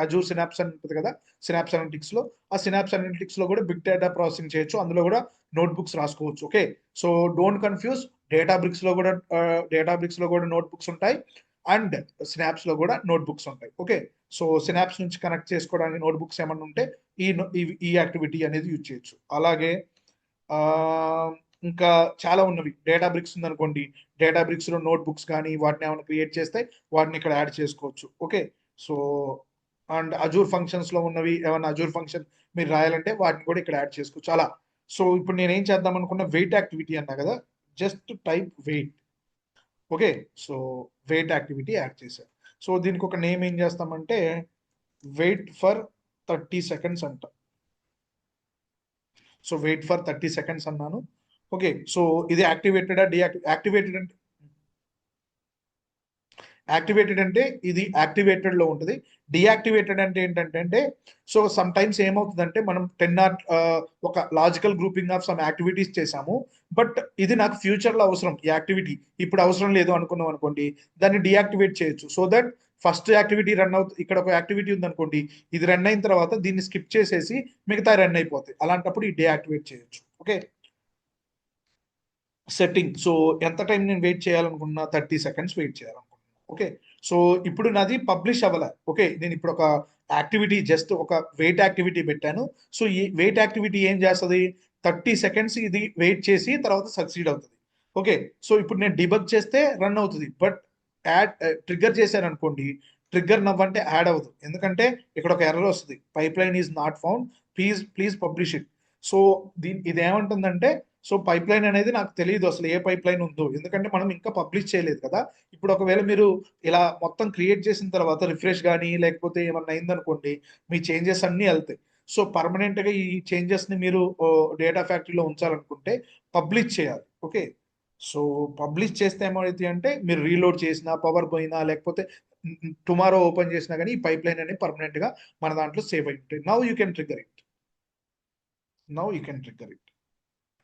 అజూర్ సినాప్స్ అని ఉంటుంది కదా, సినాప్స్ అనలిటిక్స్ లో, ఆ సినాప్స్ అనలిటిక్స్ లో కూడా బిగ్ డేటా ప్రాసెసింగ్ చేయొచ్చు. అందులో కూడా నోట్ బుక్స్ రాసుకోవచ్చు. Okay, so don't confuse, Databricks లో కూడా నోట్ బుక్స్ ఉంటాయి అండ్ సినాప్స్ లో కూడా నోట్ బుక్స్ ఉంటాయి. ఓకే, సో సినాప్స్ నుంచి కనెక్ట్ చేసుకోవడానికి నోట్ బుక్స్ ఏమన్నా ఉంటే ఈ యాక్టివిటీ అనేది యూజ్ చేయొచ్చు. అలాగే ఇంకా చాలా ఉన్నవి. డేటా బ్రిక్స్ ఉందనుకోండి, డేటా బ్రిక్స్ లో నోట్ బుక్స్ కానీ వాటిని ఏమైనా క్రియేట్ చేస్తే వాటిని ఇక్కడ యాడ్ చేసుకోవచ్చు. Okay, so and Azure functions లో ఉన్నవి ఏమైనా అజూర్ ఫంక్షన్ మీరు రాయాలంటే వాటిని కూడా ఇక్కడ యాడ్ చేసుకోవచ్చు అలా. సో ఇప్పుడు నేను ఏం చేద్దాం అనుకున్న, వెయిట్ యాక్టివిటీ అన్నా కదా, just type wait. Okay, so wait activity add చేశారు. సో దీనికి ఒక నేమ్ ఏం చేస్తామంటే వెయిట్ ఫర్ 30 seconds అంట. సో వెయిట్ ఫర్ 30 seconds అన్నాను. ఓకే, సో ఇది యాక్టివేటెడ్ యాక్టివేటెడ్ అంటే ఇది యాక్టివేటెడ్ లో ఉంటుంది. డియాక్టివేటెడ్ అంటే ఏంటంటే సో సమ్ టైమ్స్ ఏమవుతుందంటే మనం 10 ఒక logical grouping of some activities చేసాము, బట్ ఇది నాకు ఫ్యూచర్ లో అవసరం, ఈ యాక్టివిటీ ఇప్పుడు అవసరం లేదు అనుకున్నాం అనుకోండి, దాన్ని డియాక్టివేట్ చేయొచ్చు. So that first activity run అవుతుంది. ఇక్కడ ఒక యాక్టివిటీ ఉంది అనుకోండి, ఇది రన్ అయిన తర్వాత దీన్ని స్కిప్ చేసేసి మిగతా రన్ అయిపోతాయి. అలాంటప్పుడు ఈ డియాక్టివేట్ చేయొచ్చు. ఓకే, సెట్టింగ్, సో ఎంత టైం నేను వెయిట్ చేయాలనుకున్నా, 30 seconds వెయిట్ చేయాలనుకున్నా. ఓకే, సో ఇప్పుడు నాది పబ్లిష్ అవ్వలే. ఓకే, నేను ఇప్పుడు ఒక యాక్టివిటీ జస్ట్ ఒక వెయిట్ యాక్టివిటీ పెట్టాను. సో ఈ వెయిట్ యాక్టివిటీ ఏం చేస్తుంది, 30 సెకండ్స్ ఇది వెయిట్ చేసి తర్వాత సక్సీడ్ అవుతుంది. ఓకే, సో ఇప్పుడు నేను డిబగ్ చేస్తే రన్ అవుతుంది, బట్ యాడ్ ట్రిగ్గర్ చేశాను అనుకోండి, ట్రిగ్గర్ నవ్వంటే యాడ్ అవ్వదు, ఎందుకంటే ఇక్కడ ఒక ఎర్రర్ వస్తుంది, pipe line is not found, please publish it. So ఇది ఏమంటుందంటే, సో పైప్ లైన్ అనేది నాకు తెలియదు అసలు ఏ పైప్ లైన్ ఉందో, ఎందుకంటే మనం ఇంకా పబ్లిష్ చేయలేదు కదా. ఇప్పుడు ఒకవేళ మీరు ఇలా మొత్తం క్రియేట్ చేసిన తర్వాత రిఫ్రెష్ కానీ లేకపోతే ఏమన్నా అయిందనుకోండి, మీ చేంజెస్ అన్నీ వెళ్తాయి. సో పర్మనెంట్ గా ఈ చేంజెస్ ని మీరు డేటా ఫ్యాక్టరీలో ఉంచాలనుకుంటే పబ్లిష్ చేయాలి. ఓకే, సో పబ్లిష్ చేస్తే ఏమవుతుంది అంటే, మీరు రీలోడ్ చేసినా, పవర్ పోయినా, లేకపోతే టుమారో ఓపెన్ చేసినా కానీ ఈ పైప్ లైన్ అనేది పర్మనెంట్ గా మన దాంట్లో సేవ్ అయి ఉంటుంది. Now you can trigger it.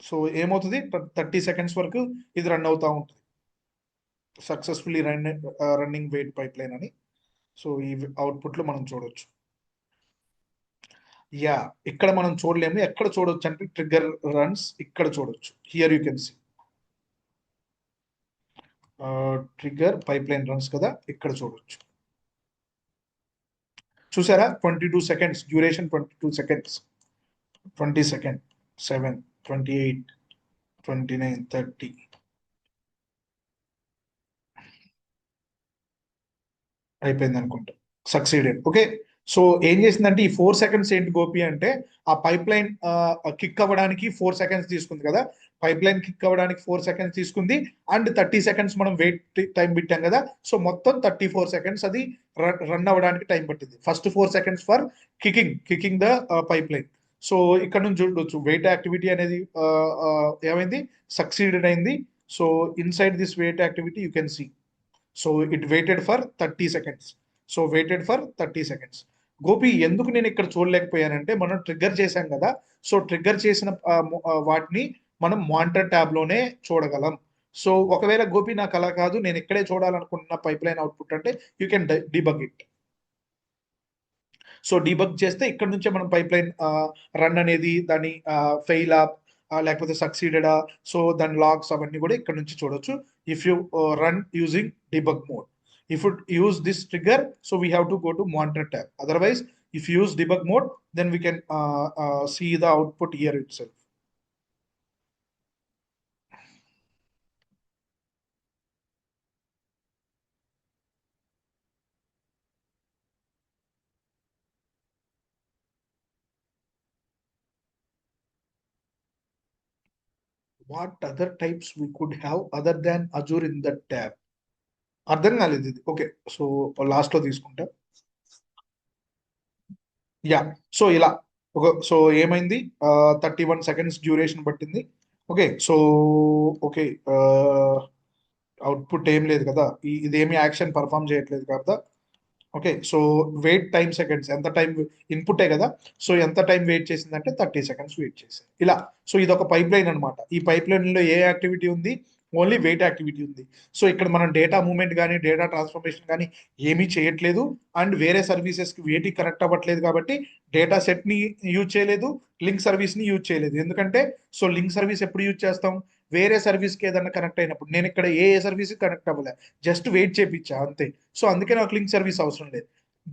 So ఏమవుతుంది, 30 సెకండ్స్ వరకు ఇది రన్ అవుతా ఉంటుంది, successfully running wait pipeline అని. సో ఈ అవుట్పుట్ లో మనం చూడొచ్చు. యా, ఇక్కడ మనం చూడలేము, ఎక్కడ చూడొచ్చు అంటే ట్రిగ్గర్ రన్స్ ఇక్కడ చూడొచ్చు. Here you can see trigger pipeline runs కదా, ఇక్కడ చూడొచ్చు. చూసారా, 22 సెకండ్స్ డ్యూరేషన్, 22 సెకండ్స్, 20 సెకండ్, 7, 28, 29, 30. అయిపోయింది అనుకుంటా, సక్సీడెడ్. ఓకే, సో ఏం చేసిందంటే ఈ 4 సెకండ్స్ ఏంటి గోపి అంటే, ఆ పైప్ లైన్ కిక్ అవ్వడానికి 4 సెకండ్స్ తీసుకుంది కదా, పైప్ లైన్ కిక్ అవ్వడానికి 4 సెకండ్స్ తీసుకుంది, అండ్ 30 సెకండ్స్ మనం వెయిట్ టైం పెట్టాం కదా, సో మొత్తం 34 సెకండ్స్ అది రన్ అవ్వడానికి టైం పట్టింది. First 4 seconds for kicking the pipeline. So ఇక్కడ నుంచి చూడొచ్చు వెయిట్ యాక్టివిటీ అనేది ఏమైంది, సక్సీడెడ్ అయింది. So inside this wait activity you can see, so it waited for 30 seconds. So waited for 30 seconds. Gopi ఎందుకు నేను ఇక్కడ చూడలేకపోయానంటే, మనం ట్రిగ్గర్ చేశాం కదా, సో ట్రిగ్గర్ చేసిన వాటిని మనం మానిటర్ ట్యాబ్ లోనే చూడగలం. సో ఒకవేళ గోపి నాకు అలా కాదు, నేను ఇక్కడే చూడాలనుకుంటున్న పైప్ లైన్ అవుట్పుట్ అంటే, you can debug it. So debug చేస్తే ఇక్కడ నుంచే మనం పైప్ లైన్ రన్ అనేది, దాని ఫెయిల్ లేకపోతే సక్సీడెడా, సో దాని లాగ్స్ అవన్నీ కూడా ఇక్కడ నుంచి చూడొచ్చు. If you run using debug mode. If you use this trigger, so we have to go to monitor tab. Otherwise, if you use debug mode, then we can see the output here itself. What other types we could have other than Azure in that tab? అర్థం కాలేదు ఇది. Okay, so last లో తీసుకుంటా. Yeah, so ఇలా so ఏమైంది, 31 seconds duration పట్టింది. Okay, so okay, output ఏం లేదు కదా, ఇదేమి యాక్షన్ పర్ఫామ్ చేయట్లేదు కదా. Okay, so wait time seconds, ఎంత టైం ఇన్పుటే కదా, సో ఎంత టైం వెయిట్ చేసిందంటే 30 సెకండ్స్ వెయిట్ చేసింది. ఇలా, సో ఇది ఒక పైప్ లైన్ అనమాట. ఈ పైప్ లైన్ లో ఏ యాక్టివిటీ ఉంది, ఓన్లీ వెయిట్ యాక్టివిటీ ఉంది. సో ఇక్కడ మనం డేటా మూవ్మెంట్ కానీ డేటా ట్రాన్స్ఫర్మేషన్ కానీ ఏమీ చేయట్లేదు, అండ్ వేరే సర్వీసెస్ కి వేటి కనెక్ట్ అవ్వట్లేదు, కాబట్టి డేటా సెట్ ని యూజ్ చేయలేదు, లింక్ సర్వీస్ ని యూజ్ చేయలేదు. ఎందుకంటే సో లింక్ సర్వీస్ ఎప్పుడు యూజ్ చేస్తాం, వేరే సర్వీస్ కి ఏదన్నా కనెక్ట్ అయినప్పుడు. నేను ఇక్కడ ఏ సర్వీస్ కనెక్ట్ అవ్వలే, జస్ట్ వెయిట్ చేయించా అంతే. సో అందుకే నాకు లింక్ సర్వీస్ అవసరం లేదు.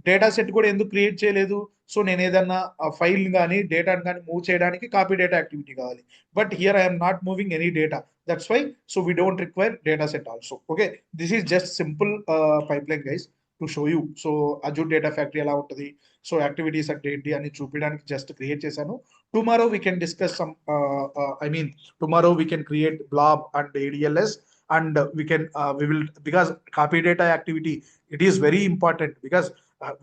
డేటా సెట్ కూడా ఎందుకు క్రియేట్ చేయలేదు, సో నేను ఏదన్నా ఫైల్ కానీ డేటాని కానీ మూవ్ చేయడానికి కాపీ డేటా యాక్టివిటీ కావాలి. But here I'm not moving any data, that's why so we don't require data set also. Okay, this is just simple pipeline guys to show you. So Azure data Factory ఎలా ఉంటుంది, so activities అంటే ఏంటి అని చూపించడానికి just create చేశాను. Tomorrow we can discuss some, tomorrow we can create blob and ADLS, and we will, because copy data activity, it is very important, because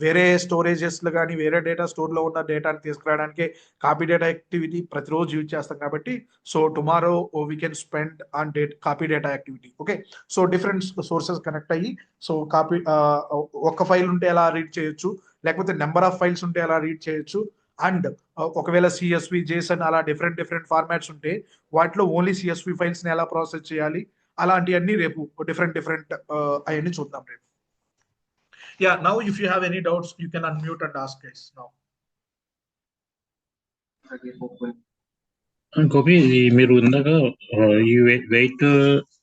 వేరే storages లో కానీ వేరే డేటా స్టోర్ లో ఉన్న డేటాని తీసుకురావడానికి కాపీ డేటా యాక్టివిటీ ప్రతిరోజు యూజ్ చేస్తాం కాబట్టి, so tomorrow we can spend on copy data activity. Okay, so different sources connect అయ్యి, సో కాపీ ఒక ఫైల్ ఉంటే ఎలా రీడ్ చేయొచ్చు, లేకపోతే నెంబర్ ఆఫ్ ఫైల్స్ ఉంటే ఎలా రీడ్ చేయొచ్చు, అండ్ ఒకవేళ సిఎస్వి, జేసన్ అలా డిఫరెంట్ ఫార్మాట్స్ ఉంటే వాటిలో ఓన్లీ సిఎస్వి ఫైల్స్ ని ఎలా ప్రాసెస్ చేయాలి, అలాంటివన్నీ రేపు డిఫరెంట్ అవన్నీ చూద్దాం రేపు. Yeah, now if you have any doubts, you can unmute and ask guys now. Gopi, ఇది మీరు ఇందాక ఈ వెయిట్